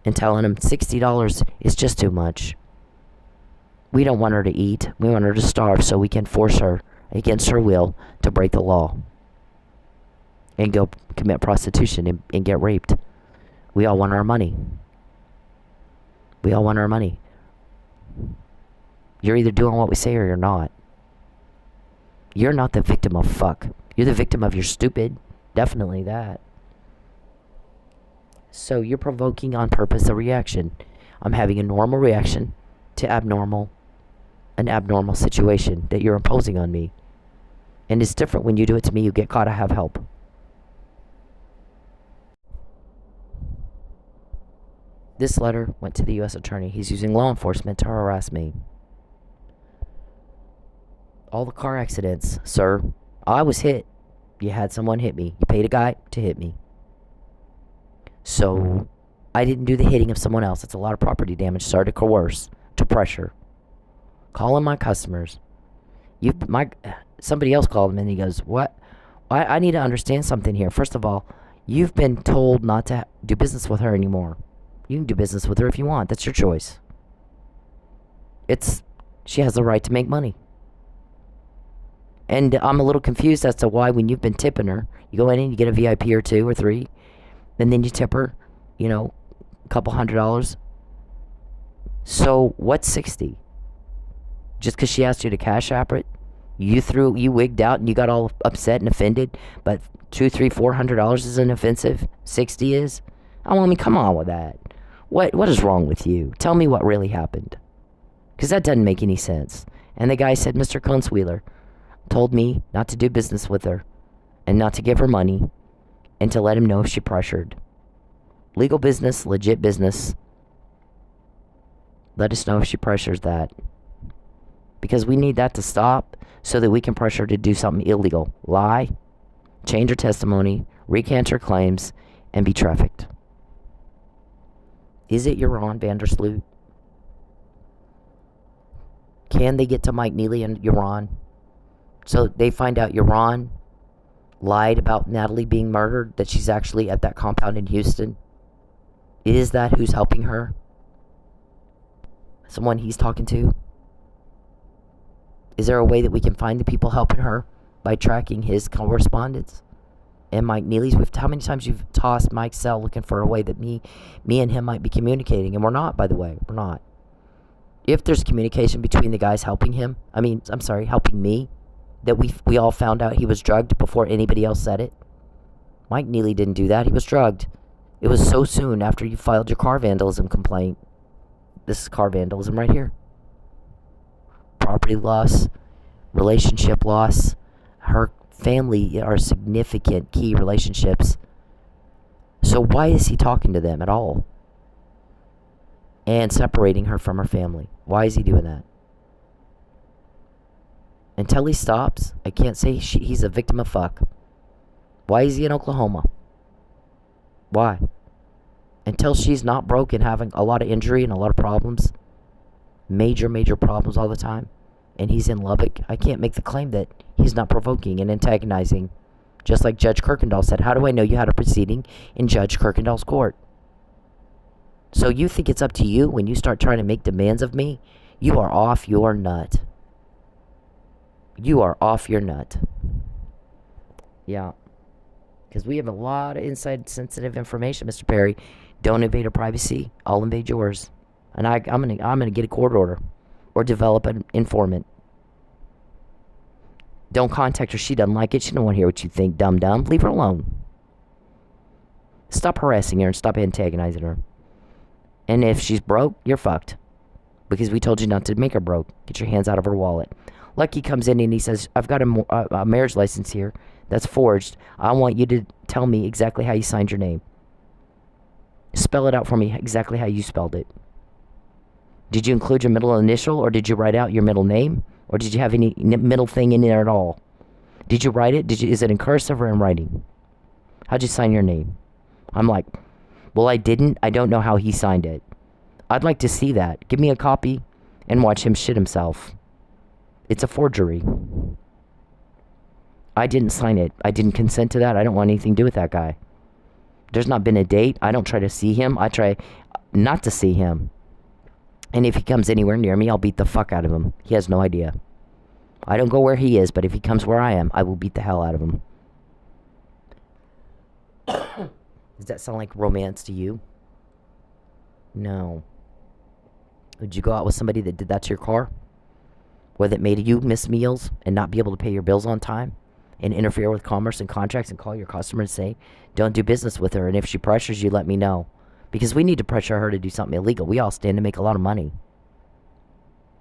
and telling them $60 is just too much. We don't want her to eat. We want her to starve so we can force her against her will to break the law and go commit prostitution and get raped. We all want our money. We all want our money. You're either doing what we say or you're not. You're not the victim of fuck. You're the victim of your stupid. Definitely that. So you're provoking on purpose a reaction. I'm having a normal reaction to an abnormal situation that you're imposing on me. And it's different when you do it to me. You get caught, I have help. This letter went to the U.S. Attorney. He's using law enforcement to harass me. All the car accidents, sir. I was hit. You had someone hit me. You paid a guy to hit me. So, I didn't do the hitting of someone else. It's a lot of property damage. Sorry to coerce, to pressure. Calling my customers. Somebody else called him and he goes, what? I need to understand something here. First of all, You've been told not to do business with her anymore. You can do business with her if you want. That's your choice. She has the right to make money. And I'm a little confused as to why when you've been tipping her, you go in and you get a VIP or 2 or 3, and then you tip her, a couple $100. So what's 60? Just because she asked you to cash app it, you wigged out and you got all upset and offended, but $200, $300, $400 isn't offensive. 60 is. Oh, I mean, come on with that. What is wrong with you? Tell me what really happened, because that doesn't make any sense. And the guy said, Mr. Kunzweiler told me not to do business with her and not to give her money and to let him know if she pressured. Legal business, legit business. Let us know if she pressures that, because we need that to stop so that we can pressure her to do something illegal. Lie, change her testimony, recant her claims, and be trafficked. Is it Yaron Vandersloot? Can they get to Mike Neely and Yaron? So they find out Yaron lied about Natalie being murdered, that she's actually at that compound in Houston. Is that who's helping her? Someone he's talking to? Is there a way that we can find the people helping her by tracking his correspondence? And Mike Neely's, how many times you've tossed Mike's cell looking for a way that me and him might be communicating, and we're not, by the way, we're not. If there's communication between the guys helping helping me, that we all found out he was drugged before anybody else said it. Mike Neely didn't do that. He was drugged. It was so soon after you filed your car vandalism complaint. This is car vandalism right here. Property loss, relationship loss. Her family are significant key relationships. So why is he talking to them at all? And separating her from her family. Why is he doing that? Until he stops, I can't say he's a victim of fuck. Why is he in Oklahoma? Why? Until she's not broke and having a lot of injury and a lot of problems. Major problems all the time. And he's in Lubbock. I can't make the claim that he's not provoking and antagonizing. Just like Judge Kirkendall said, how do I know you had a proceeding in Judge Kirkendall's court? So you think it's up to you when you start trying to make demands of me? You are off your nut. You are off your nut. Yeah. Because we have a lot of inside sensitive information, Mr. Perry. Don't invade her privacy. I'll invade yours. And I'm gonna get a court order. Or develop an informant. Don't contact her. She doesn't like it. She don't want to hear what you think, dumb. Leave her alone. Stop harassing her and stop antagonizing her. And if she's broke, you're fucked. Because we told you not to make her broke. Get your hands out of her wallet. Lucky comes in and he says, I've got a marriage license here that's forged. I want you to tell me exactly how you signed your name. Spell it out for me exactly how you spelled it. Did you include your middle initial, or did you write out your middle name? Or did you have any middle thing in there at all? Did you write it? Is it in cursive or in writing? How'd you sign your name? I'm like, well, I didn't. I don't know how he signed it. I'd like to see that. Give me a copy and watch him shit himself. It's a forgery. I didn't sign it. I didn't consent to that. I don't want anything to do with that guy. There's not been a date. I don't try to see him. I try not to see him. And if he comes anywhere near me, I'll beat the fuck out of him. He has no idea. I don't go where he is, but if he comes where I am, I will beat the hell out of him. Does that sound like romance to you? No. Would you go out with somebody that did that to your car? Where that made you miss meals and not be able to pay your bills on time? And interfere with commerce and contracts and call your customer and say, don't do business with her, and if she pressures you, let me know. Because we need to pressure her to do something illegal. We all stand to make a lot of money.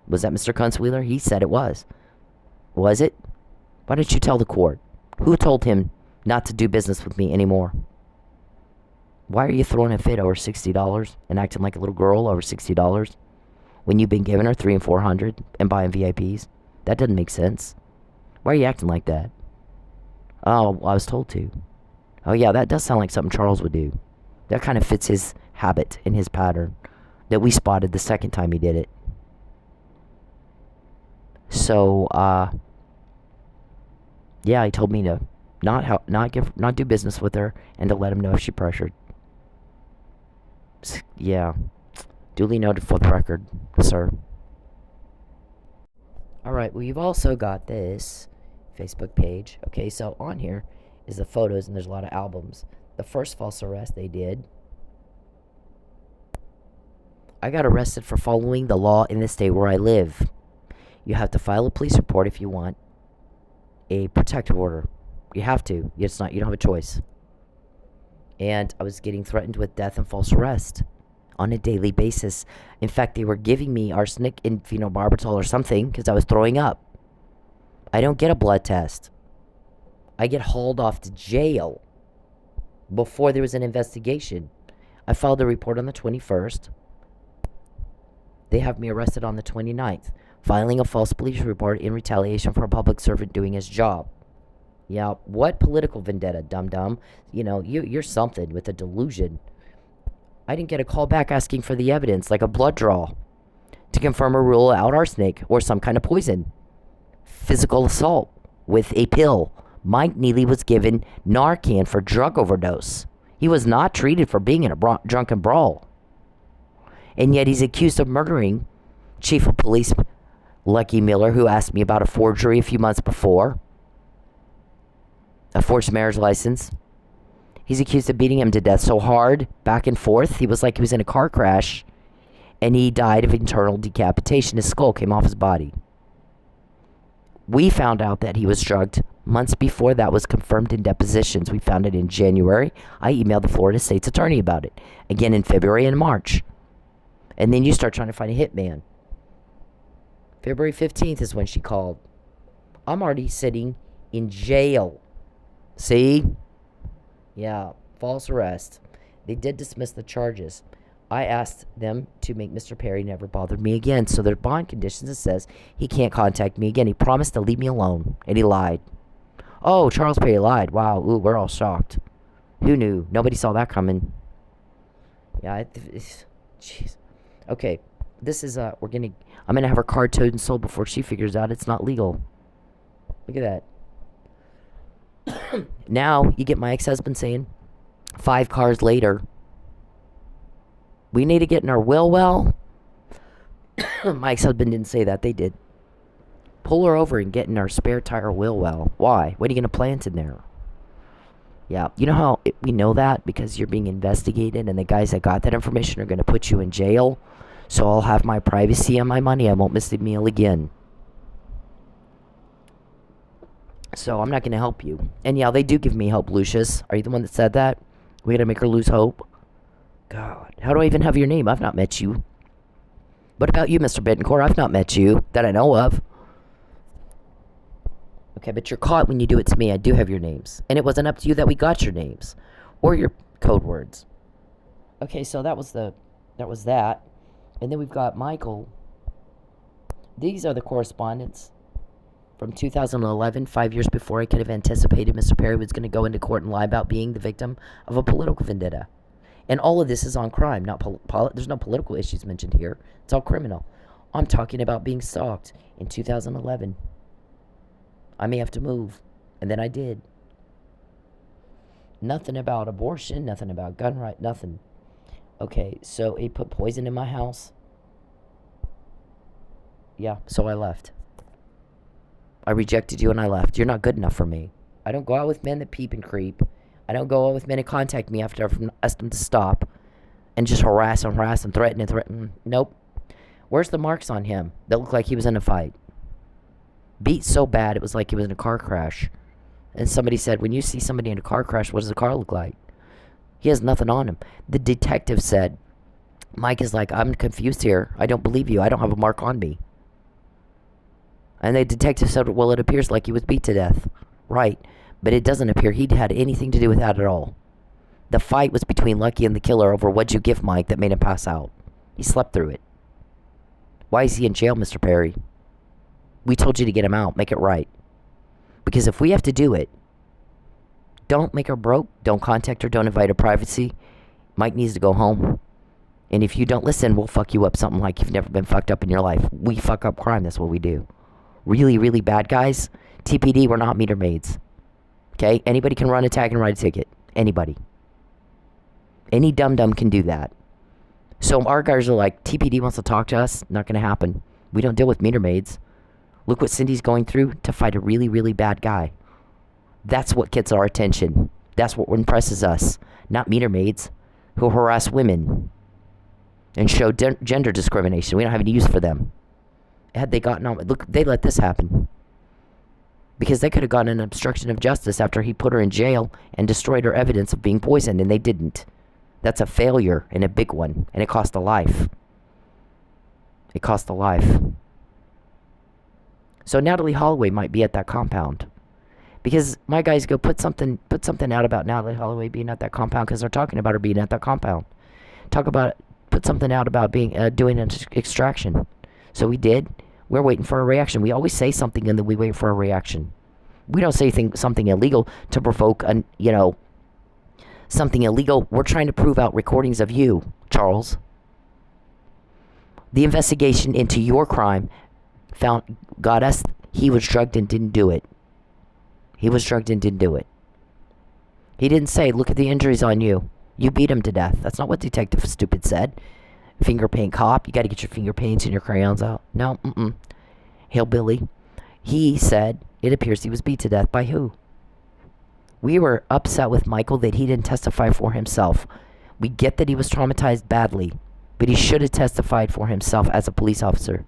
Was that Mr. Kunzweiler? He said it was. Was it? Why didn't you tell the court? Who told him not to do business with me anymore? Why are you throwing a fit over $60 and acting like a little girl over $60 when you've been giving her $300 and $400 and buying VIPs? That doesn't make sense. Why are you acting like that? Oh, I was told to. Oh yeah, that does sound like something Charles would do. That kind of fits his habit and his pattern that we spotted the second time he did it. So, yeah, he told me to not do business with her, and to let him know if she pressured. Yeah. Duly noted for the record, sir. Alright, well, you've also got this Facebook page. Okay, so on here is the photos, and there's a lot of albums. The first false arrest they did, I got arrested for following the law in the state where I live. You have to file a police report if you want a protective order. You have to. You don't have a choice. And I was getting threatened with death and false arrest on a daily basis. In fact, they were giving me arsenic and phenobarbital or something because I was throwing up. I don't get a blood test. I get hauled off to jail before there was an investigation. I filed a report on the 21st. They have me arrested on the 29th, filing a false police report in retaliation for a public servant doing his job. Yeah, what political vendetta, dum-dum? You know, you're something with a delusion. I didn't get a call back asking for the evidence, like a blood draw, to confirm or rule out arsenic or some kind of poison. Physical assault with a pill. Mike Neely was given Narcan for drug overdose. He was not treated for being in a drunken brawl. And yet he's accused of murdering Chief of Police Lucky Miller, who asked me about a forgery a few months before. A forged marriage license. He's accused of beating him to death so hard, back and forth. He was like he was in a car crash, and he died of internal decapitation. His skull came off his body. We found out that he was drugged months before that was confirmed in depositions. We found it in January. I emailed the Florida State's attorney about it. Again in February and March. And then you start trying to find a hitman. February 15th is when she called. I'm already sitting in jail. See? Yeah, false arrest. They did dismiss the charges. I asked them to make Mr. Perry never bother me again. So their bond conditions, it says he can't contact me again. He promised to leave me alone, and he lied. Oh, Charles Perry lied. Wow, ooh, we're all shocked. Who knew? Nobody saw that coming. Yeah, jeez. Okay, this is, I'm gonna have her car towed and sold before she figures out it's not legal. Look at that. Now, you get my ex-husband saying, 5 cars later, we need to get in our well. My ex-husband didn't say that, they did. Pull her over and get in our spare tire well. Why? What are you gonna plant in there? Yeah, you know how we know that? Because you're being investigated, and the guys that got that information are gonna put you in jail. So I'll have my privacy and my money. I won't miss the meal again. So I'm not going to help you. And yeah, they do give me hope, Lucius. Are you the one that said that? We got to make her lose hope? God, how do I even have your name? I've not met you. What about you, Mr. Bittencourt? I've not met you that I know of. Okay, but you're caught when you do it to me. I do have your names. And it wasn't up to you that we got your names. Or your code words. Okay, so that was that. And then we've got Michael. These are the correspondence from 2011, 5 years before I could have anticipated Mr. Perry was going to go into court and lie about being the victim of a political vendetta. And all of this is on crime. There's no political issues mentioned here. It's all criminal. I'm talking about being stalked in 2011. I may have to move. And then I did. Nothing about abortion, nothing about gun rights, nothing. Okay, so he put poison in my house. Yeah, so I left. I rejected you and I left. You're not good enough for me. I don't go out with men that peep and creep. I don't go out with men that contact me after I've asked them to stop and just harass and threaten. Nope. Where's the marks on him that look like he was in a fight? Beat so bad it was like he was in a car crash. And somebody said, when you see somebody in a car crash, what does the car look like? He has nothing on him. The detective said, Mike is like, I'm confused here. I don't believe you. I don't have a mark on me. And the detective said, well, it appears like he was beat to death. Right. But it doesn't appear he'd had anything to do with that at all. The fight was between Lucky and the killer over what'd you give Mike that made him pass out. He slept through it. Why is he in jail, Mr. Perry? We told you to get him out. Make it right. Because if we have to do it, don't make her broke. Don't contact her. Don't invite her privacy. Mike needs to go home. And if you don't listen, we'll fuck you up something like you've never been fucked up in your life. We fuck up crime. That's what we do. Really, really bad guys. TPD, we're not meter maids. Okay? Anybody can run a tag and write a ticket. Anybody. Any dum-dum can do that. So our guys are like, TPD wants to talk to us. Not going to happen. We don't deal with meter maids. Look what Cindy's going through to fight a really, really bad guy. That's what gets our attention. That's what impresses us. Not meter maids who harass women and show gender discrimination. We don't have any use for them. Had they gotten on, look, they let this happen. Because they could have gotten an obstruction of justice after he put her in jail and destroyed her evidence of being poisoned, and they didn't. That's a failure, and a big one, and it cost a life. It cost a life. So Natalie Holloway might be at that compound. Because my guys go, put something out about Natalie Holloway being at that compound, because they're talking about her being at that compound. Put something out about being doing an extraction. So we did. We're waiting for a reaction. We always say something and then we wait for a reaction. We don't say something illegal to provoke something illegal. We're trying to prove out recordings of you, Charles. The investigation into your crime got us. He was drugged and didn't do it. He was drugged and didn't do it. He didn't say, look at the injuries on you. You beat him to death. That's not what Detective Stupid said. Finger paint cop. You got to get your finger paints and your crayons out. No, Hillbilly. He said it appears he was beat to death by who? We were upset with Michael that he didn't testify for himself. We get that he was traumatized badly, but he should have testified for himself as a police officer.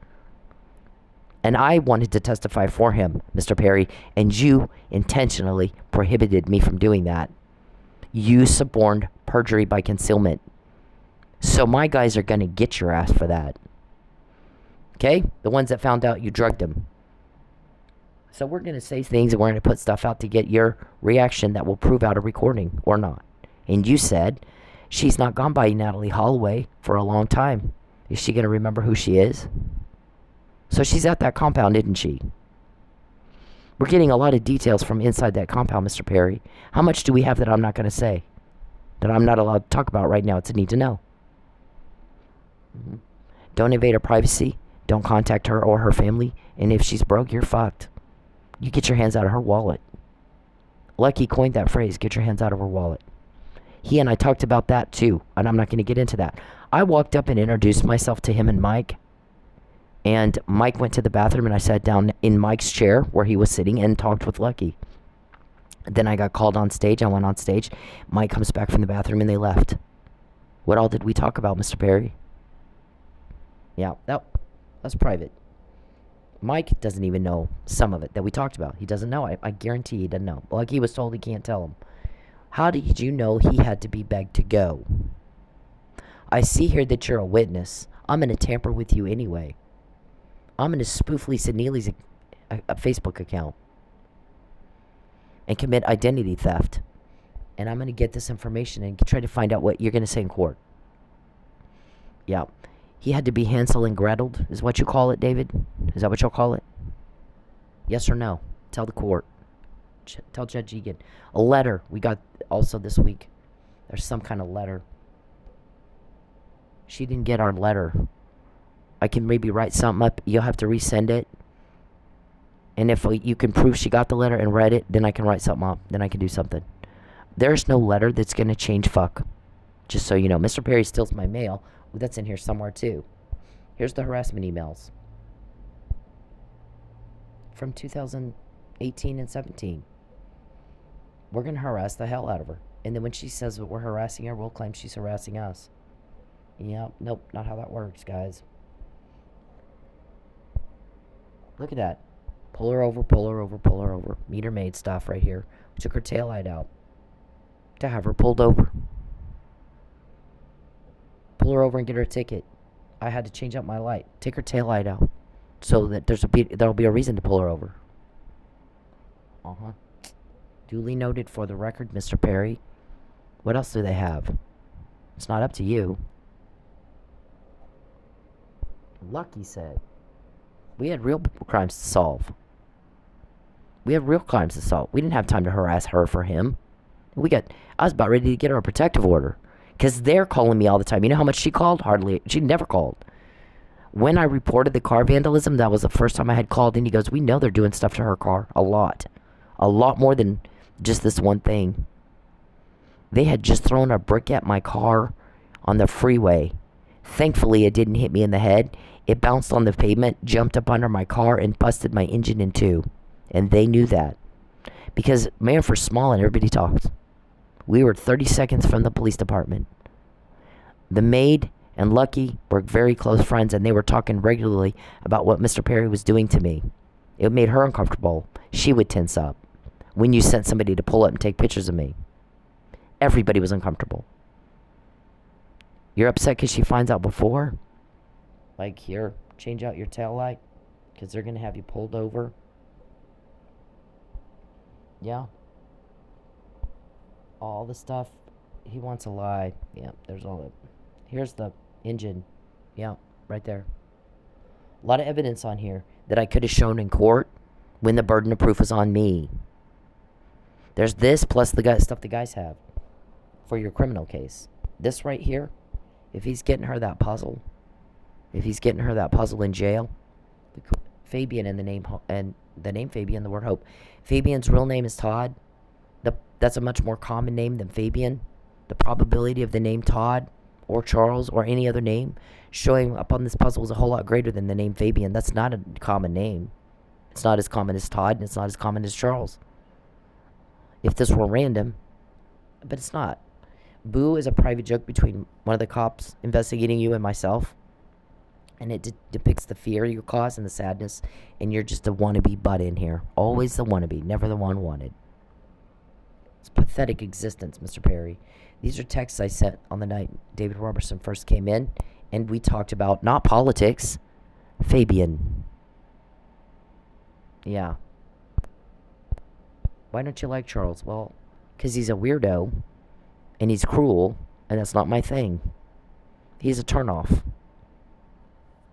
And I wanted to testify for him, Mr. Perry, and you intentionally prohibited me from doing that. You suborned perjury by concealment. So my guys are going to get your ass for that. Okay? The ones that found out you drugged him. So we're going to say things and we're going to put stuff out to get your reaction that will prove out a recording or not. And you said, she's not gone by Natalie Holloway for a long time. Is she going to remember who she is? So she's at that compound, isn't she? We're getting a lot of details from inside that compound, Mr. Perry. How much do we have that I'm not going to say? That I'm not allowed to talk about right now? It's a need to know. Don't invade her privacy. Don't contact her or her family. And if she's broke, you're fucked. You get your hands out of her wallet. Lucky coined that phrase, get your hands out of her wallet. He and I talked about that too, and I'm not going to get into that. I walked up and introduced myself to him and Mike. And Mike went to the bathroom and I sat down in Mike's chair where he was sitting and talked with Lucky. Then I got called on stage. I went on stage. Mike comes back from the bathroom and they left. What all did we talk about, Mr. Perry? Yeah, that's private. Mike doesn't even know some of it that we talked about. He doesn't know. I guarantee he doesn't know. Like he was told he can't tell him. How did you know he had to be begged to go? I see here that you're a witness. I'm going to tamper with you anyway. I'm going to spoof Lisa Neely's a Facebook account and commit identity theft. And I'm going to get this information and try to find out what you're going to say in court. Yeah. He had to be Hansel and Gretel, is what you call it, David? Is that what you'll call it? Yes or no? Tell the court. Tell Judge Egan. A letter we got also this week. There's some kind of letter. She didn't get our letter. I can maybe write something up. You'll have to resend it. And if you can prove she got the letter and read it, then I can write something up. Then I can do something. There's no letter that's going to change fuck. Just so you know. Mr. Perry steals my mail. Well, that's in here somewhere too. Here's the harassment emails. From 2018 and 17. We're going to harass the hell out of her. And then when she says that we're harassing her, we'll claim she's harassing us. Yep. Nope. Not how that works, guys. Look at that. Pull her over, pull her over, pull her over. Meter maid stuff right here. We took her taillight out to have her pulled over. Pull her over and get her a ticket. I had to change out my light. Take her taillight out so that there'll be a reason to pull her over. Duly noted for the record, Mr. Perry. What else do they have? It's not up to you. Lucky said. We had real crimes to solve. We have real crimes to solve. We didn't have time to harass her for him. I was about ready to get her a protective order. Because they're calling me all the time. You know how much she called? Hardly. She never called. When I reported the car vandalism, that was the first time I had called in. He goes, we know they're doing stuff to her car. A lot. A lot more than Just this one thing. They had just thrown a brick at my car on the freeway. Thankfully, it didn't hit me in the head. It bounced on the pavement, jumped up under my car, and busted my engine in two. And they knew that. Because Manford's small and everybody talks. We were 30 seconds from the police department. The maid and Lucky were very close friends, and they were talking regularly about what Mr. Perry was doing to me. It made her uncomfortable. She would tense up when you sent somebody to pull up and take pictures of me. Everybody was uncomfortable. You're upset because she finds out before? Like, here, change out your tail light because they're going to have you pulled over. Yeah. All the stuff. He wants a lie. Yeah, there's all that. Here's the engine. Yeah, right there. A lot of evidence on here that I could have shown in court when the burden of proof was on me. There's this plus the stuff the guys have for your criminal case. This right here, if he's getting her that puzzle, in jail, Fabian and the name Fabian, the word hope. Fabian's real name is Todd. That's a much more common name than Fabian. The probability of the name Todd or Charles or any other name showing up on this puzzle is a whole lot greater than the name Fabian. That's not a common name. It's not as common as Todd, and it's not as common as Charles. If this were random, but it's not. Boo is a private joke between one of the cops investigating you and myself. And it depicts the fear you cause and the sadness. And you're just a wannabe butt in here. Always the wannabe, never the one wanted. It's a pathetic existence, Mr. Perry. These are texts I sent on the night David Robertson first came in. And we talked about, not politics, Fabian. Yeah. Why don't you like Charles? Well, because he's a weirdo. And he's cruel. And that's not my thing. He's a turnoff.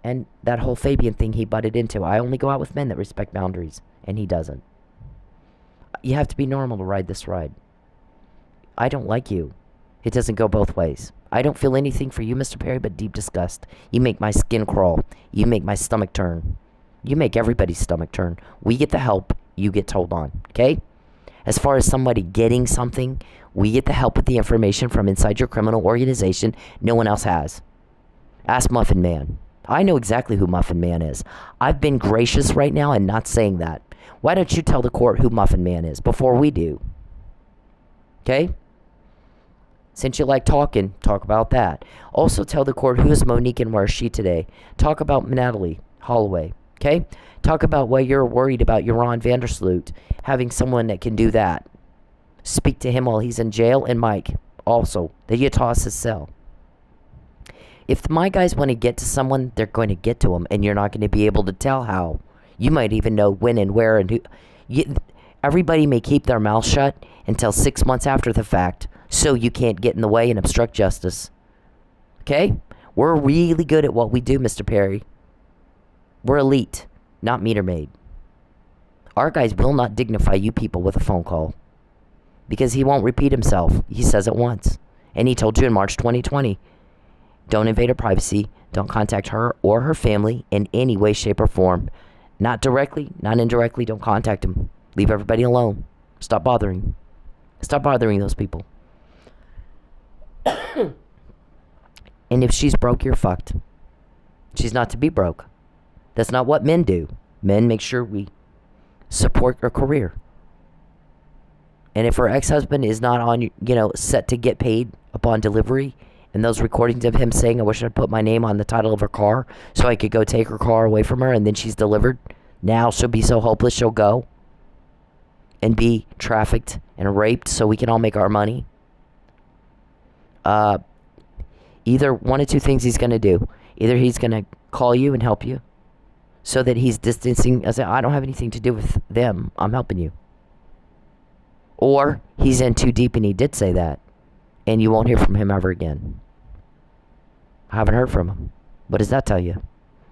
And that whole Fabian thing he butted into. I only go out with men that respect boundaries. And he doesn't. You have to be normal to ride this ride. I don't like you. It doesn't go both ways. I don't feel anything for you, Mr. Perry, but deep disgust. You make my skin crawl. You make my stomach turn. You make everybody's stomach turn. We get the help. You get told on. Okay? As far as somebody getting something, we get the help with the information from inside your criminal organization no one else has. Ask Muffin Man. I know exactly who Muffin Man is. I've been gracious right now and not saying that. Why don't you tell the court who Muffin Man is before we do? Okay? Since you like talking, talk about that. Also tell the court who is Monique and where is she today. Talk about Natalie Holloway. Okay? Talk about why you're worried about Joran Vandersloot having someone that can do that. Speak to him while he's in jail, and Mike also. That you toss his cell. If my guys want to get to someone, they're going to get to them, and you're not going to be able to tell how. You might even know when and where and who. Everybody may keep their mouth shut until 6 months after the fact, so you can't get in the way and obstruct justice. Okay? We're really good at what we do, Mr. Perry. We're elite, not meter maid. Our guys will not dignify you people with a phone call. Because he won't repeat himself. He says it once. And he told you in March 2020. Don't invade her privacy. Don't contact her or her family in any way, shape, or form. Not directly, not indirectly. Don't contact them. Leave everybody alone. Stop bothering. Stop bothering those people. And if she's broke, you're fucked. She's not to be broke. That's not what men do. Men make sure we support her career. And if her ex-husband is not on, set to get paid upon delivery, and those recordings of him saying, I wish I'd put my name on the title of her car so I could go take her car away from her, and then she's delivered, now she'll be so hopeless she'll go and be trafficked and raped so we can all make our money. Either one of two things he's going to do. Either he's going to call you and help you so that he's distancing. I don't have anything to do with them. I'm helping you. Or he's in too deep and he did say that. And you won't hear from him ever again. I haven't heard from him. What does that tell you?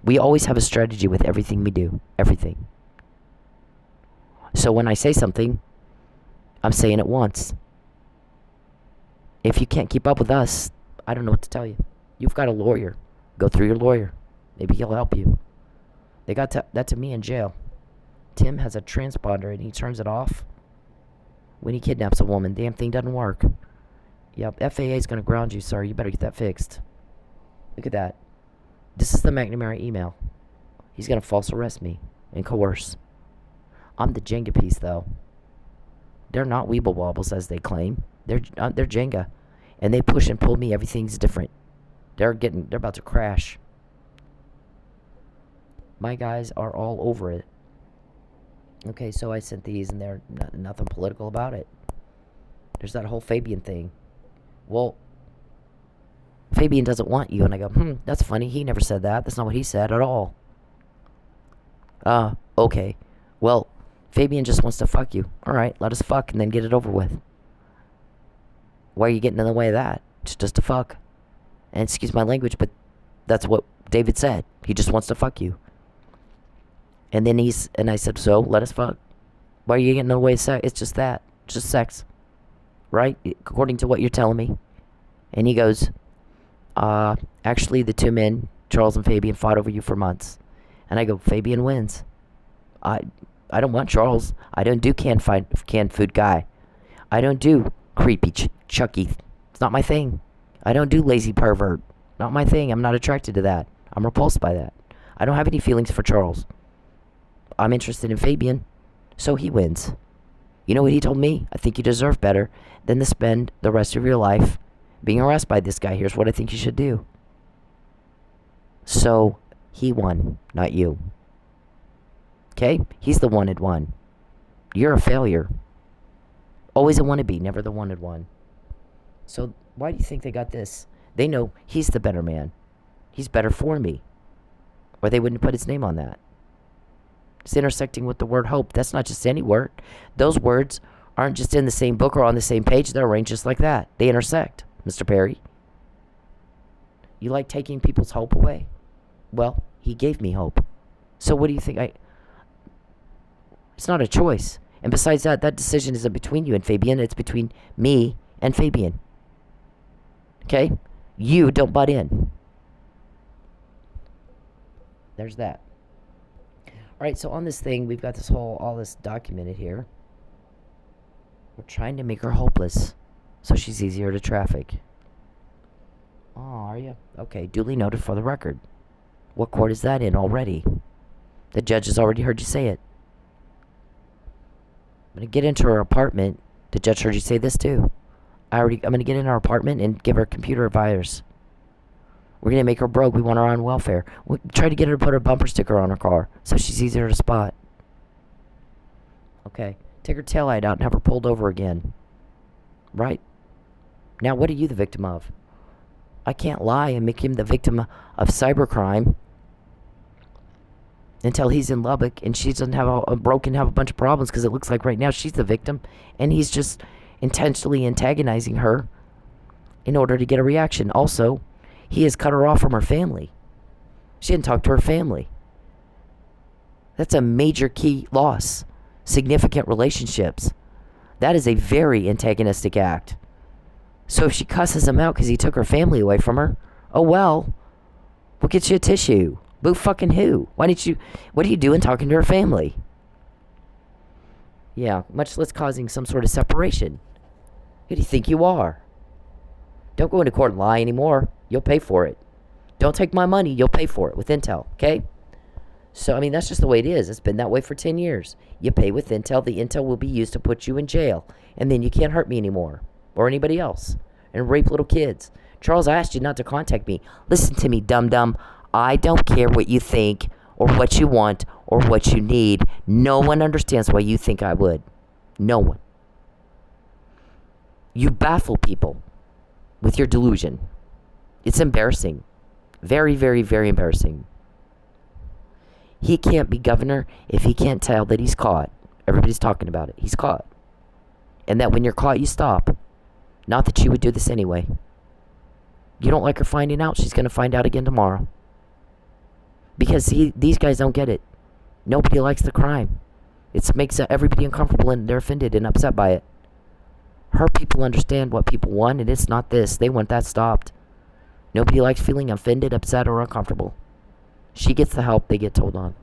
We always have a strategy with everything we do. Everything. So when I say something, I'm saying it once. If you can't keep up with us, I don't know what to tell you. You've got a lawyer. Go through your lawyer. Maybe he'll help you. They got that to me in jail. Tim has a transponder and he turns it off when he kidnaps a woman. Damn thing doesn't work. Yep, FAA is going to ground you, sir. You better get that fixed. Look at that. This is the McNamara email. He's going to false arrest me and coerce. I'm the Jenga piece, though. They're not Weeble Wobbles, as they claim. They're Jenga. And they push and pull me. Everything's different. They're about to crash. My guys are all over it. Okay, so I sent these, and they're nothing political about it. There's that whole Fabian thing. Well, Fabian doesn't want you. And I go, that's funny. He never said that. That's not what he said at all. Okay. Well, Fabian just wants to fuck you. All right, let us fuck and then get it over with. Why are you getting in the way of that? It's just to fuck. And excuse my language, but that's what David said. He just wants to fuck you. And then and I said, so, let us fuck. Why are you getting in the way of sex? It's just that. It's just sex. Right? According to what you're telling me. And he goes, actually, the two men, Charles and Fabian, fought over you for months. And I go, Fabian wins. I don't want Charles. I don't do canned food guy. I don't do creepy Chucky. It's not my thing. I don't do lazy pervert. Not my thing. I'm not attracted to that. I'm repulsed by that. I don't have any feelings for Charles. I'm interested in Fabian. So he wins. You know what he told me? I think you deserve better than to spend the rest of your life being harassed by this guy. Here's what I think you should do. So he won, not you. Okay? He's the wanted one. You're a failure. Always a wannabe, never the wanted one. So why do you think they got this? They know he's the better man. He's better for me. Or they wouldn't put his name on that. It's intersecting with the word hope. That's not just any word. Those words aren't just in the same book or on the same page. They're arranged just like that. They intersect, Mr. Perry. You like taking people's hope away? Well, he gave me hope. So what do you think? It's not a choice. And besides that decision isn't between you and Fabian. It's between me and Fabian. Okay? You don't butt in. There's that. Alright, so on this thing, we've got all this documented here. We're trying to make her hopeless, so she's easier to traffic. Oh, are you? Okay, duly noted for the record. What court is that in already? The judge has already heard you say it. I'm going to get into her apartment. The judge heard you say this too. I'm going to get in her apartment and give her a computer a virus. We're going to make her broke. We want her on welfare. We try to get her to put a bumper sticker on her car so she's easier to spot. Okay. Take her taillight out and have her pulled over again. Right? Now, what are you the victim of? I can't lie and make him the victim of cybercrime until he's in Lubbock and she doesn't have a bunch of problems, because it looks like right now she's the victim and he's just intentionally antagonizing her in order to get a reaction. Also, he has cut her off from her family. She didn't talk to her family. That's a major key loss. Significant relationships. That is a very antagonistic act. So if she cusses him out because he took her family away from her, oh well, we'll get you a tissue. Boo fucking who? What are you doing talking to her family? Yeah, much less causing some sort of separation. Who do you think you are? Don't go into court and lie anymore. You'll pay for it. Don't take my money. You'll pay for it with Intel, okay? So, I mean, that's just the way it is. It's been that way for 10 years. You pay with Intel. The Intel will be used to put you in jail. And then you can't hurt me anymore. Or anybody else. And rape little kids. Charles, I asked you not to contact me. Listen to me, dum-dum. I don't care what you think or what you want or what you need. No one understands why you think I would. No one. You baffle people with your delusion. It's embarrassing. Very, very, very embarrassing. He can't be governor if he can't tell that he's caught. Everybody's talking about it. He's caught. And that when you're caught, you stop. Not that you would do this anyway. You don't like her finding out, she's going to find out again tomorrow. Because these guys don't get it. Nobody likes the crime. It makes everybody uncomfortable and they're offended and upset by it. Her people understand what people want, and it's not this. They want that stopped. Nobody likes feeling offended, upset, or uncomfortable. She gets the help, they get told on.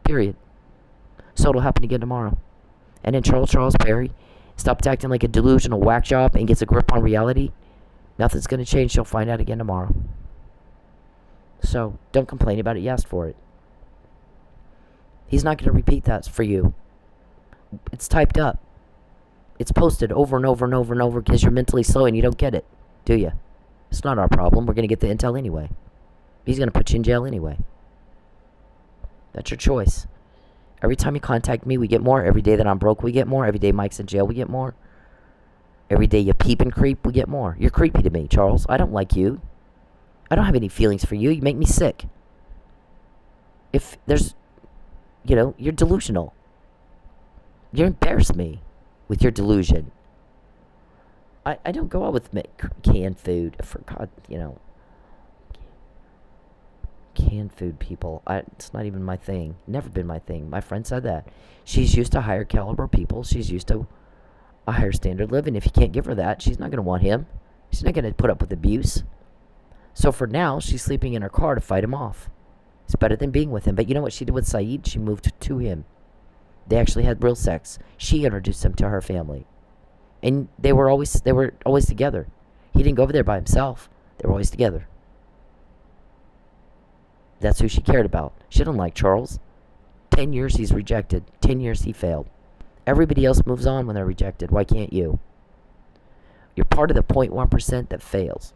Period. So it'll happen again tomorrow. And then Charles Perry stops acting like a delusional whack job and gets a grip on reality, nothing's going to change. She'll find out again tomorrow. So don't complain about it. You asked for it. He's not going to repeat that for you. It's typed up. It's posted over and over and over and over because you're mentally slow and you don't get it, do you? It's not our problem. We're going to get the intel anyway. He's going to put you in jail anyway. That's your choice. Every time you contact me, we get more. Every day that I'm broke, we get more. Every day Mike's in jail, we get more. Every day you peep and creep, we get more. You're creepy to me, Charles. I don't like you. I don't have any feelings for you. You make me sick. If there's, you're delusional. You embarrass me with your delusion. I don't go out with canned food. For God, canned food people. It's not even my thing. Never been my thing. My friend said that. She's used to higher caliber people. She's used to a higher standard living. If you can't give her that, she's not going to want him. She's not going to put up with abuse. So for now, she's sleeping in her car to fight him off. It's better than being with him. But you know what she did with Saeed? She moved to him. They actually had real sex. She introduced him to her family. And they were always together. He didn't go over there by himself. They were always together. That's who she cared about. She didn't like Charles. 10 years he's rejected. 10 years he failed. Everybody else moves on when they're rejected. Why can't you? You're part of the 0.1% that fails.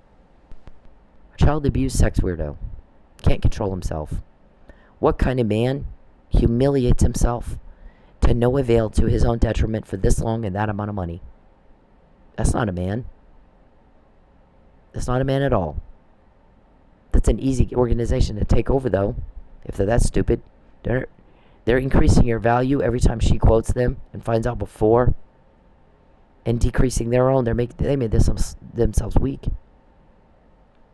Child abuse sex weirdo. Can't control himself. What kind of man humiliates himself to no avail to his own detriment for this long and that amount of money? That's not a man. That's not a man at all. That's an easy organization to take over, though. If they're that stupid, they're increasing your value every time she quotes them and finds out before, and decreasing their own. They made themselves weak.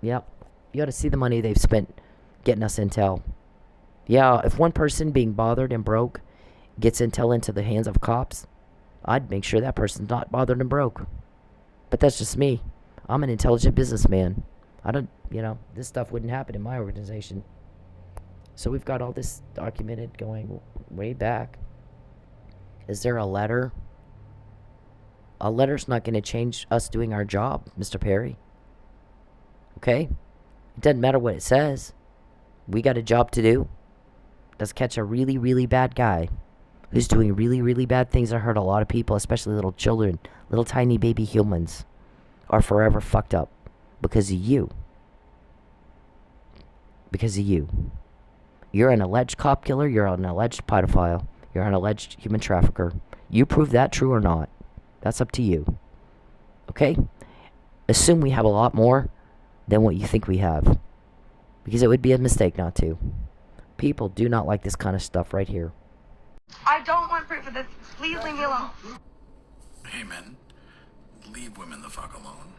Yep, you got to see the money they've spent getting us intel. Yeah, if one person being bothered and broke gets intel into the hands of cops, I'd make sure that person's not bothered and broke. But that's just me. I'm an intelligent businessman. This stuff wouldn't happen in my organization. So we've got all this documented going way back. Is there a letter? A letter's not going to change us doing our job, Mr. Perry. Okay? It doesn't matter what it says. We got a job to do. Let's catch a really, really bad guy who's doing really, really bad things that hurt a lot of people, especially little children. Little tiny baby humans are forever fucked up because of you. Because of you. You're an alleged cop killer. You're an alleged pedophile. You're an alleged human trafficker. You prove that true or not. That's up to you. Okay? Assume we have a lot more than what you think we have. Because it would be a mistake not to. People do not like this kind of stuff right here. I don't want proof of this. Please leave me alone. Hey, men, leave women the fuck alone.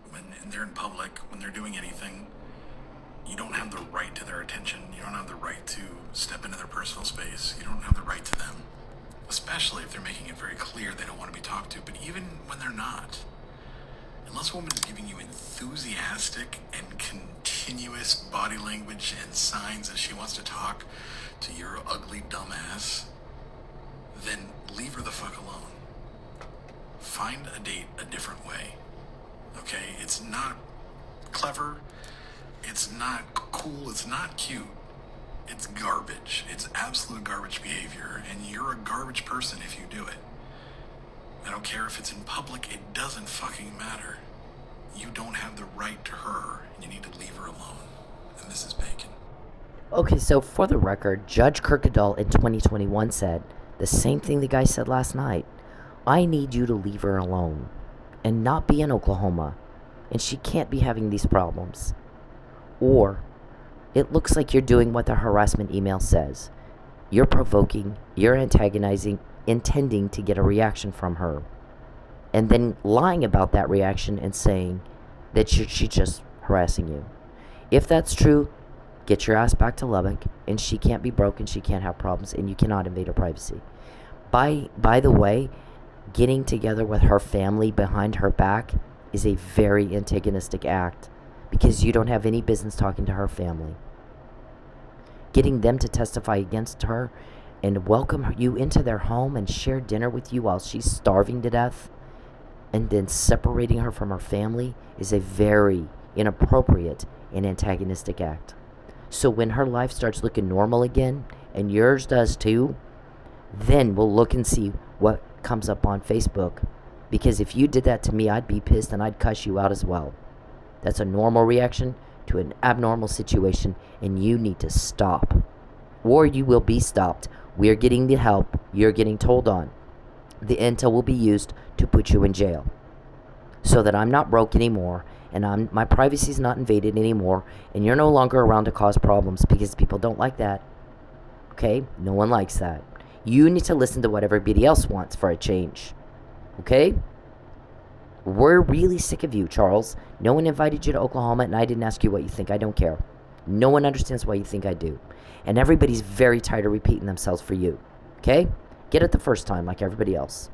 When they're in public, when they're doing anything, you don't have the right to their attention. You don't have the right to step into their personal space. You don't have the right to them. Especially if they're making it very clear they don't want to be talked to. But even when they're not, unless a woman is giving you enthusiastic and continuous body language and signs that she wants to talk to your ugly dumb ass, then leave her the fuck alone. Find a date a different way. Okay? It's not clever. It's not cool. It's not cute. It's garbage. It's absolute garbage behavior. And you're a garbage person if you do it. I don't care if it's in public. It doesn't fucking matter. You don't have the right to her. And you need to leave her alone. And this is Bacon. Okay, so for the record, Judge Kirkendall in 2021 said the same thing the guy said last night. I need you to leave her alone and not be in Oklahoma. And she can't be having these problems. Or it looks like you're doing what the harassment email says. You're provoking, you're antagonizing, intending to get a reaction from her. And then lying about that reaction and saying that she's just harassing you. If that's true, get your ass back to Lubbock, and she can't be broken, she can't have problems, and you cannot invade her privacy. By the way, getting together with her family behind her back is a very antagonistic act because you don't have any business talking to her family. Getting them to testify against her and welcome you into their home and share dinner with you while she's starving to death, and then separating her from her family is a very inappropriate and antagonistic act. So when her life starts looking normal again, and yours does too, then we'll look and see what comes up on Facebook. Because if you did that to me, I'd be pissed and I'd cuss you out as well. That's a normal reaction to an abnormal situation, and you need to stop. Or you will be stopped. We're getting the help you're getting told on. The intel will be used to put you in jail. So that I'm not broke anymore, and my privacy is not invaded anymore, and you're no longer around to cause problems, because people don't like that. Okay? No one likes that. You need to listen to what everybody else wants for a change. Okay? We're really sick of you, Charles. No one invited you to Oklahoma, and I didn't ask you what you think. I don't care. No one understands why you think I do. And everybody's very tired of repeating themselves for you. Okay? Get it the first time like everybody else.